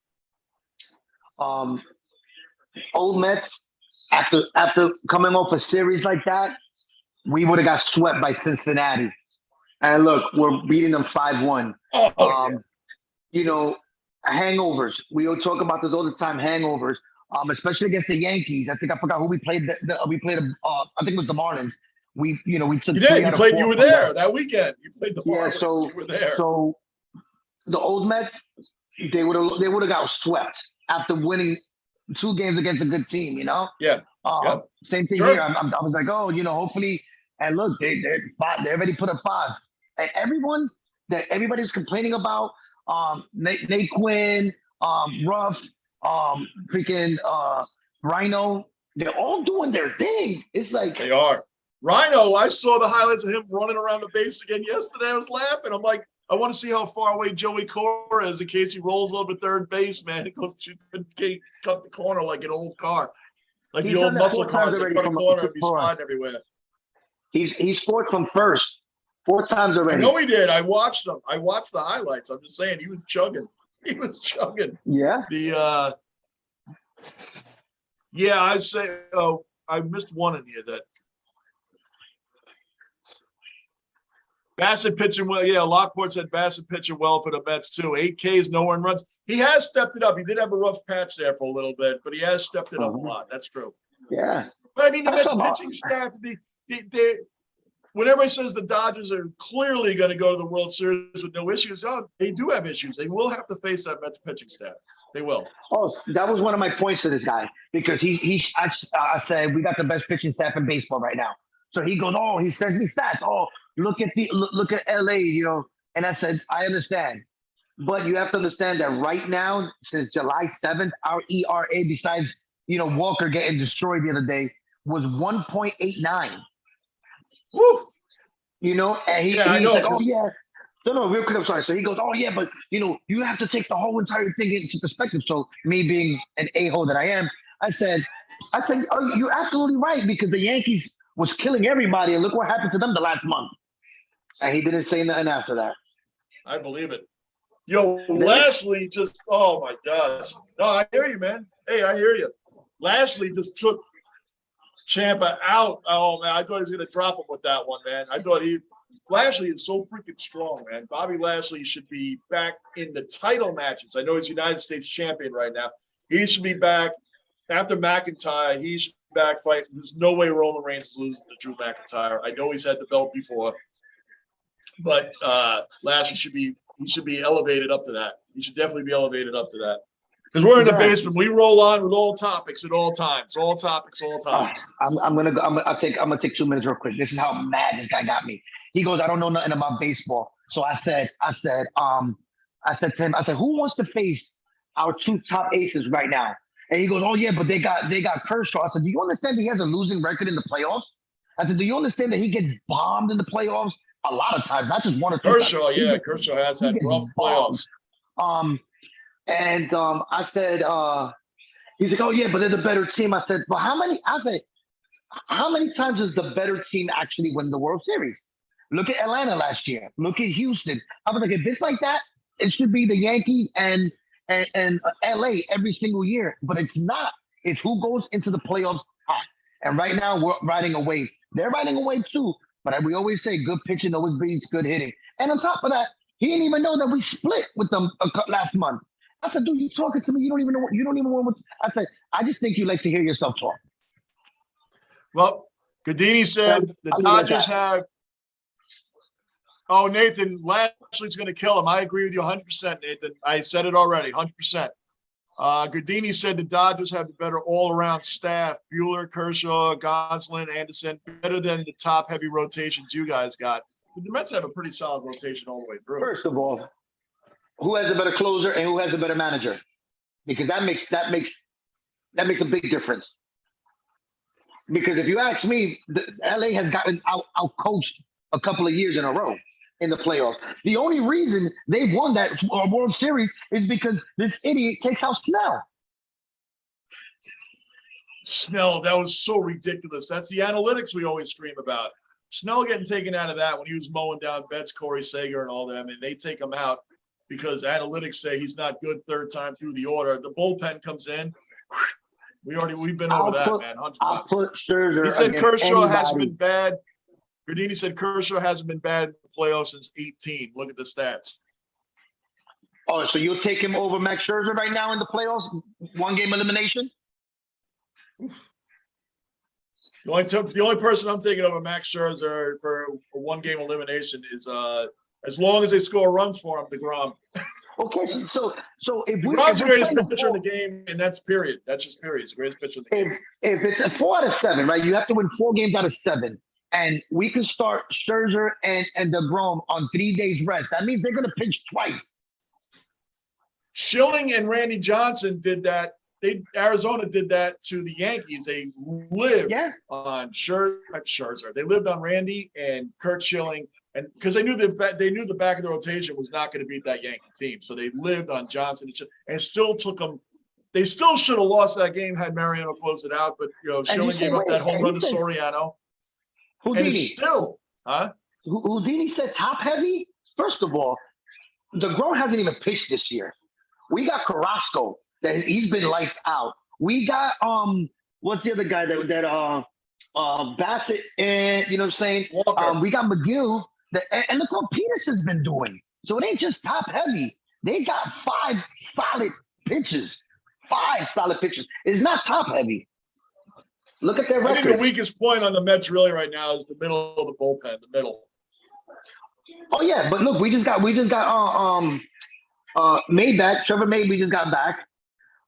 Old Mets, after coming off a series like that, we would have got swept by Cincinnati. And look, we're beating them 5-1. Yeah. You know, hangovers. We all talk about this all the time, hangovers. Especially against the Yankees. I think I forgot who we played. We played. I think it was the Marlins. We took. You did. You were there that weekend. You played the Marlins. Yeah, so you were there. So the Old Mets, they would have got swept after winning 2 games against a good team. You know. Yeah. Same thing here. I was like, oh, hopefully. And look, they already put up 5. And everybody's complaining about Nate Quinn, Ruff, freaking Rhino. They're all doing their thing. It's like they are. Rhino, I saw the highlights of him running around the base again yesterday. I was laughing. I'm like, I want to see how far away Joey Cora is in case he rolls over third base, man. It goes to cut the corner like an old car. Like the old muscle cars that cut a corner and be sliding everywhere. He scored from first 4 times already. I know he did. I watched them. I watched the highlights. I'm just saying he was chugging. He was chugging. Yeah. I'd say I missed one in here that Bassett pitching well. Yeah, Lockport said Bassett pitching well for the Mets too. 8 Ks, no earned runs. He has stepped it up. He did have a rough patch there for a little bit, but he has stepped it up a lot. That's true. Yeah. But I mean, the Mets pitching staff, when everybody says the Dodgers are clearly going to go to the World Series with no issues, they do have issues. They will have to face that Mets pitching staff. They will. Oh, that was one of my points to this guy because I said we got the best pitching staff in baseball right now. So he goes, he sends me stats. Look at LA, And I said, I understand, but you have to understand that right now, since July 7th, our ERA, besides Walker getting destroyed the other day, was 1.89. Woo. And he's like, oh yeah. No, real quick, I'm sorry. So he goes, oh yeah, but you have to take the whole entire thing into perspective. So me being an a-hole that I am, I said, oh, you're absolutely right because the Yankees was killing everybody, and look what happened to them the last month. And he didn't say nothing after that. I believe it. Yo, Lashley just, oh my gosh. No, I hear you, man. Hey, I hear you. Lashley just took Ciampa out. Oh man, I thought he was gonna drop him with that one, man. I thought Lashley is so freaking strong, man. Bobby Lashley should be back in the title matches. I know he's United States champion right now. He should be back after McIntyre. He should be back fighting. There's no way Roman Reigns is losing to Drew McIntyre. I know he's had the belt before, but Lashley should be elevated up to that. He should definitely be elevated up to that. Because we're in the basement, we roll on with all topics at all times. All topics, all times. I'm gonna take 2 minutes real quick. This is how mad this guy got me. He goes, I don't know nothing about baseball. So I said to him, who wants to face our 2 top aces right now? And he goes, oh yeah, but they got Kershaw. I said, do you understand that he has a losing record in the playoffs? I said, do you understand that he gets bombed in the playoffs a lot of times, not just 1 or 2 Kershaw, times. Kershaw has had rough playoffs. I said, he's like, oh yeah, but they're the better team. I said, how many times does the better team actually win the World Series? Look at Atlanta last year. Look at Houston. I was like, if it's like that, it should be the Yankees and LA every single year. But it's not. It's who goes into the playoffs hot. And right now we're riding a wave. They're riding a wave too. But we always say good pitching always beats good hitting. And on top of that, he didn't even know that we split with them last month. I said, dude, you talking to me? You don't even know what. I said, I just think you like to hear yourself talk. Well, Godini said the Dodgers have. Oh, Nathan, Lashley's going to kill him. I agree with you 100%, Nathan. I said it already, 100%. Godini said the Dodgers have the better all-around staff. Buehler, Kershaw, Gosselin, Anderson, better than the top-heavy rotations you guys got. But the Mets have a pretty solid rotation all the way through. First of all, who has a better closer and who has a better manager? Because that makes a big difference. Because if you ask me, LA has gotten out-coached a couple of years in a row in the playoffs. The only reason they won that World Series is because this idiot takes out Snell. Snell, that was so ridiculous. That's the analytics we always scream about. Snell getting taken out of that when he was mowing down Betts, Corey Sager, and all them, and they take him out because analytics say he's not good third time through the order. The bullpen comes in. We've been over that, man. 100 I'll times. put Scherzer. He said Kershaw anybody. hasn't been bad. Gardini said Kershaw hasn't been bad in the playoffs since 18. Look at the stats. Oh, so you'll take him over Max Scherzer right now in the playoffs? 1 game elimination? The only person I'm taking over Max Scherzer for a 1 game elimination is as long as they score runs for him, DeGrom. Okay, so if DeGrom's the greatest pitcher in the game, and that's period. That's just period. He's the greatest pitcher in the game. If it's a 4 out of 7, right? You have to win 4 games out of 7. And we can start Scherzer and DeGrom on 3 days rest. That means they're going to pitch twice. Schilling and Randy Johnson did that. Arizona did that to the Yankees. They lived on Scherzer. They lived on Randy and Kurt Schilling, and because they knew the back of the rotation was not going to beat that Yankee team, so they lived on Johnson and it still took them. They still should have lost that game had Mariano closed it out, but Schilling gave up that home run to Soriano. Houdini. And it's still, Houdini said top heavy. First of all, DeGrom hasn't even pitched this year. We got Carrasco. That he's been lights out. We got what's the other guy that Bassett and you know what I'm saying? We got McGill and look what Peterson's been doing. So it ain't just top heavy. They got 5 solid pitches. 5 solid pitches. It's not top heavy. Look at their record. I think the weakest point on the Mets really right now is the middle of the bullpen, the middle. Oh yeah, but look, we just got May back. Trevor May, we just got back.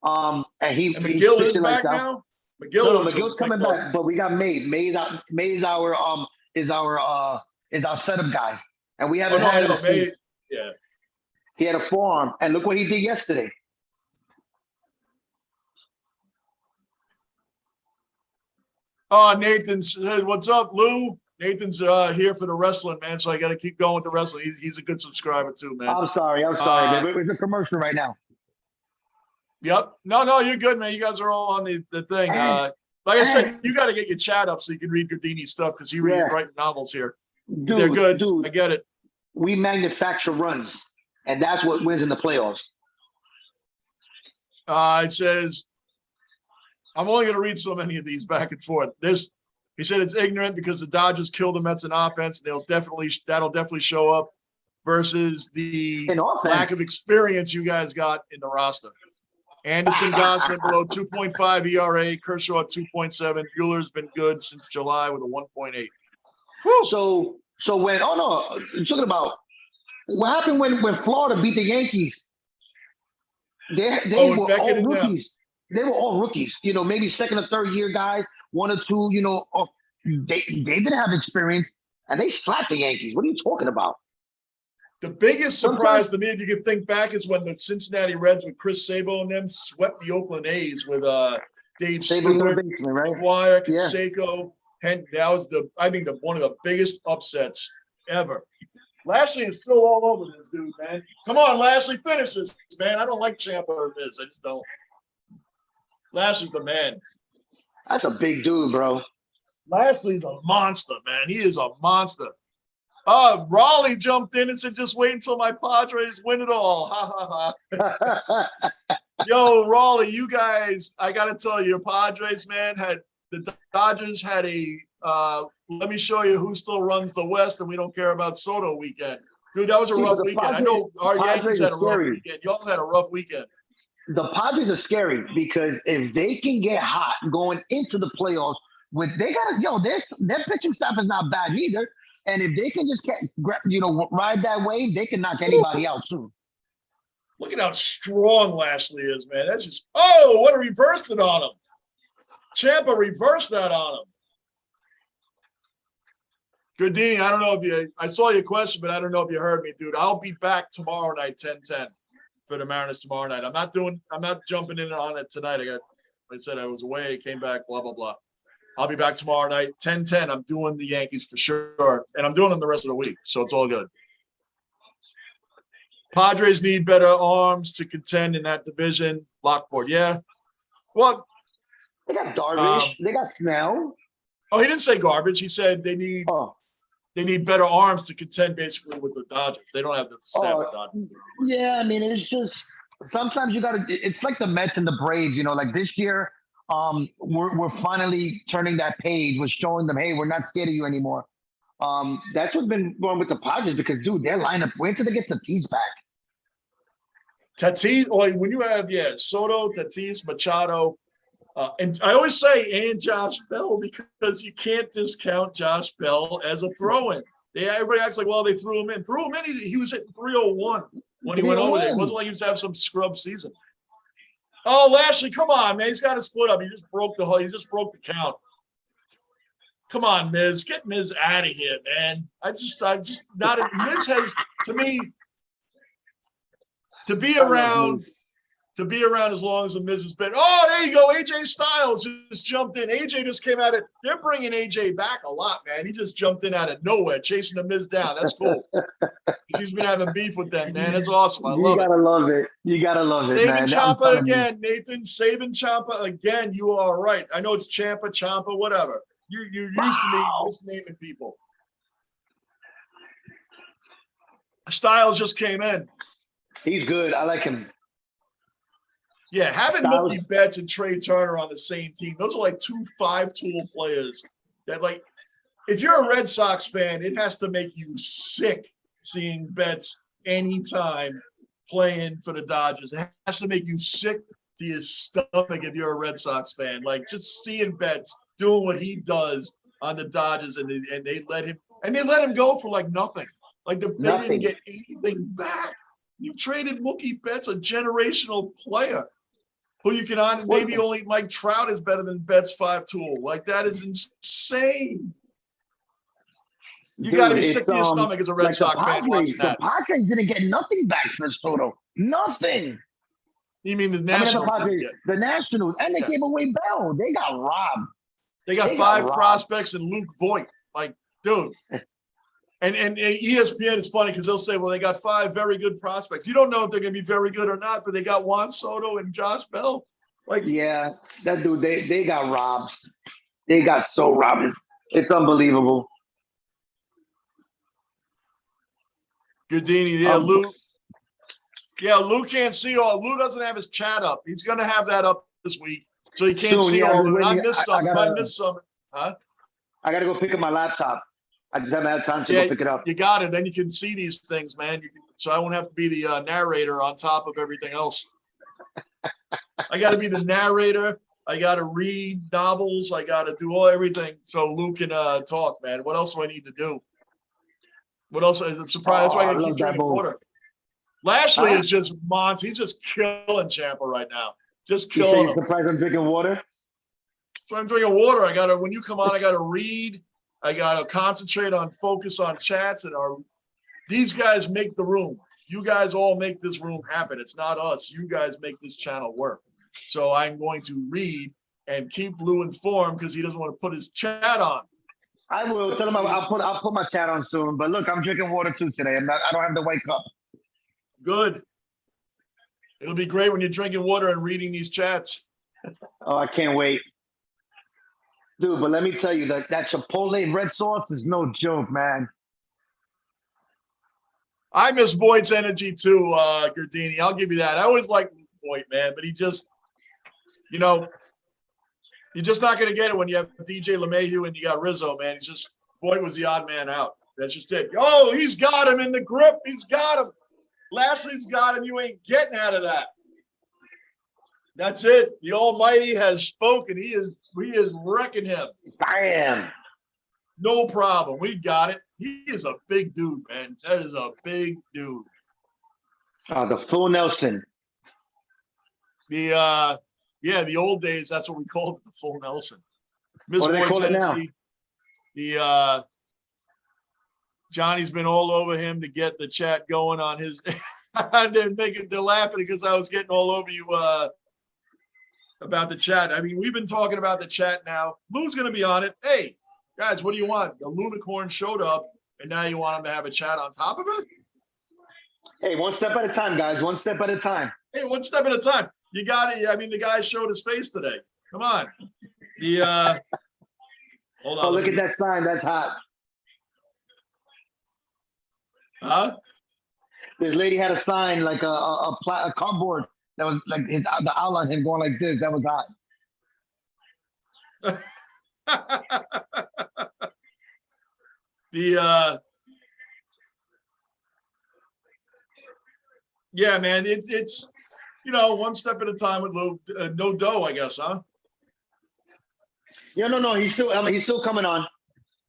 And McGill is back now. McGill's coming back, but we got May. May's our setup guy, and we haven't had him. May, yeah, he had a forearm, and look what he did yesterday. Oh, Nathan said, "What's up, Lou?" Nathan's here for the wrestling, man. So I got to keep going with the wrestling. He's a good subscriber too, man. I'm sorry. It's a commercial right now. Yep. No, you're good, man. You guys are all on the thing. Like I said, you got to get your chat up so you can read Gardini's stuff because he writing novels here. Dude, they're good. Dude, I get it. We manufacture runs, and that's what wins in the playoffs. It says, I'm only going to read so many of these back and forth. He said it's ignorant because the Dodgers kill the Mets in offense. That'll definitely show up versus the lack of experience you guys got in the roster. Anderson, Gosselin below 2.5 ERA, Kershaw at 2.7. Bueller's been good since July with a 1.8. So when you're talking about what happened when Florida beat the Yankees. They were all rookies. They were all rookies. Maybe second or third year guys, 1 or 2. They didn't have experience, and they slapped the Yankees. What are you talking about? The biggest surprise to me, if you can think back, is when the Cincinnati Reds with Chris Sabo and them swept the Oakland A's with Dave Stewart, McGuire, Canseco. And that was I think one of the biggest upsets ever. Lashley is still all over this dude, man. Come on, Lashley, finish this, man. I don't like Ciampa or Miz. I just don't. Lashley's the man. That's a big dude, bro. Lashley's a monster, man. He is a monster. Raleigh jumped in and said, just wait until my Padres win it all. Ha, ha, ha. Yo, Raleigh, you guys, I got to tell you, your Padres, man, the Dodgers had let me show you who still runs the West and we don't care about Soto weekend. Dude, that was a rough weekend. I know our Yankees had a rough weekend. Y'all had a rough weekend. The Padres are scary because if they can get hot going into the playoffs, their pitching staff is not bad either. And if they can just ride that wave, they can knock anybody out too. Look at how strong Lashley is, man. That's just what a reversed it on him. Ciampa reversed that on him. Gardini, I don't know if I saw your question, but I don't know if you heard me, dude. I'll be back tomorrow night, 10-10 for the Mariners tomorrow night. I'm not jumping in on it tonight. Like I said, I was away, came back, blah, blah, blah. I'll be back tomorrow night, 10-10. I'm doing the Yankees for sure, and I'm doing them the rest of the week, so it's all good. Padres need better arms to contend in that division. Lockport, yeah. Well, They got Darvish. They got Snell. Oh, he didn't say garbage. He said they need better arms to contend basically with the Dodgers. They don't have the staff Dodgers. Yeah, I mean, it's just sometimes you gotta. It's like the Mets and the Braves. You know, like this year, we're finally turning that page. We're showing them, hey, we're not scared of you anymore. That's what's been going with the Padres because, dude, their lineup. Wait till they get Tatis back. Tatis, when you have Soto, Tatis, Machado. And I always say, and Josh Bell, because you can't discount Josh Bell as a throw-in. Everybody acts like, well, they threw him in. He was at 301 when he went over there. It wasn't like he was having some scrub season. Oh, Lashley, come on, man. He's got his foot up. He just broke the count. Come on, Miz. Get Miz out of here, man. Miz has, to me, to be around as long as the Miz has been. Oh, there you go. AJ Styles just jumped in. AJ just came out of. They're bringing AJ back a lot, man. He just jumped in out of nowhere, chasing the Miz down. That's cool. He's been having beef with them, man. That's awesome. I love it. You gotta love it. You gotta love it, Saban man. Ciampa again, Nathan. Saban Ciampa again. You are right. I know it's Ciampa, whatever. You're used to me misnaming people. Styles just came in. He's good. I like him. Yeah, having Mookie Betts and Trey Turner on the same team, those are like 2 5-tool players that, like, if you're a Red Sox fan, it has to make you sick seeing Betts anytime playing for the Dodgers. It has to make you sick to your stomach if you're a Red Sox fan. Like, just seeing Betts doing what he does on the Dodgers, and they let him go for like nothing. Like they didn't get anything back. You traded Mookie Betts, a generational player, who you can honor. Maybe only Mike Trout is better than Betts 5-tool. Like, that is insane. You got to be sick to your stomach as a Red Sox fan watching that. The Padres didn't get nothing back for Soto. Nothing. You mean the Nationals? The Nationals, and they gave away Bell. They got robbed. They got 5 prospects and Luke Voigt. Like, dude. And ESPN is funny because they'll say, well, they got 5 very good prospects. You don't know if they're going to be very good or not, but they got Juan Soto and Josh Bell. Like, yeah, that dude, they got robbed. They got so robbed. It's unbelievable. Goodini, Lou. Yeah, Lou can't see all. Lou doesn't have his chat up. He's going to have that up this week, so he can't see all of it. I missed some. If I missed some, huh? I got to go pick up my laptop. I just haven't had time to go pick it up. You got it. Then you can see these things, man. So I won't have to be the narrator on top of everything else. I got to be the narrator. I got to read novels. I got to do everything so Lou can talk, man. What else do I need to do? What else? I'm surprised. That's why I got to keep drinking water. Lashley is just monster. He's just killing Ciampa right now. Just killing him. Surprised I'm drinking water? So I'm drinking water. When you come on, I got to read. I got to concentrate on focus on chats, and these guys make the room. You guys all make this room happen. It's not us. You guys make this channel work. So I'm going to read and keep Lou informed because he doesn't want to put his chat on. I will tell him I'll put my chat on soon. But look, I'm drinking water too today. I don't have the white cup. Good. It'll be great when you're drinking water and reading these chats. Oh, I can't wait. Dude, but let me tell you, that Chipotle red sauce is no joke, man. I miss Voigt's energy too, Gardini. I'll give you that. I always liked Voigt, man, but he just, you're just not going to get it when you have DJ LeMahieu and you got Rizzo, man. Voigt was the odd man out. That's just it. Oh, he's got him in the grip. He's got him. Lashley's got him. You ain't getting out of that. That's it. The Almighty has spoken. He is wrecking him. Bam. No problem. We got it. He is a big dude, man. That is a big dude. The full Nelson. The old days, that's what we called it, the full Nelson. What do they call it now? Johnny's been all over him to get the chat going on his. They're laughing because I was getting all over you about the chat. I mean, we've been talking about the chat now. Lou's going to be on it. Hey, guys, what do you want? The Lunicorn showed up, and now you want him to have a chat on top of it? Hey, one step at a time, guys. One step at a time. Hey, one step at a time. You got it. I mean, the guy showed his face today. Come on. The hold on. Oh, look at that sign. That's hot. Huh? This lady had a sign like a cardboard that was like the outline him going like this. That was hot. Yeah, man, it's one step at a time with Lou. No dough, I guess, huh? Yeah, no, he's still coming on.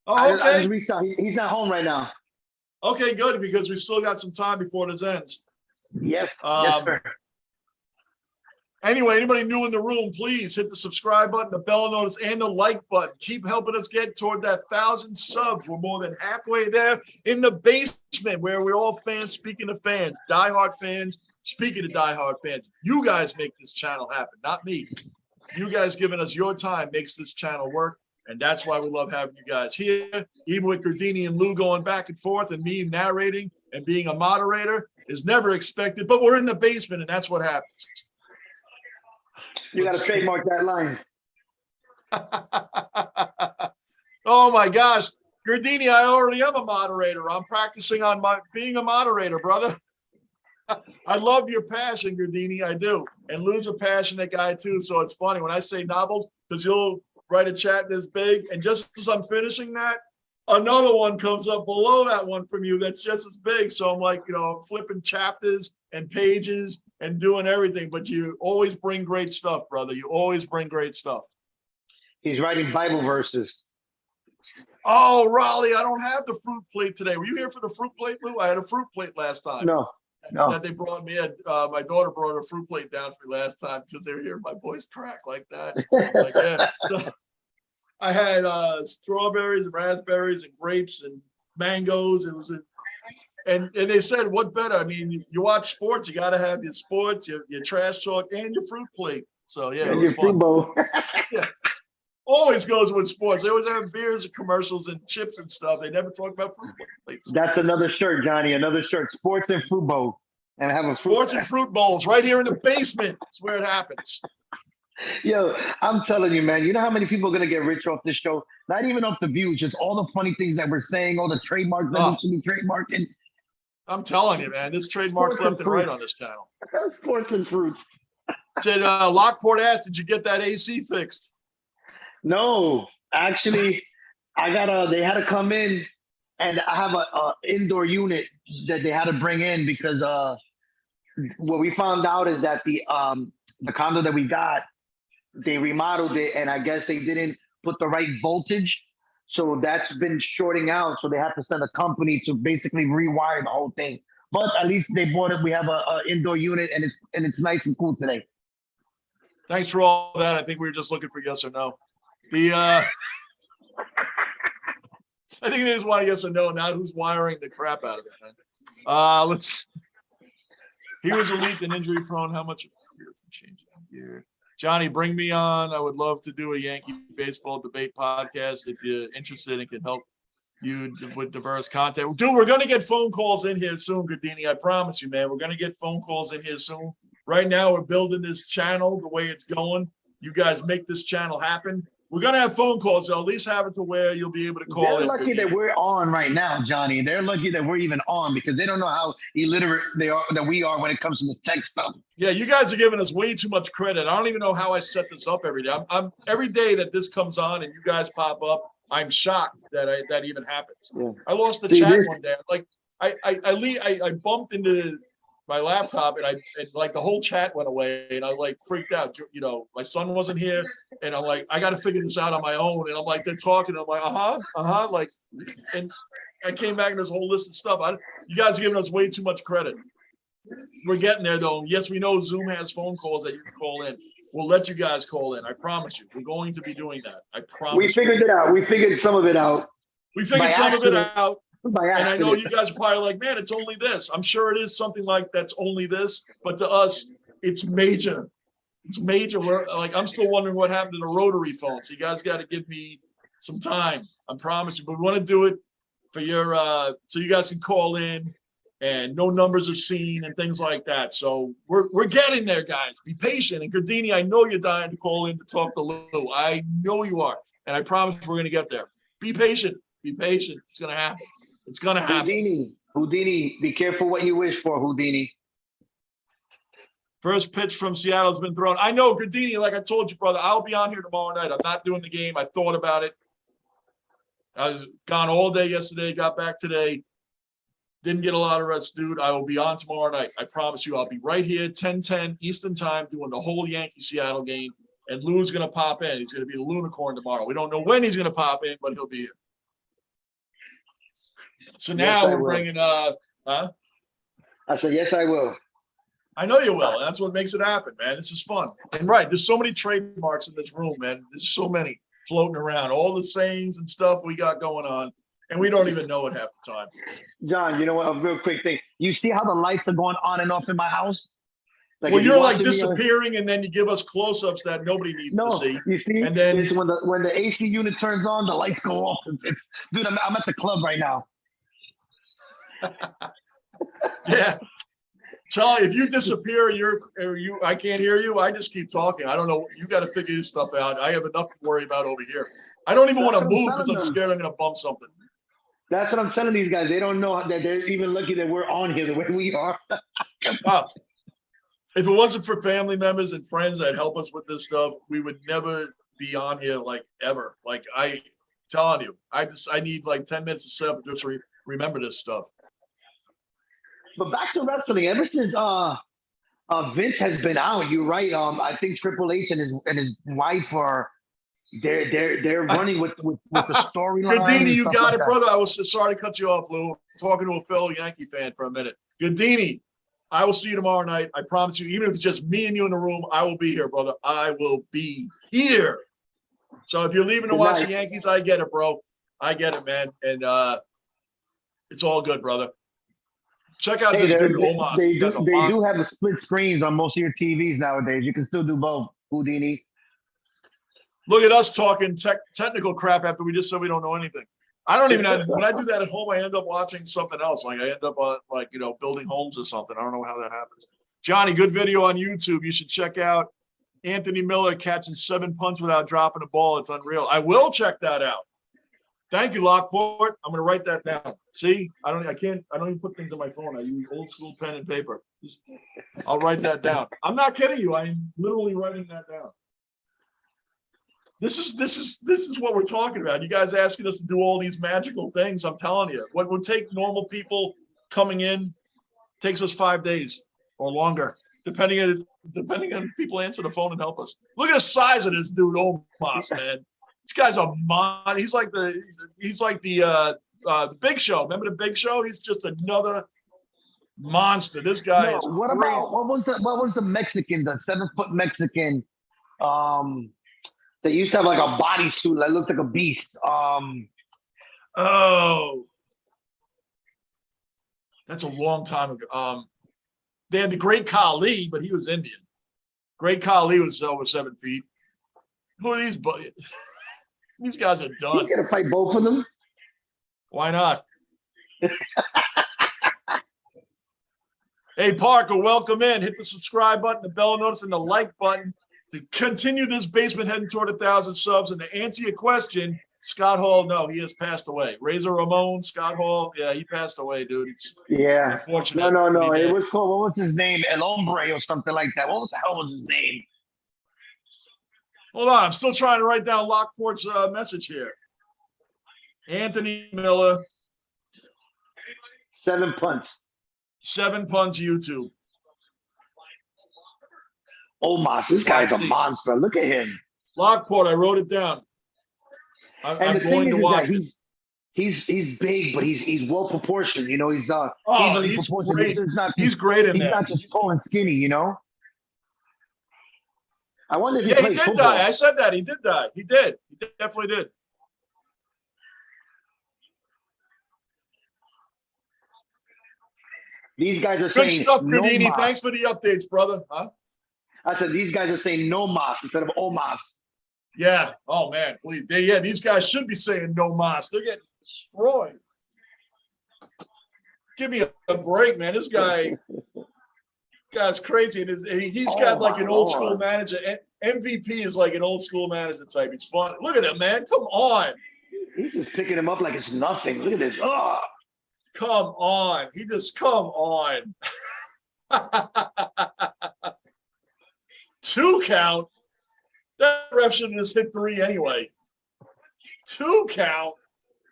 Oh, okay. I just reached out. He's not home right now. Okay, good, because we still got some time before this ends. Yes, yes, sir. Anyway, anybody new in the room, please hit the subscribe button, the bell notice, and the like button. Keep helping us get toward that 1,000 subs. We're more than halfway there in the basement where we're all fans speaking to fans, diehard fans speaking to diehard fans. You guys make this channel happen, not me. You guys giving us your time makes this channel work, and that's why we love having you guys here. Even with Gardini and Lou going back and forth and me narrating and being a moderator is never expected, but we're in the basement, and that's what happens. You got to trademark that line. Oh my gosh, Gardini, I already am a moderator. I'm practicing on being a moderator, brother. I love your passion, Gardini. I do. And Lou's a passionate guy too. So it's funny when I say novels, because you'll write a chat this big, and just as I'm finishing that, another one comes up below that one from you that's just as big. So I'm like, flipping chapters and pages and doing everything, but you always bring great stuff, brother. You always bring great stuff. He's writing Bible verses. Oh, Raleigh, I don't have the fruit plate today. Were you here for the fruit plate, Lou? I had a fruit plate last time. No. That they brought me. My daughter brought a fruit plate down for me last time because they were hearing my voice crack like that. Like, yeah. So I had strawberries and raspberries and grapes and mangoes. It was and they said, what better? I mean, you watch sports, you got to have your sports, your trash talk, and your fruit plate. So yeah, and it was your fun. fruit bowl. Yeah, always goes with sports. They always have beers and commercials and chips and stuff. They never talk about fruit plates. That's another shirt, Johnny. Another shirt. Sports and fruit bowl. And I have a sports and fruit bowls right here in the basement. That's where it happens. Yo, I'm telling you, man. You know how many people are gonna get rich off this show? Not even off the views, just all the funny things that we're saying, all the trademarks that we should be trademarking. I'm telling you, man, this trademark's left and right on this channel. Sports and fruits. Said Lockport asked, did you get that AC fixed? No, actually, they had to come in, and I have a indoor unit that they had to bring in because what we found out is that the condo that we got, they remodeled it, and I guess they didn't put the right voltage. So that's been shorting out. So they have to send a company to basically rewire the whole thing. But at least they bought it. We have a indoor unit, and it's nice and cool today. Thanks for all that. I think we were just looking for yes or no. I think they just want a yes or no, not who's wiring the crap out of it, man. He was elite and injury prone. How much change here? Johnny, bring me on. I would love to do a Yankee baseball debate podcast if you're interested and can help you with diverse content. Dude, we're going to get phone calls in here soon, Gardini. I promise you, man. We're going to get phone calls in here soon. Right now, we're building this channel the way it's going. You guys make this channel happen. We're going to have phone calls. So at least have it to where you'll be able to call in. They're lucky that we're on right now, Johnny. They're lucky that we're even on because they don't know how illiterate that we are when it comes to this tech stuff. Yeah, you guys are giving us way too much credit. I don't even know how I set this up every day. I'm every day that this comes on and you guys pop up, I'm shocked that that even happens. Yeah. I lost the chat one day. Like I bumped into my laptop and like the whole chat went away and I like freaked out. My son wasn't here and I'm like, I got to figure this out on my own. And I'm like, they're talking. I'm like, like, and I came back and there's a whole list of stuff. You guys are giving us way too much credit. We're getting there though. Yes, we know Zoom has phone calls that you can call in. We'll let you guys call in. I promise you. We're going to be doing that. I promise. We figured it out. We figured some of it out. We figured some of it out. And I know you guys are probably like, man, it's only this. I'm sure it is something like that's only this. But to us, it's major. It's major. I'm still wondering what happened to the rotary phone. So you guys got to give me some time. I promise you. But we want to do it for your so you guys can call in and no numbers are seen and things like that. So we're getting there, guys. Be patient. And Gardini, I know you're dying to call in to talk to Lou. I know you are. And I promise we're going to get there. Be patient. Be patient. It's going to happen. It's going to happen. Houdini, be careful what you wish for, Houdini. First pitch from Seattle has been thrown. I know, Gardini, like I told you, brother, I'll be on here tomorrow night. I'm not doing the game. I thought about it. I was gone all day yesterday, got back today. Didn't get a lot of rest, dude. I will be on tomorrow night. I promise you, I'll be right here, 10:10 Eastern time, doing the whole Yankee-Seattle game. And Lou's going to pop in. He's going to be the Lunicorn tomorrow. We don't know when he's going to pop in, but he'll be here. So now we're bringing, I said, yes, I will. I know you will. And that's what makes it happen, man. This is fun. And right, there's so many trademarks in this room, man. There's so many floating around, all the sayings and stuff we got going on. And we don't even know it half the time. John, you know what? A real quick thing. You see how the lights are going on and off in my house? Like, well, you're like disappearing, and then you give us close-ups that nobody needs to see. You see, and then when the AC unit turns on, the lights go off. Dude, I'm at the club right now. Yeah, Charlie, if you disappear, I can't hear you. I just keep talking. I don't know. You got to figure this stuff out. I have enough to worry about over here. I don't even want to move because I'm scared I'm going to bump something. That's what I'm telling these guys. They don't know that they're even lucky that we're on here the way we are. If it wasn't for family members and friends that help us with this stuff, we would never be on here like ever. Like I telling you, I need like 10 minutes to set up and just remember this stuff. But back to wrestling, ever since Vince has been out, you're right. I think Triple H and his wife are they're running with the storyline. Gardini, you got it, brother. I was sorry to cut you off, Lou. I'm talking to a fellow Yankee fan for a minute. Gardini, I will see you tomorrow night. I promise you, even if it's just me and you in the room, I will be here, brother. I will be here. So if you're leaving to watch the Yankees, I get it, bro. I get it, man. And it's all good, brother. Check out this dude, Omar. They do have the split screens on most of your TVs nowadays. You can still do both, Houdini. Look at us talking technical crap after we just said we don't know anything. I don't even have, when I do that at home, I end up watching something else. Like I end up building homes or something. I don't know how that happens. Johnny, good video on YouTube. You should check out Anthony Miller catching 7 punts without dropping a ball. It's unreal. I will check that out. Thank you, Lockport. I'm going to write that down. See, I don't even put things on my phone. I use old school pen and paper. I'll write that down. I'm not kidding you. I'm literally writing that down. This is what we're talking about. You guys asking us to do all these magical things. I'm telling you, what would take normal people coming in takes us 5 days or longer, depending on people answer the phone and help us. Look at the size of this dude, Omos, man. This guy's a mon. He's like the Big Show. Remember the Big Show? He's just another monster. This guy is what crazy. About what was the Mexican, the 7-foot Mexican? They used to have like a bodysuit that looked like a beast. That's a long time ago. They had the Great Khali, but he was Indian. Great Khali was over 7 feet. Who are these? These guys are done. You gonna fight both of them? Why not? Hey, Parker, welcome in. Hit the subscribe button, the bell notice, and the like button to continue this basement heading toward 1,000 subs. And to answer your question, Scott Hall, no, he has passed away. Razor Ramon, Scott Hall, yeah, he passed away, dude. It's unfortunate. No. It was called, what was his name? El Hombre or something like that. What the hell was his name? Hold on, I'm still trying to write down Lockport's message here. Anthony Miller. 7 punts. 7 punts YouTube. Omos, this guy's a monster. Look at him. Lockport, I wrote it down. I'm going to watch it. He's big, but he's well proportioned. You know, he's great. He's great in there. He's not just tall and skinny. You know. I wonder if he did football. die. I said that he did die. He did. He definitely did. These guys are good saying stuff, no Gardini. mas. Thanks for the updates, brother. Huh? I said these guys are saying no mas instead of Omos. Yeah. Oh man, please. These guys should be saying no mas. They're getting destroyed. Give me a break, man. This guy's crazy. And he's got like an old school manager. MVP is like an old school manager type. He's fun. Look at him, man. Come on. He's just picking him up like it's nothing. Look at this. Oh. Come on. He just, come on. 2 count. That ref should have just hit 3 anyway. 2 count.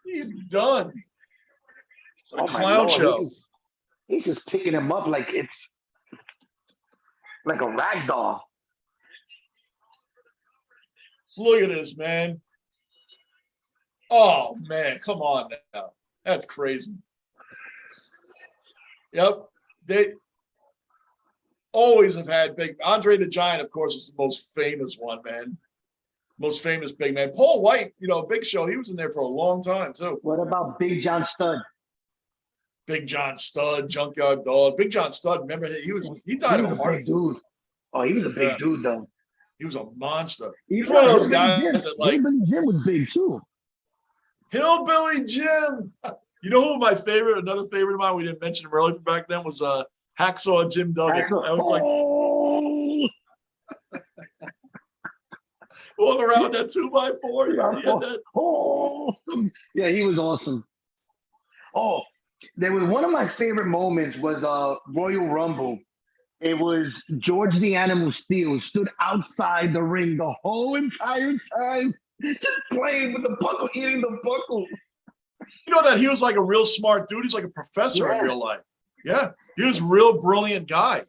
He's done. What a clown show. He's just picking him up like it's like a rag doll. Look at this, man. Oh, man. Come on now. That's crazy. Yep. They always have had big. Andre the Giant, of course, is the most famous one, man. Most famous big man. Paul White, Big Show, he was in there for a long time, too. What about Big John Studd? Big John Studd, Junkyard Dog. Big John Studd, remember, he died of a heart attack. Dude. Oh, he was a big dude, though. He was a monster. He's one of those guys that, like. Hillbilly Jim was big, too. Hillbilly Jim. You know who another favorite of mine, we didn't mention him earlier from back then, was Hacksaw Jim Duggan. I was like, walking around with that 2x4. Yeah, he was awesome. Oh, there was one of my favorite moments was Royal Rumble. It was George the Animal Steel stood outside the ring the whole entire time, just playing with the buckle, eating the buckle. You know that he was like a real smart dude. He's like a professor in real life. Yeah, he was a real brilliant guy.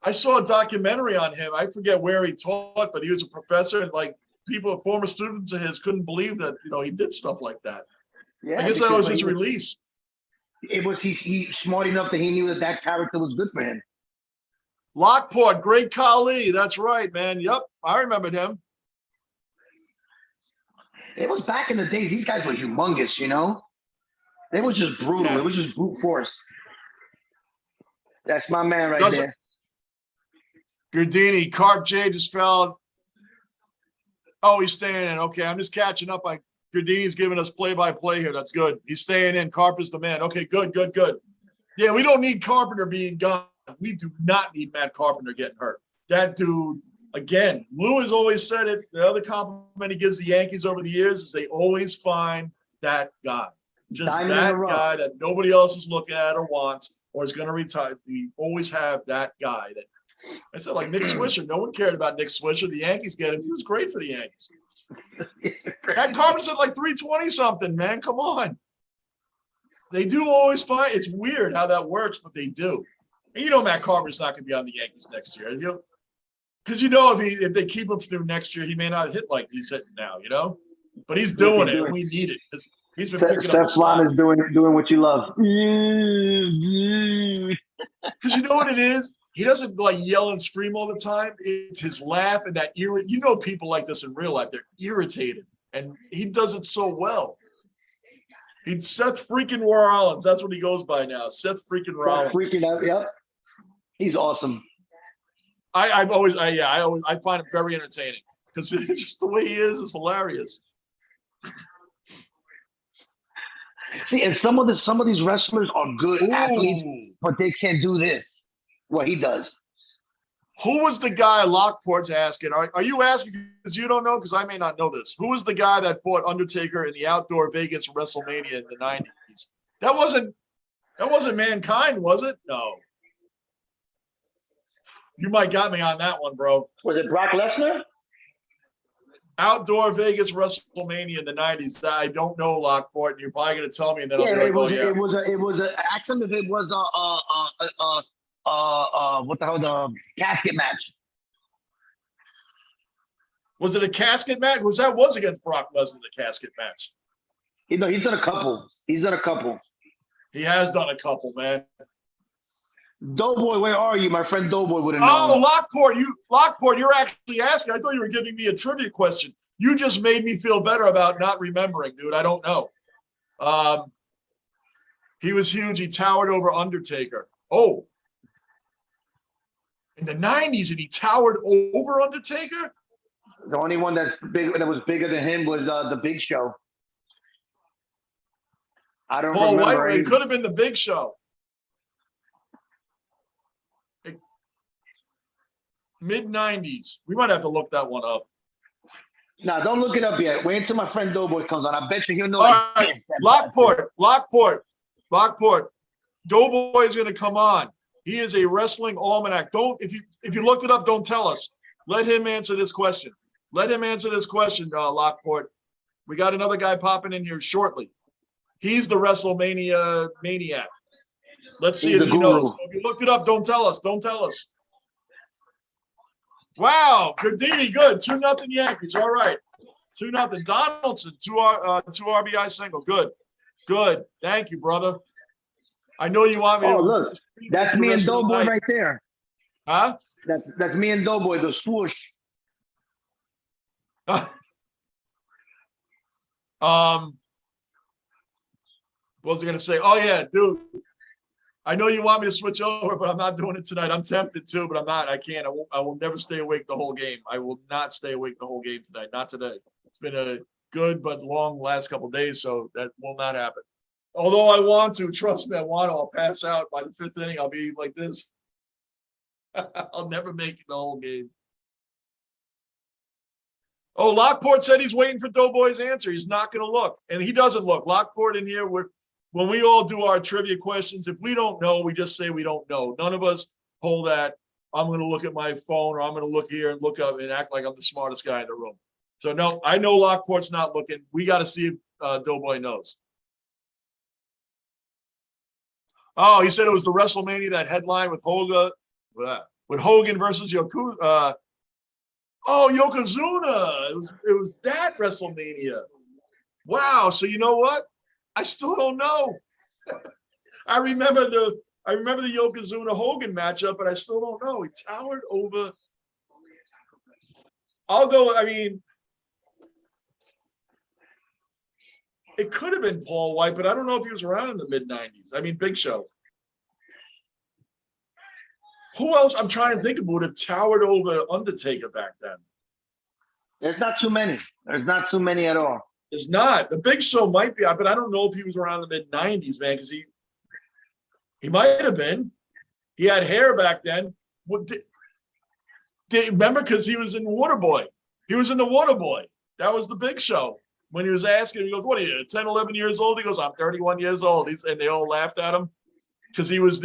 I saw a documentary on him. I forget where he taught, but he was a professor, and like former students of his couldn't believe that he did stuff like that. Yeah, I guess that was his release. It was he smart enough that he knew that character was good for him. Lockport, Great Khali. That's right, man. Yep, I remembered him. It was back in the days. These guys were humongous, They was just brutal. Yeah. It was just brute force. That's my man right there. Gardini, Carp J just fell. Oh, he's staying in. Okay, I'm just catching up. Gardini's giving us play-by-play here. That's good. He's staying in. Carp is the man. Okay, good. Yeah, we don't need Carpenter being gone. We do not need Matt Carpenter getting hurt. That dude, again, Lou has always said it. The other compliment he gives the Yankees over the years is they always find that guy. Just that guy that nobody else is looking at or wants or is going to retire. We always have that guy. That I said, like Nick Swisher. No one cared about Nick Swisher. The Yankees get him. He was great for the Yankees. Matt Carpenter's at like 320-something, man. Come on. They do always find. It's weird how that works, but they do. And Matt Carpenter's not going to be on the Yankees next year. Because if they keep him through next year, he may not hit like he's hitting now, But he's doing it, and we need it. He's been picking up. Stefan is doing what you love. Because you know what it is? He doesn't like yell and scream all the time. It's his laugh and that people like this in real life. They're irritated, and he does it so well. He's Seth freaking Rollins. That's what he goes by now. Seth freaking Rollins. Freaking out, yep. He's awesome. I find him very entertaining because it's just the way he is. It's hilarious. See, and some of these wrestlers are good athletes, but they can't do this. What he does. Who was the guy Lockport's asking? Are you asking because you don't know? Because I may not know this. Who was the guy that fought Undertaker in the outdoor Vegas WrestleMania in the 90s? That wasn't Mankind, was it? No. You might got me on that one, bro. Was it Brock Lesnar? Outdoor Vegas WrestleMania in the 90s. I don't know, Lockport, and you're probably going to tell me, and then I'll be like, It was a ask him if it was what the hell, the casket match. Was it a casket match? Was against Brock Lesnar, the casket match? He's done a couple. He has done a couple, man. Doughboy, where are you? My friend Doughboy would have known. Oh, Lockport, you're actually asking. I thought you were giving me a trivia question. You just made me feel better about not remembering, dude. I don't know. He was huge. He towered over Undertaker. Oh. In the 90s, and he towered over Undertaker? The only one that was bigger than him was the Big Show. I don't Paul remember. White, it could have been the Big Show. Mid-90s. We might have to look that one up. No, don't look it up yet. Wait until my friend Doughboy comes on. I bet you he'll know. All right, Lockport. Doughboy is going to come on. He is a wrestling almanac. If you looked it up, don't tell us. Let him answer this question. Lockport. We got another guy popping in here shortly. He's the WrestleMania maniac. Let's see if he knows. If you looked it up, don't tell us. Wow, Gardini, good. 2-0 Yankees. All right. 2-0. Donaldson, 2 RBI single. Good. Thank you, brother. I know you want me to. Oh, look. That's me and Doughboy right there. Huh? That's me and Doughboy, the swoosh. What was I going to say? Oh, yeah, dude. I know you want me to switch over, but I'm not doing it tonight. I'm tempted to, but I'm not. I can't. I will never stay awake the whole game. I will not stay awake the whole game tonight. Not today. It's been a good but long last couple of days, so that will not happen. Although I want to, trust me, I'll pass out by the 5th inning. I'll be like this. I'll never make it the whole game. Oh, Lockport said he's waiting for Doughboy's answer. He's not going to look, and he doesn't look. Lockport in here, when we all do our trivia questions, if we don't know, we just say we don't know. None of us hold that. I'm going to look at my phone, or I'm going to look here and look up and act like I'm the smartest guy in the room. So no, I know Lockport's not looking. We got to see if Doughboy knows. Oh, he said it was the WrestleMania, that headline with Hogan versus Yokozuna. Yokozuna. It was that WrestleMania. Wow. So you know what? I still don't know. I remember the Yokozuna Hogan matchup, but I still don't know. He towered over. It could have been Paul White, but I don't know if he was around in the mid-90s. Big Show. Who else? I'm trying to think of who would have towered over Undertaker back then. There's not too many. There's not too many at all. There's not. The Big Show might be, but I don't know if he was around the mid-90s, man, because he might have been. He had hair back then. Remember, because he was in Waterboy. He was in the Waterboy. That was the Big Show. When he was asking, he goes, what are you, 10, 11 years old? He goes, I'm 31 years old. And they all laughed at him because he was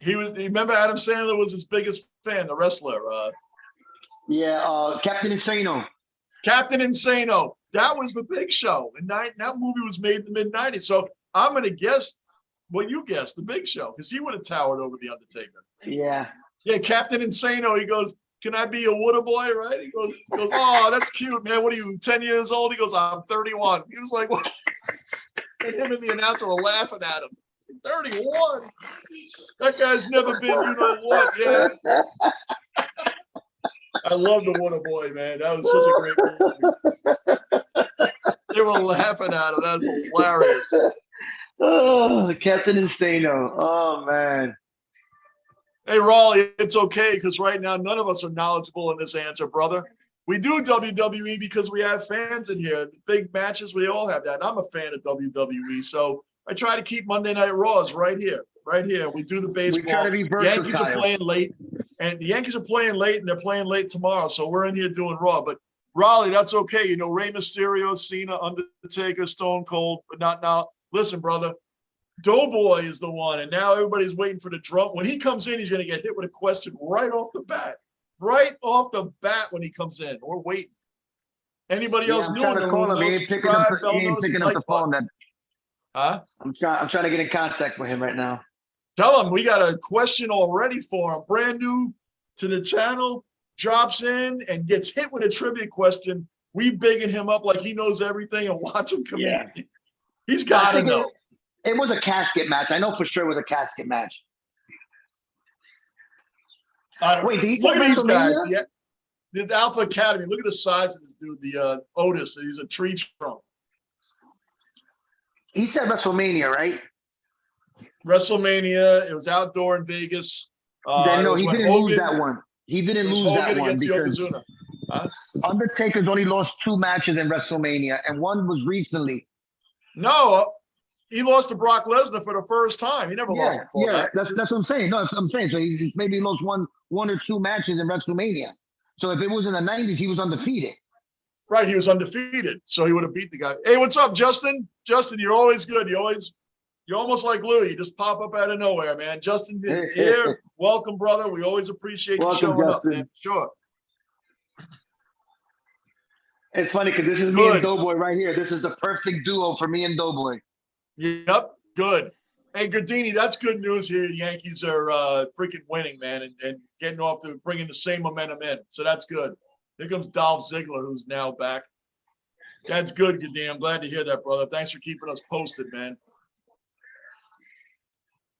remember Adam Sandler was his biggest fan, the wrestler. Captain Insano. Captain Insano. That was the Big Show. And that movie was made in the mid-90s. So I'm going to guess what you guessed, the Big Show, because he would have towered over the Undertaker. Yeah. Yeah, Captain Insano. He goes, can I be a water boy, right? He goes, oh, that's cute, man. What are you, 10 years old? He goes, I'm 31. He was like, what? And him and the announcer were laughing at him. 31? That guy's never been, you know what? Yeah. I love the Water Boy, man. That was such a great movie. They were laughing at him. That was hilarious. Oh, Captain Insano. Oh, man. Hey, Raleigh, it's okay because right now none of us are knowledgeable in this answer, brother. We do WWE because we have fans in here. The big matches, we all have that. And I'm a fan of WWE, so I try to keep Monday Night Raws right here. We do the baseball. We try to be Yankees are playing late, and the Yankees are playing late, and they're playing late tomorrow. So we're in here doing Raw. But Raleigh, that's okay. You know, Rey Mysterio, Cena, Undertaker, Stone Cold, but not now. Listen, brother. Doughboy is the one, and now everybody's waiting for the drum. When he comes in, he's going to get hit with a question right off the bat. Right off the bat when he comes in. We're waiting. Anybody else new in the room? He ain't picking up the phone. Huh? I'm trying to get in contact with him right now. Tell him we got a question already for him. Brand new to the channel, drops in and gets hit with a trivia question. We bigging him up like he knows everything and watch him come in. He's got to know. It was a casket match. I know for sure it was a casket match. Wait, look at these guys. Yeah, the Alpha Academy. Look at the size of this dude. The Otis. He's a tree trunk. He said WrestleMania, right? WrestleMania. It was outdoor in Vegas. No, he didn't lose that one. He didn't lose that one because Yokozuna. Huh? Undertaker's only lost 2 matches in WrestleMania, and one was recently. No, he lost to Brock Lesnar for the first time. He never lost before that. That's what I'm saying. No, that's what I'm saying. So he maybe lost one or two matches in WrestleMania. So if it was in the 90s, he was undefeated. Right, he was undefeated, so he would have beat the guy. Hey, what's up, Justin? Justin, you're always good. You're almost like Lou. You just pop up out of nowhere, man. Justin is here. Welcome, brother. We always appreciate you showing up, man. Sure. It's funny because this is me and Doughboy right here. This is the perfect duo for me and Doughboy. Yep, good. Hey, Gardini, that's good news here. The Yankees are freaking winning, man, and getting off to bringing the same momentum in. So that's good. Here comes Dolph Ziggler, who's now back. That's good, Gardini. I'm glad to hear that, brother. Thanks for keeping us posted, man.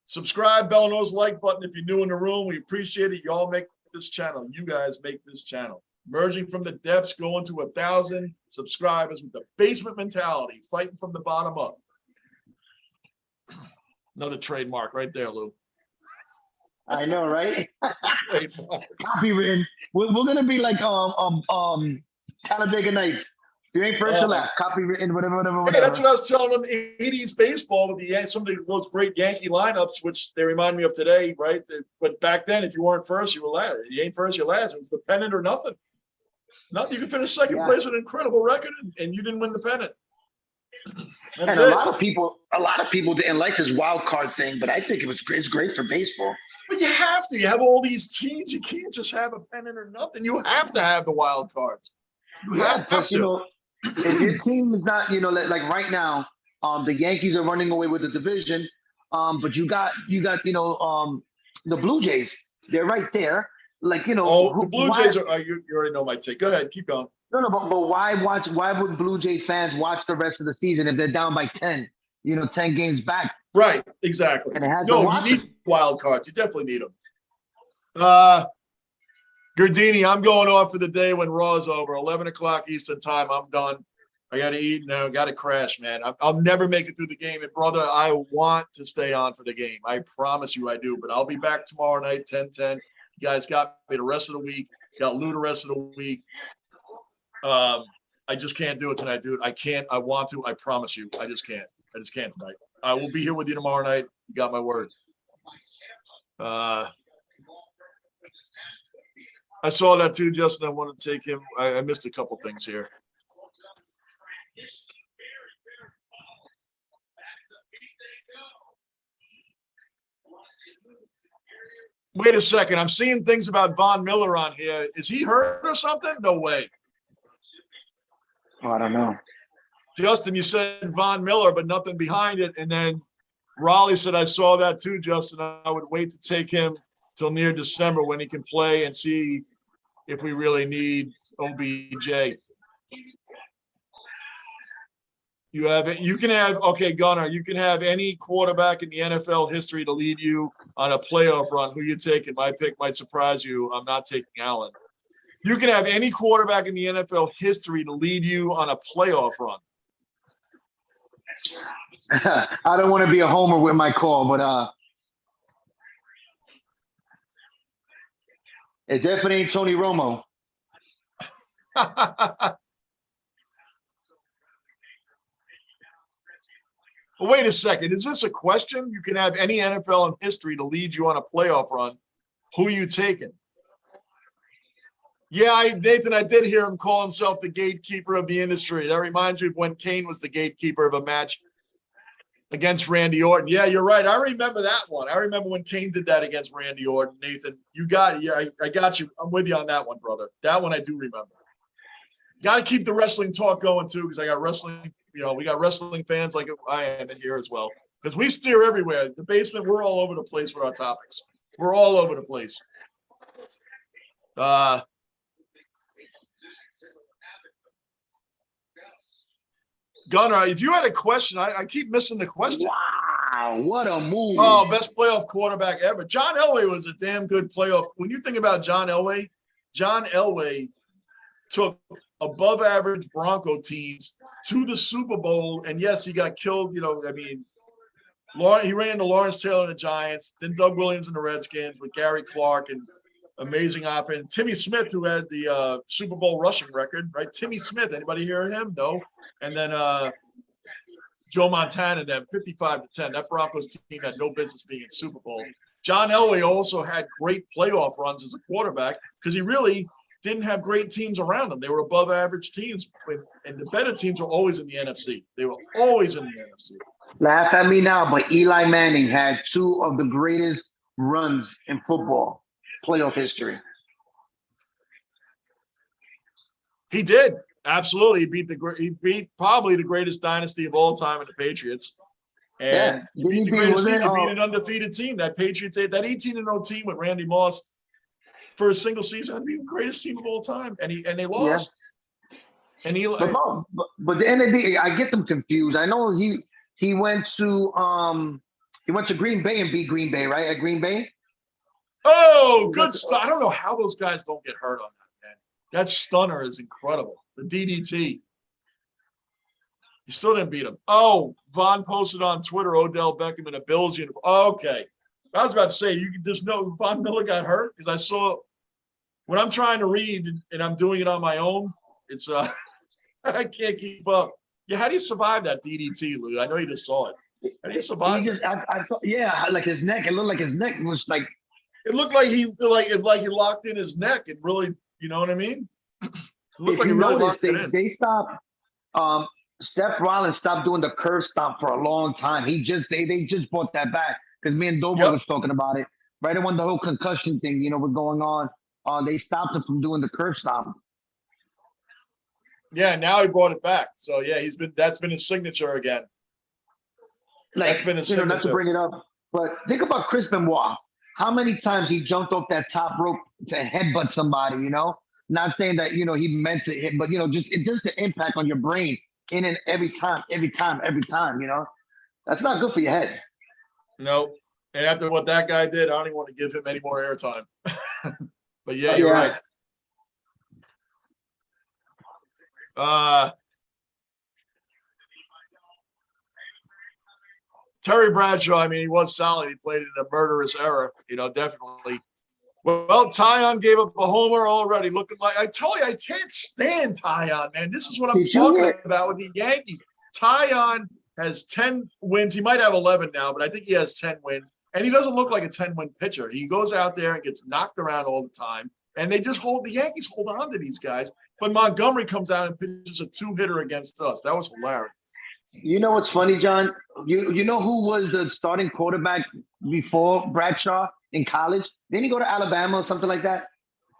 Subscribe, bell, and those like button if you're new in the room. We appreciate it. Y'all make this channel. You guys make this channel. Merging from the depths, going to 1,000 subscribers with the basement mentality, fighting from the bottom up. Another trademark right there, Lou. I know, right? Copywritten. We're gonna be like Talladega Nights. You ain't first or last. Copywritten, whatever. Hey, that's what I was telling them. 80s baseball with some of those great Yankee lineups, which they remind me of today, right? But back then, if you weren't first, you were last. You ain't first, you're last. It was the pennant or nothing. Nothing. You could finish second place with an incredible record, and you didn't win the pennant. That's a lot of people didn't like this wild card thing, but I think it's great for baseball. But you have to. You have all these teams. You can't just have a pennant or nothing. You have to have the wild cards. You have to. If your team is not, like right now, the Yankees are running away with the division, but you got the Blue Jays. They're right there. Like, the Blue Jays are. You already know my take. Go ahead, keep going. No, but why would Blue Jays fans watch the rest of the season if they're down by 10? 10 games back. Right, exactly. And you need wild cards. You definitely need them. Gardini, I'm going off for the day when Raw is over. 11 o'clock Eastern time. I'm done. I got to eat now. Got to crash, man. I'll never make it through the game. And, brother, I want to stay on for the game. I promise you I do. But I'll be back tomorrow night, 10:10. You guys got me the rest of the week. Got Lou the rest of the week. I just can't do it tonight, dude. I can't. I want to. I promise you. I just can't. I just can't tonight. I will be here with you tomorrow night. You got my word. I saw that too, Justin. I want to take him. I missed a couple things here. Wait a second. I'm seeing things about Von Miller on here. Is he hurt or something? No way. Oh, I don't know. Justin, you said Von Miller, but nothing behind it. And then Raleigh said, I saw that too, Justin. I would wait to take him till near December when he can play and see if we really need OBJ. Gunnar, you can have any quarterback in the NFL history to lead you on a playoff run. Who you taking? My pick might surprise you. I'm not taking Allen. You can have any quarterback in the NFL history to lead you on a playoff run. I don't want to be a homer with my call, but it definitely ain't Tony Romo. Well, wait a second. Is this a question? You can have any NFL in history to lead you on a playoff run. Who are you taking? Yeah, Nathan, I did hear him call himself the gatekeeper of the industry. That reminds me of when Kane was the gatekeeper of a match against Randy Orton. Yeah, you're right. I remember that one. I remember when Kane did that against Randy Orton. Nathan, you got it. Yeah, I got you. I'm with you on that one, brother. That one I do remember. Got to keep the wrestling talk going too, because I got wrestling. We got wrestling fans like I am in here as well. Because we steer everywhere. The basement, we're all over the place with our topics. We're all over the place. Gunnar, if you had a question, I keep missing the question. Wow, what a move. Oh, best playoff quarterback ever. John Elway was a damn good playoff. When you think about John Elway took above average Bronco teams to the Super Bowl. And yes, he got killed. He ran to Lawrence Taylor and the Giants, then Doug Williams and the Redskins with Gary Clark and amazing offense. Timmy Smith, who had the Super Bowl rushing record, right? Timmy Smith, anybody hear of him? No. And then Joe Montana and them 55-10. That Broncos team had no business being in Super Bowls. John Elway also had great playoff runs as a quarterback because he really didn't have great teams around him. They were above average teams, and the better teams were always in the NFC. They were always in the NFC. Laugh at me now, but Eli Manning had two of the greatest runs in football playoff history. He did. Absolutely. He beat probably the greatest dynasty of all time in the Patriots. And he beat the greatest team. He beat an undefeated team. That Patriots, that 18-0 team with Randy Moss for a single season, I'd be the greatest team of all time. And they lost. Yeah. And but the NAB, I get them confused. I know he went to Green Bay and beat Green Bay, right? At Green Bay. Oh, good stuff. I don't know how those guys don't get hurt on that, man. That stunner is incredible. The DDT. He still didn't beat him. Oh, Vaughn posted on Twitter, Odell Beckham in a Bills uniform. Okay. I was about to say, you can just know Von Miller got hurt because I saw when I'm trying to read and I'm doing it on my own, it's I can't keep up. Yeah, how do you survive that DDT, Lou? I know you just saw it. How do you survive it? I thought, yeah, like his neck. It looked like his neck was like. It looked like he locked in his neck. It really, you know what I mean? It looked like he really locked it in. They stopped. Steph Rollins stopped doing the curve stomp for a long time. They just brought that back because me and Dobo was talking about it right when the whole concussion thing, was going on. They stopped him from doing the curve stomp. Yeah, now he brought it back. So yeah, that's been his signature again. That's been his signature. Not to bring it up, but think about Chris Benoit. How many times he jumped off that top rope to headbutt somebody? Not saying that he meant to hit, but just the impact on your brain in and every time. That's not good for your head. No, and after what that guy did, I don't even want to give him any more airtime. But yeah, you're right. Terry Bradshaw, I mean, he was solid. He played in a murderous era, definitely. Well, Tyon gave up a homer already, looking like I told you I can't stand Tyon, man. This is what I'm talking about with the Yankees. Tyon has 10 wins. He might have 11 now, but I think he has 10 wins. And he doesn't look like a 10-win pitcher. He goes out there and gets knocked around all the time. And the Yankees hold on to these guys. But Montgomery comes out and pitches a 2-hitter against us. That was hilarious. You know what's funny, John? You know who was the starting quarterback before Bradshaw in college? Didn't he go to Alabama or something like that?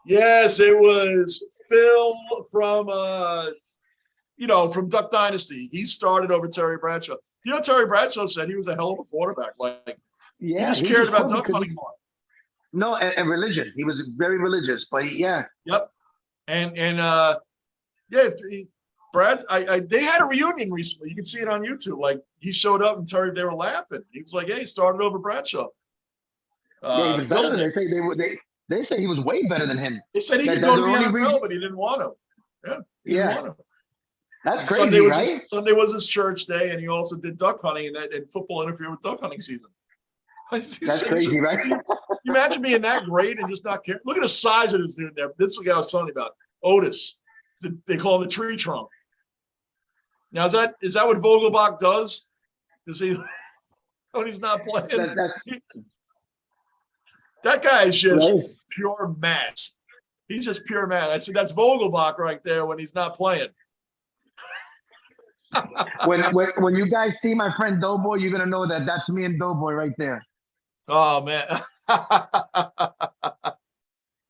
Yes, it was Phil from from Duck Dynasty. He started over Terry Bradshaw. Terry Bradshaw said he was a hell of a quarterback. He just cared about duck hunting more. No, and religion. He was very religious, but yeah. Yep. Brad, they had a reunion recently. You can see it on YouTube. Like he showed up and Terry, they were laughing. He was like, "Hey, he started over Bradshaw." Yeah, he was better than they say he was way better than him. They said he could go to the NFL, but he didn't want to. Yeah, he didn't want to. That's crazy, right? Sunday was his church day, and he also did duck hunting, and football interfered with duck hunting season. That's crazy, right? You imagine being that great and just not care. Look at the size of this dude there. This is the guy I was telling you about, Otis. They call him the tree trunk. Now, is that what Vogelbach does? Does he when he's not playing? That guy is just pure mass. He's just pure mass. I said that's Vogelbach right there when he's not playing. when you guys see my friend Doughboy, you're gonna know that's me and Doughboy right there. Oh man.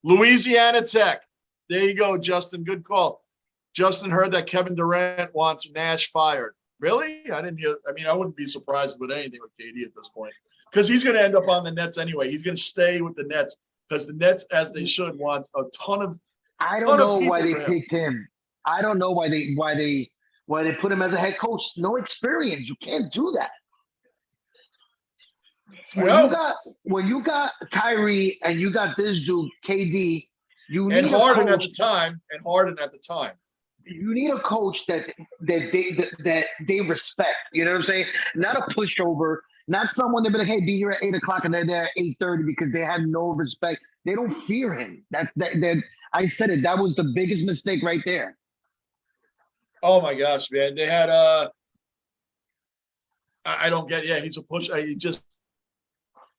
Louisiana Tech. There you go, Justin. Good call. Justin heard that Kevin Durant wants Nash fired. Really? I didn't hear. I mean, I wouldn't be surprised with anything with KD at this point because he's going to end up on the Nets anyway. He's going to stay with the Nets because the Nets, as they should, want a ton of. I don't know why they picked him. I don't know why they put him as a head coach. No experience. You can't do that. When you got Kyrie and you got this dude KD, you need Harden at the time. You need a coach that they respect. You know what I'm saying? Not a pushover. Not someone that be like, hey, be here at 8:00 and they're there at 8:30 because they have no respect. They don't fear him. I said it. That was the biggest mistake right there. Oh my gosh, man! They had I don't get. Yeah, he's a push.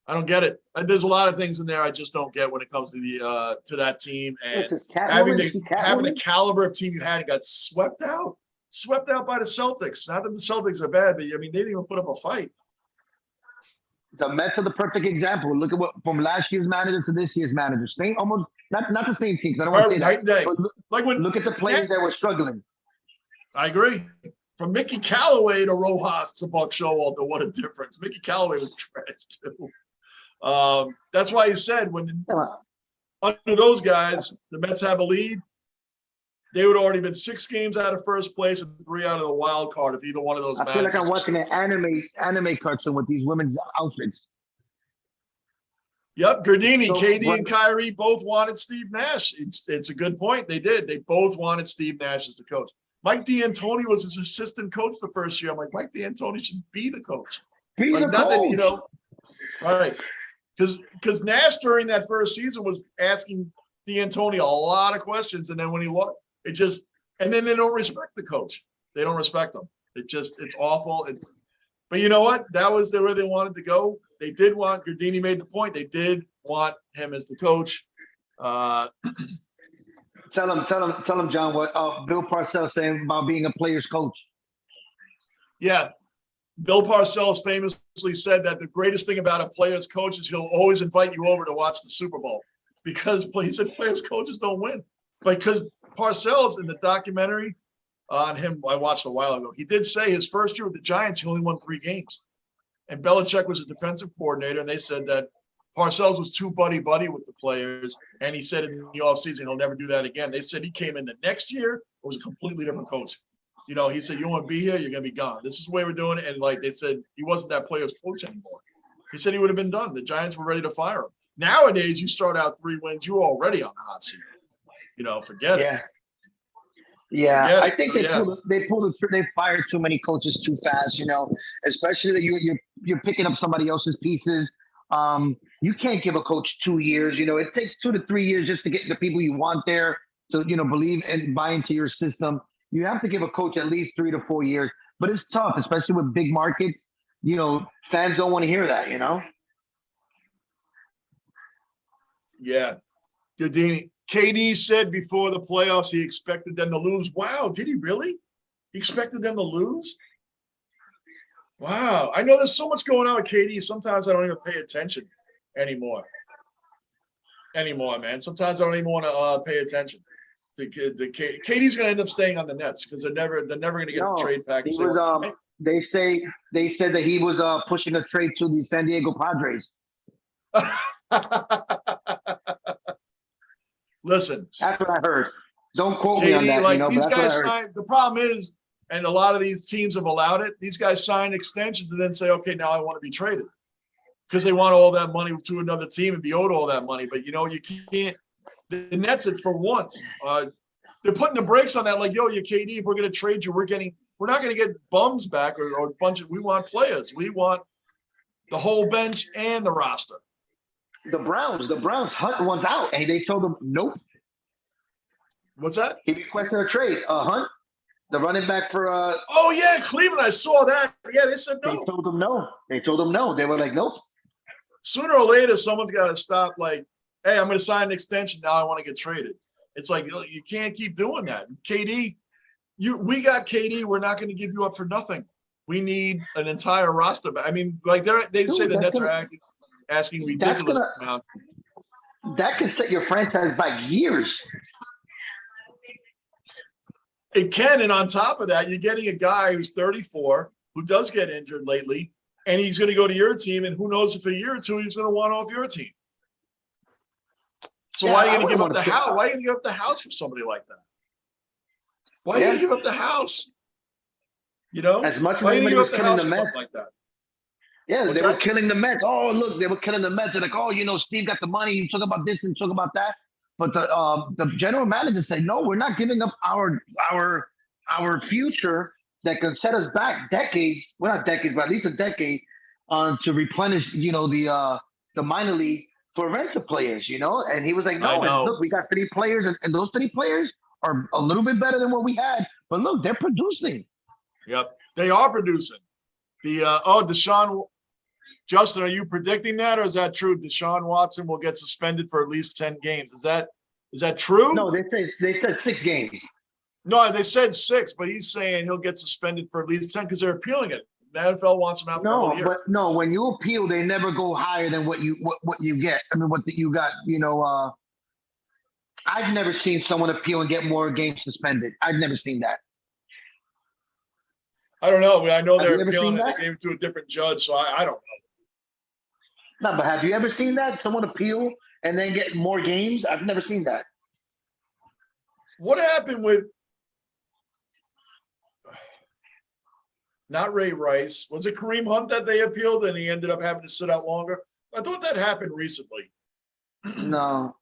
I don't get it. There's a lot of things in there I just don't get when it comes to the to that team and having the caliber of team you had and got swept out by the Celtics. Not that the Celtics are bad, but I mean they didn't even put up a fight. The Mets are the perfect example. Look at what from last year's manager to this year's manager. Same, almost not the same teams. I don't want to say that. But look at the players that were struggling. I agree. From Mickey Callaway to Rojas to Buck Showalter, what a difference. Mickey Callaway was trash too. That's why he said under those guys, the Mets have a lead. They would have already been 6 games out of first place and 3 out of the wild card if either one of those. I feel like I'm watching an anime cartoon with these women's outfits. Yep, Gardini, KD, and Kyrie both wanted Steve Nash. It's a good point. They did. They both wanted Steve Nash as the coach. Mike D'Antoni was his assistant coach the first year. I'm like, Mike D'Antoni should be the coach. He's like, a coach. That, you know, right. Because Nash during that first season was asking D'Antoni a lot of questions, and then when he lost, and then they don't respect the coach. They don't respect him. It's awful. But you know what? That was where they wanted to go. They did want Gardini made the point. They did want him as the coach. Tell him, John, what Bill Parcells saying about being a player's coach. Yeah. Bill Parcells famously said that the greatest thing about a player's coach is he'll always invite you over to watch the Super Bowl because he said players' coaches don't win. Because Parcells in the documentary on him, I watched a while ago, he did say his first year with the Giants, he only won 3 games. And Belichick was a defensive coordinator, and they said that Parcells was too buddy-buddy with the players, and he said in the offseason he'll never do that again. They said he came in the next year, it was a completely different coach. You know, he said, you want to be here, you're going to be gone. This is the way we're doing it. And like they said, he wasn't that player's coach anymore. He said he would have been done. The Giants were ready to fire him. Nowadays, you start out 3 wins, you're already on the hot seat. You know, forget it. Yeah, I think they fired too many coaches too fast. You know, especially that you're picking up somebody else's pieces. You can't give a coach 2 years. You know, it takes 2 to 3 years just to get the people you want there to believe and buy into your system. You have to give a coach at least 3 to 4 years. But it's tough, especially with big markets. You know, fans don't want to hear that. You know. Yeah, Gardini. KD said before the playoffs he expected them to lose. Wow, did he really? He expected them to lose? Wow. I know there's so much going on with KD. Sometimes I don't even pay attention anymore. Man. Sometimes I don't even want to pay attention. KD's going to end up staying on the Nets because they're never going to get the trade package. They said that he was pushing a trade to the San Diego Padres. Listen, that's what I heard. Don't quote me on that. Like these guys sign. The problem is, and a lot of these teams have allowed it. These guys sign extensions and then say, "Okay, now I want to be traded," because they want all that money to another team and be owed all that money. But you know, you can't. The Nets, for once, they're putting the brakes on that. Like, yo, you KD, if we're going to trade you, we're not going to get bums back or a bunch of. We want players. We want the whole bench and the roster. The Browns, Hunt wants out, and they told him nope. What's that? He requested a trade. Hunt, the running back for. Oh yeah, Cleveland. I saw that. Yeah, they said no. They told him no. They were like, nope. Sooner or later, someone's got to stop. Like, hey, I'm going to sign an extension. Now I want to get traded. It's like you can't keep doing that. KD, we got KD. We're not going to give you up for nothing. We need an entire roster. I mean, like they say the Nets are asking ridiculous amounts. That can set your franchise back years. It can, and on top of that, you're getting a guy who's 34 who does get injured lately, and he's going to go to your team, and who knows if a year or two he's going to want off your team. So why are you going to give up the house? Why are you going to give up the house for somebody like that? Why are you going to give up the house? You know, as much as why are you going to give up the house the Mets like that? Yeah, they were killing the Mets. Oh, look, they were killing the Mets. They're like, oh, Steve got the money. You talk about this and talk about that. But the general manager said, no, we're not giving up our future that can set us back decades. Well, not decades, but at least a decade to replenish, the minor league for rental players, And he was like, no, and look, we got 3 players, and those 3 players are a little bit better than what we had. But look, they're producing. Yep, they are producing. Deshaun, Justin, are you predicting that, or is that true? Deshaun Watson will get suspended for at least 10 games. Is that true? No, they said 6 games. No, they said 6, but he's saying he'll get suspended for at least 10 because they're appealing it. The NFL wants him out for the whole year. But no, when you appeal, they never go higher than what you get. I mean, you got. I've never seen someone appeal and get more games suspended. I've never seen that. I don't know. I know they're appealing it. They gave it to a different judge, so I don't know. No, but have you ever seen that? Someone appeal and then get more games? I've never seen that. What happened with not Ray Rice? Was it Kareem Hunt that they appealed and he ended up having to sit out longer? I thought that happened recently. No.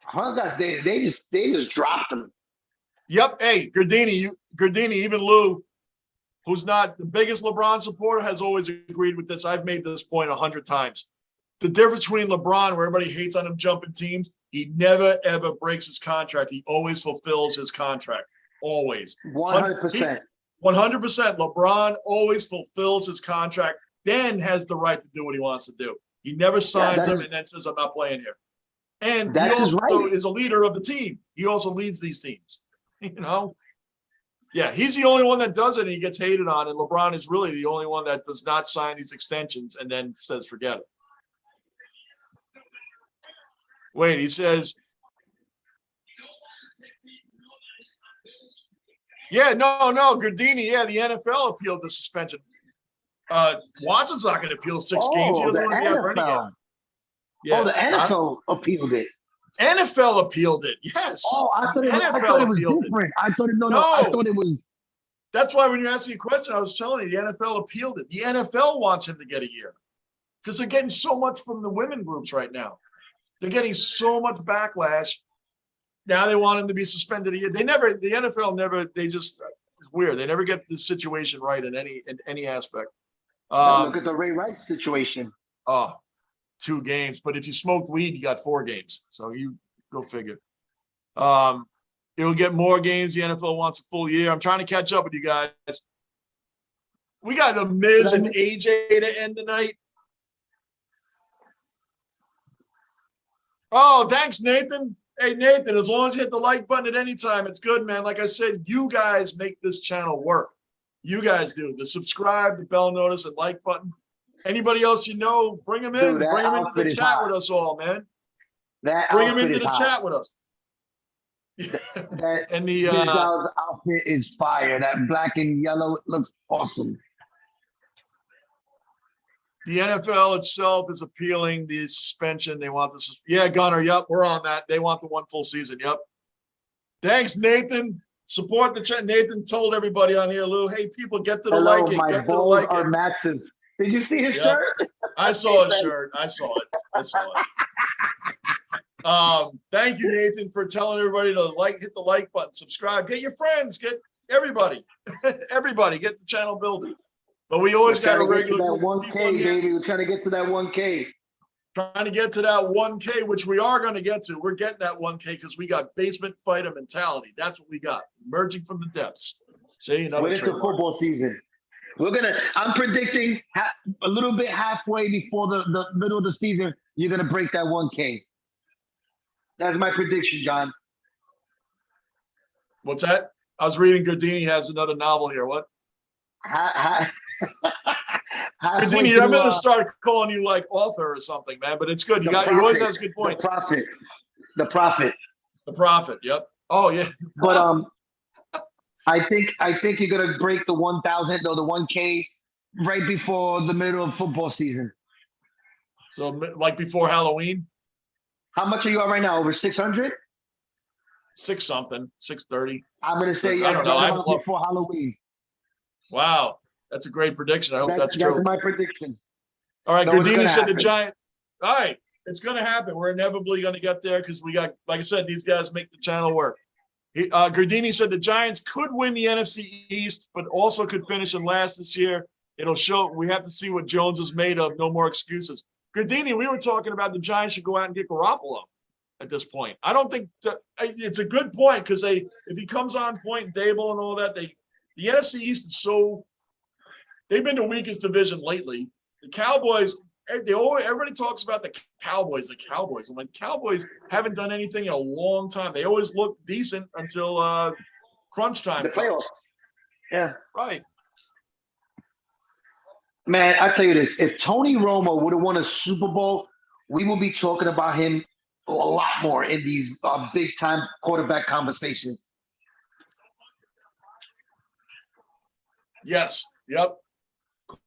Hunt got they just dropped him. Yep. Hey, Gardini, even Lou, who's not the biggest LeBron supporter, has always agreed with this. I've made this point 100 times. The difference between LeBron, where everybody hates on him jumping teams, he never, ever breaks his contract. He always fulfills his contract. Always. 100%. 100%. LeBron always fulfills his contract, then has the right to do what he wants to do. He never signs him and then says, I'm not playing here. And he also is a leader of the team. He also leads these teams. Yeah, he's the only one that does it, and he gets hated on. And LeBron is really the only one that does not sign these extensions and then says, forget it. Wait, he says, no, Gardini, the NFL appealed the suspension. Watson's not going to appeal 6 games. He doesn't want to be out for any game. Yeah. The NFL appealed it. NFL appealed it. Yes. Oh, I thought it was different. I thought it was. That's why when you asked me a question, I was telling you the NFL appealed it. The NFL wants him to get a year because they're getting so much from the women groups right now. They're getting so much backlash. Now they want him to be suspended a year. The NFL never. They just it's weird. They never get the situation right in any aspect. Look at the Ray Rice situation. 2 games, but if you smoked weed, you got 4 games. So you go figure. It'll get more games. The NFL wants a full year. I'm trying to catch up with you guys. We got the Miz and AJ to end the night. Oh, thanks, Nathan. Hey, Nathan, as long as you hit the like button at any time, it's good, man. Like I said, you guys make this channel work. You guys do. The subscribe, the bell notice, and like button. Anybody else bring them in. Bring them into the chat with us all, man. Bring them into the chat with us. And the outfit is fire. That black and yellow looks awesome. The NFL itself is appealing the suspension. They want this. Yeah, Gunner. Yep, we're on that. They want the 1 full season. Yep. Thanks, Nathan. Support the chat. Nathan told everybody on here, Lou. Hey, people, get to the like it. Get to the like it. Massive. Did you see his shirt? I saw his shirt. I saw it. Thank you, Nathan, for telling everybody to hit the like button, subscribe, get your friends, get everybody, get the channel building. But we always got a regular that 1K, baby. We're trying to get to that 1K. Trying to get to that 1K, which we are going to get to. We're getting that 1K because we got basement fighter mentality. That's what we got, emerging from the depths. See, another it's the football season. I'm predicting a little bit halfway before the middle of the season, you're going to break that 1K. That's my prediction, John. What's that? I was reading Gardini has another novel here. What? Gardini, I'm going to start calling you like author or something, man, but it's good. You always has good points. The prophet. Yep. Oh, yeah. But, I think you're gonna break the 1,000, the 1K, right before the middle of football season. So, like before Halloween. How much are you at right now? Over 600? 6 something, 630. I'm gonna say I don't know. Before Halloween. Wow, that's a great prediction. I hope that's true. That's my prediction. All right, Gardini said the Giant. All right, it's gonna happen. We're inevitably gonna get there because we got, like I said, these guys make the channel work. Gardini said the Giants could win the NFC East, but also could finish in last this year. It'll show. We have to see what Jones is made of. No more excuses. Gardini, we were talking about the Giants should go out and get Garoppolo at this point. I don't think it's a good point because if he comes on point, Dable and all that, the NFC East is so they've been the weakest division lately. The Cowboys, everybody talks about the Cowboys. I'm like, the Cowboys haven't done anything in a long time. They always look decent until crunch time. The playoffs. Yeah. Right. Man, I tell you this, if Tony Romo would have won a Super Bowl, we will be talking about him a lot more in these big time quarterback conversations. Yes. Yep.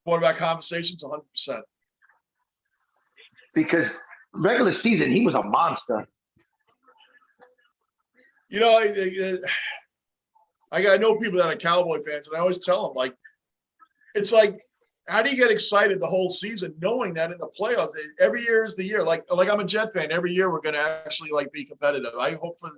Quarterback conversations, 100%. Because regular season, he was a monster. You know, I know people that are Cowboy fans, and I always tell them, like, it's like, how do you get excited the whole season knowing that in the playoffs, every year is the year? Like I'm a Jet fan. Every year we're going to actually like be competitive. I hope for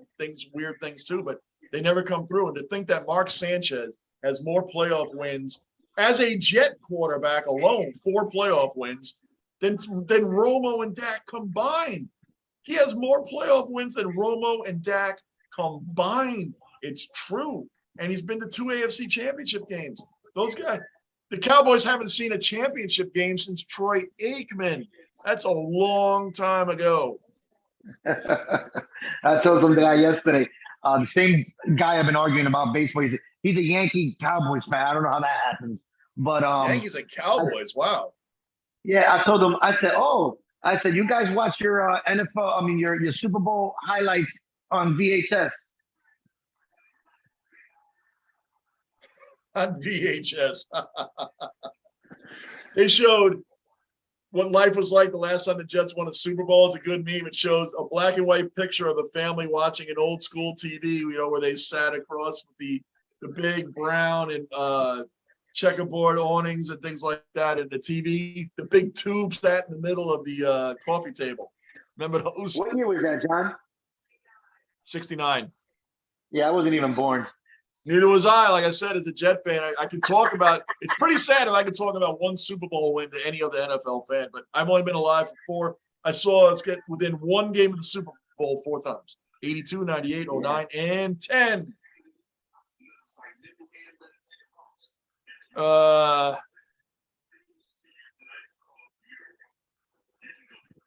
weird things too, but they never come through. And to think that Mark Sanchez has more playoff wins as a Jet quarterback alone, 4 playoff wins, than Romo and Dak combined. He has more playoff wins than Romo and Dak combined. It's true. And he's been to 2 AFC championship games. Those guys. The Cowboys haven't seen a championship game since Troy Aikman. That's a long time ago. I told some guy yesterday, the same guy I've been arguing about baseball. He's a Yankee Cowboys fan. I don't know how that happens, but Yankees and Cowboys. Wow. Yeah, I told him. I said, you guys watch your NFL. I mean, your Super Bowl highlights on VHS. On VHS. They showed what life was like the last time the Jets won a Super Bowl. It's a good meme. It shows a black and white picture of a family watching an old school TV, you know, where they sat across with the big brown and checkerboard awnings and things like that. And the TV, the big tube sat in the middle of the coffee table. Remember those? What year was that, John? 69. Yeah, I wasn't even born. Neither was I. Like I said, as a Jet fan, I could talk about – it's pretty sad if I could talk about one Super Bowl win to any other NFL fan, but I've only been alive for 4. I saw us get within one game of the Super Bowl 4 times, 82, 98, 09, and 10.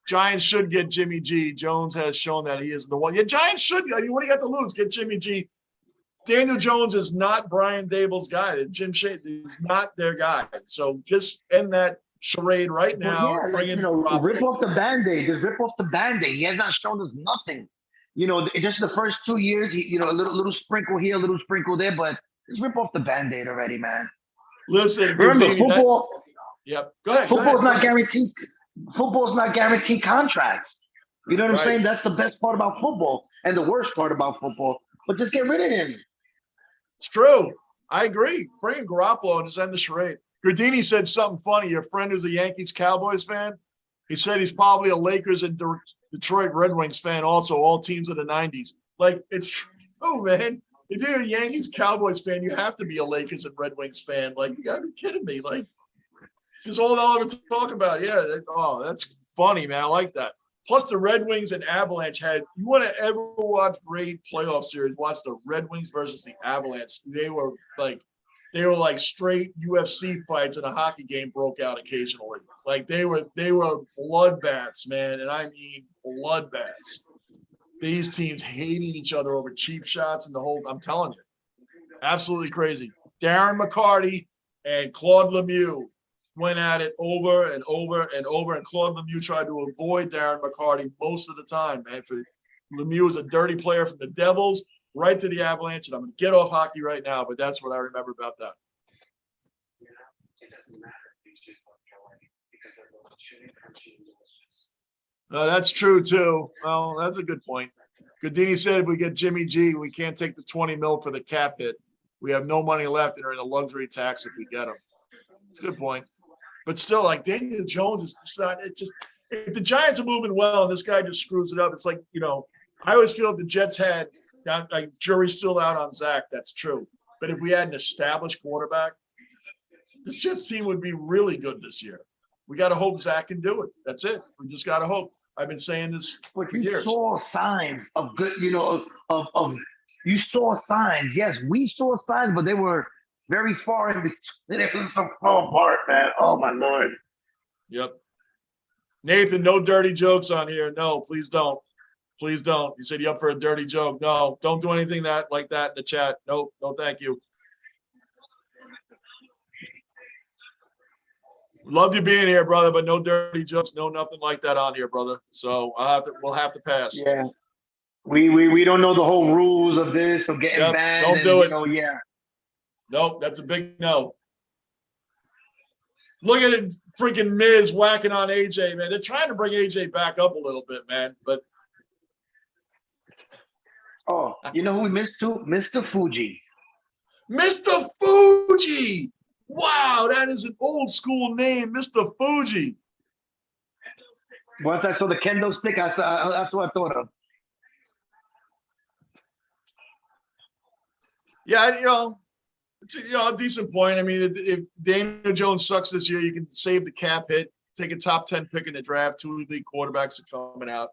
Giants should get Jimmy G. Jones has shown that he is the one. Yeah, Giants should. I mean, what do you got to lose? Get Jimmy G. Daniel Jones is not Brian Dable's guy. Jim Shea is not their guy. So just end that charade right now. Well, yeah, rip off the Band-Aid. Just rip off the Band-Aid. He has not shown us nothing. You know, just the first 2 years, a little sprinkle here, a little sprinkle there, but just rip off the Band-Aid already, man. Listen, remember, football. Yep. Go ahead. Football's not guaranteed. Football's not guaranteed contracts. You know what I'm saying? That's the best part about football and the worst part about football. But just get rid of him. It's true. I agree. Bring in Garoppolo and just end the charade. Gardini said something funny. Your friend who's a Yankees Cowboys fan, he said he's probably a Lakers and Detroit Red Wings fan also, all teams of the 90s. Like, it's true, man. If you're a Yankees Cowboys fan, you have to be a Lakers and Red Wings fan. Like, you gotta be kidding me. Like, because all they'll ever talk about. Yeah, that's funny, man. I like that. Plus, the Red Wings and Avalanche had – you want to ever watch great playoff series, watch the Red Wings versus the Avalanche. They were like straight UFC fights, and a hockey game broke out occasionally. Like, they were bloodbaths, man, and I mean bloodbaths. These teams hating each other over cheap shots and the whole – I'm telling you. Absolutely crazy. Darren McCarty and Claude Lemieux went at it over and over and over, and Claude Lemieux tried to avoid Darren McCarty most of the time, man. Lemieux was a dirty player from the Devils right to the Avalanche, and I'm going to get off hockey right now, but that's what I remember about that. That's true, too. Well, that's a good point. Godini said if we get Jimmy G, we can't take the $20 million for the cap hit. We have no money left and are in a luxury tax if we get him. It's a good point. But still, like, Daniel Jones is just not – if the Giants are moving well and this guy just screws it up, it's like, I always feel if the Jets had – like, jury's still out on Zach. That's true. But if we had an established quarterback, this Jets team would be really good this year. We got to hope Zach can do it. That's it. We just got to hope. I've been saying this for years. You saw signs of good, you saw signs. Yes, we saw signs, but they were very far in between. It was so far apart, man. Oh my Lord. Yep. Nathan, no dirty jokes on here. No, please don't. Please don't. You said you up for a dirty joke. No, don't do anything like that in the chat. Nope. No, thank you. Love you being here, brother, but no dirty jokes, no nothing like that on here, brother. So we'll have to pass. Yeah. We don't know the whole rules of this, of getting banned. Don't do it. Yeah. Nope, that's a big no. Look at it, freaking Miz whacking on AJ, man. They're trying to bring AJ back up a little bit, man. But oh, you know who we missed too? Mr. Fuji. Mr. Fuji. Wow, that is an old school name, Mr. Fuji. Once I saw the kendo stick, that's what I thought of. Yeah, it's a decent point. I mean, if Daniel Jones sucks this year, you can save the cap hit, take a top 10 pick in the draft. 2 elite quarterbacks are coming out,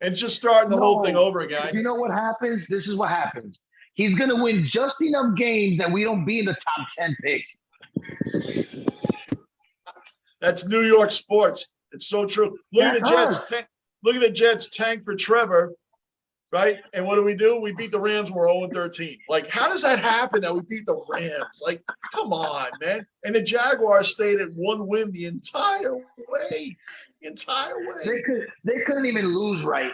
and it's just starting the whole thing over again. You know what happens? This is what happens. He's going to win just enough games that we don't be in the top 10 picks. That's New York sports. It's so true. Look at the Jets. Look at the Jets tank for Trevor, right? And what do? We beat the Rams. We're 0-13. Like, how does that happen that we beat the Rams? Like, come on, man. And the Jaguars stayed at 1 win the entire way. They couldn't even lose right.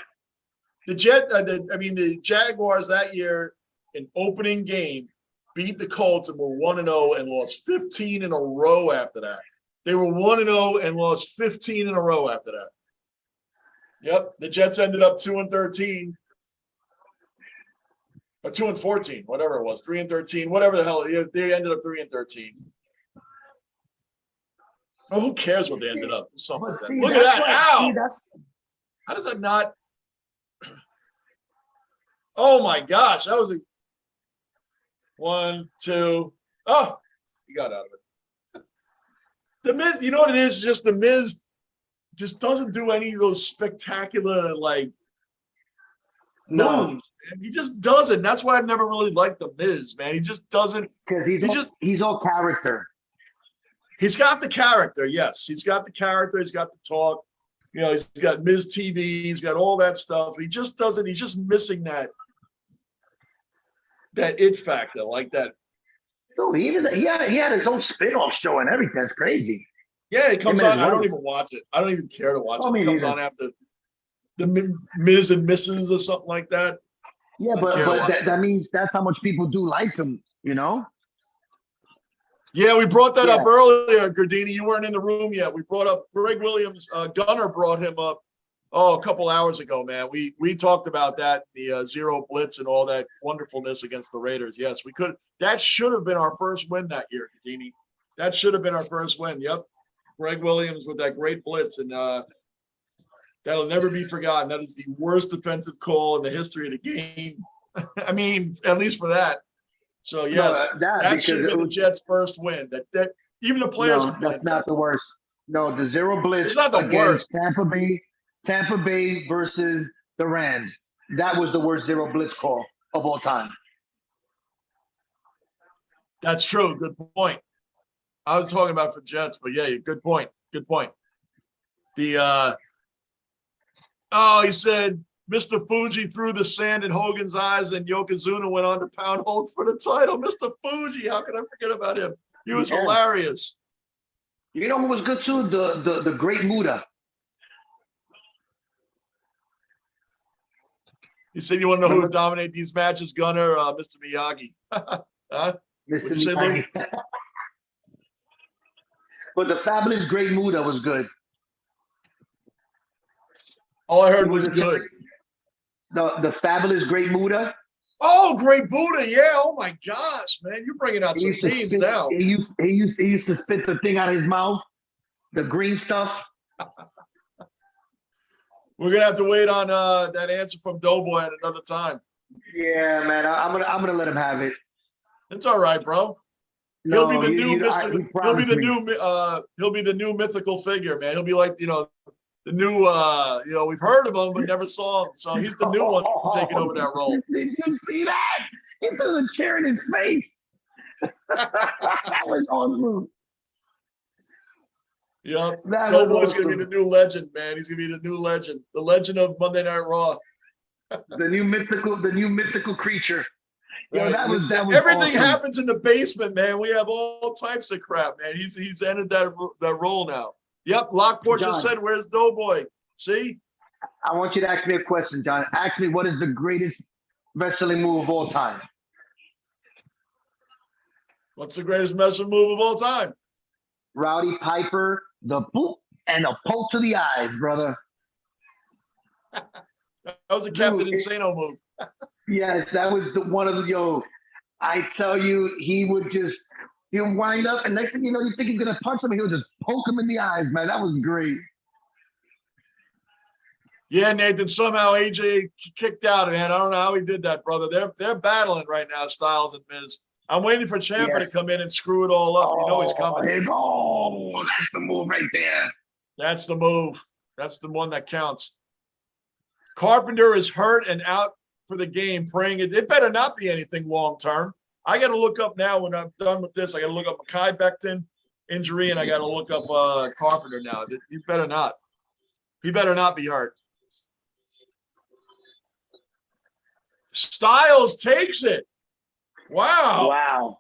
The Jaguars that year in opening game beat the Colts and were 1-0 and lost 15 in a row after that. They were 1-0 and lost 15 in a row after that. Yep, the Jets ended up 2-13 or 2-14, whatever it was, 3-13, whatever the hell. They ended up 3-13. Oh, who cares what they ended up? Something like that. Look at that! Ow! How does that not? Oh my gosh, that was a 1, 2. Oh, he got out of it. The Miz, you know what it is? Just the Miz just doesn't do any of those spectacular moves. Man. He just doesn't. That's why I've never really liked the Miz, man. He just doesn't. Because he's all character. He's got the character, yes. He's got the character. He's got the talk. You know, he's got Miz TV. He's got all that stuff. He just doesn't. He's just missing that it factor, like that. No, he had his own spin-off show and everything. That's crazy. Yeah, it comes on. I don't even watch it. I don't even care to watch it. It comes on after the Miz and Mrs. or something like that. Yeah, but that means that's how much people do like him, you know? Yeah, we brought that up earlier, Gardini. You weren't in the room yet. We brought up Greg Williams. Gunner brought him up a couple hours ago, man. We talked about that, the zero blitz and all that wonderfulness against the Raiders. Yes, we could. That should have been our first win that year, Gardini. That should have been our first win. Yep. Greg Williams with that great blitz, and that'll never be forgotten. That is the worst defensive call in the history of the game. I mean, at least for that. So yes, that should have been the Jets' first win. That even the players. No, that's not the worst. No, the zero blitz. It's not the worst. Tampa Bay versus the Rams. That was the worst zero blitz call of all time. That's true. Good point. I was talking about for Jets, but yeah, good point. Good point. He said Mr. Fuji threw the sand in Hogan's eyes and Yokozuna went on to pound Hulk for the title. Mr. Fuji, how can I forget about him? He was hilarious. You know who was good too? The Great Muda. He said, you want to know who would dominate these matches, Gunner? Mr. Miyagi. Huh? Mr. Miyagi. But the Fabulous Great Muda was good. All I heard was good. The Fabulous Great Muda. Oh, Great Buddha. Yeah. Oh, my gosh, man. You're bringing out some themes now. He used to spit the thing out of his mouth, the green stuff. We're going to have to wait on that answer from Doughboy at another time. Yeah, man. I'm gonna let him have it. It's all right, bro. He'll be the new Mr. He'll be the new mythical figure, man. He'll be like, the new, we've heard of him but never saw him. So he's the new one taking over that role. Did you see that? He threw the chair in his face. That was awesome. Yep. Doughboy's gonna be the new legend, man. He's gonna be the new legend. The legend of Monday Night Raw. The new mythical creature. Yo, Right. that was Everything awesome. happens in the basement, man. We have all types of crap, man. He's entered that role now. Yep. Lockport just said, "Where's Doughboy?" See? I want you to ask me a question, John. Ask me, what is the greatest wrestling move of all time? What's the greatest wrestling move of all time? Rowdy Piper, the boop and a poke to the eyes, brother. That was a Captain Insano move. Yes, that was one of the, I tell you, he'll wind up, and next thing you know, you think he's going to punch him, and he'll just poke him in the eyes, man. That was great. Yeah, Nathan, somehow AJ kicked out, man. I don't know how he did that, brother. They're battling right now, Styles and Miz. I'm waiting for Ciampa to come in and screw it all up. You know he's coming. That's the move right there. That's the move. That's the one that counts. Carpenter is hurt and out for the game, praying it better not be anything long-term. I got to look up now when I'm done with this. I got to look up Mekhi Becton injury, and I got to look up Carpenter now. He better not. He better not be hurt. Styles takes it. Wow.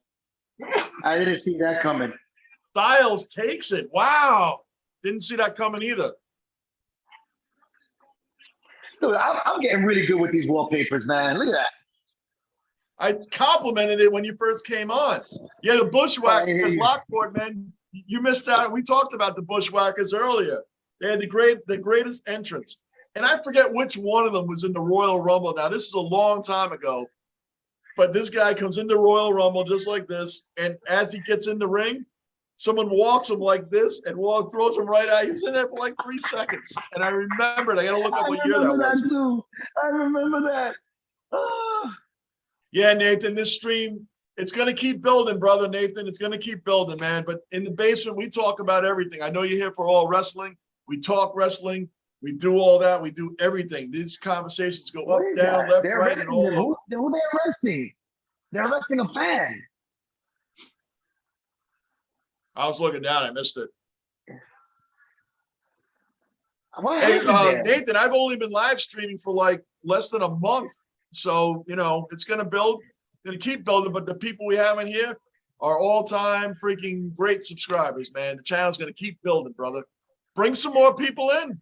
I didn't see that coming. Styles takes it. Wow. Didn't see that coming either. Dude, I'm getting really good with these wallpapers, man. Look at that. I complimented it when you first came on. Yeah, the Bushwhackers, Lockport, man. You missed out. We talked about the Bushwhackers earlier. They had the greatest entrance. And I forget which one of them was in the Royal Rumble. Now, this is a long time ago. But this guy comes in the Royal Rumble just like this. And as he gets in the ring, someone walks him like this and throws him right out. He's in there for like 3 seconds. And I remembered. I got to look up what year that was. Too. I remember that. Oh. Yeah, Nathan, this stream, it's going to keep building, brother Nathan. It's going to keep building, man. But in the basement, we talk about everything. I know you're here for all wrestling. We talk wrestling. We do all that. We do everything. These conversations go up, down, left, right, and all over. Who they're arresting? They're arresting a fan. I was looking down. I missed it. Hey, Nathan, I've only been live streaming for like less than a month. So, it's going to build. Going to keep building. But the people we have in here are all-time freaking great subscribers, man. The channel's going to keep building, brother. Bring some more people in.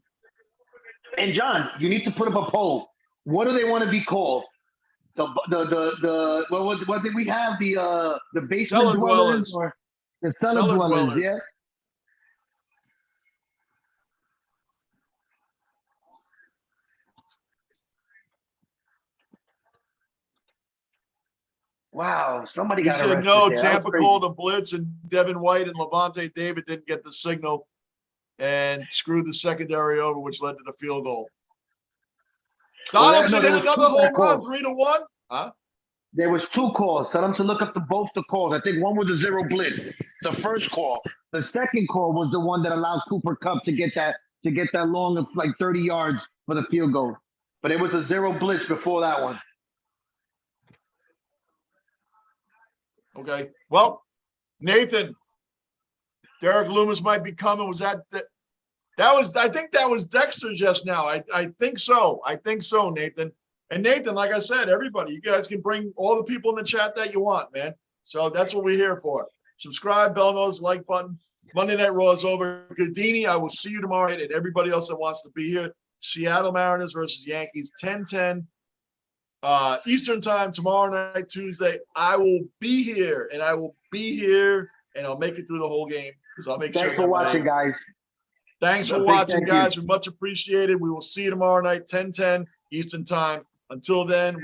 And John, you need to put up a poll. What do they want to be called? What did we have? The basement Cellar dwellers or the cellar dwellers? Yeah. Wow, somebody got arrested. He said no. Tampa called the blitz, and Devin White and Levante David didn't get the signal and screwed the secondary over, which led to the field goal. Donaldson hit another home run, 3-1. Huh? There was 2 calls. Tell them to look up both the calls. I think one was a 0 blitz. The first call. The second call was the one that allows Cooper Kupp to get that long of like 30 yards for the field goal. But it was a 0 blitz before that one. Okay. Well, Nathan, Derek Loomis might be coming. Was I think that was Dexter just now. I think so. I think so, Nathan. And Nathan, like I said, everybody, you guys can bring all the people in the chat that you want, man. So that's what we're here for. Subscribe, bell notice, like button. Monday Night Raw is over. Goodini, I will see you tomorrow night, and everybody else that wants to be here. Seattle Mariners versus Yankees, 10:10 Eastern time tomorrow night, Tuesday. I will be here, and I'll make it through the whole game because I'll make sure. Thanks for watching, guys. Thanks for watching, guys. We much appreciated. We will see you tomorrow night, 10:10 Eastern time. Until then,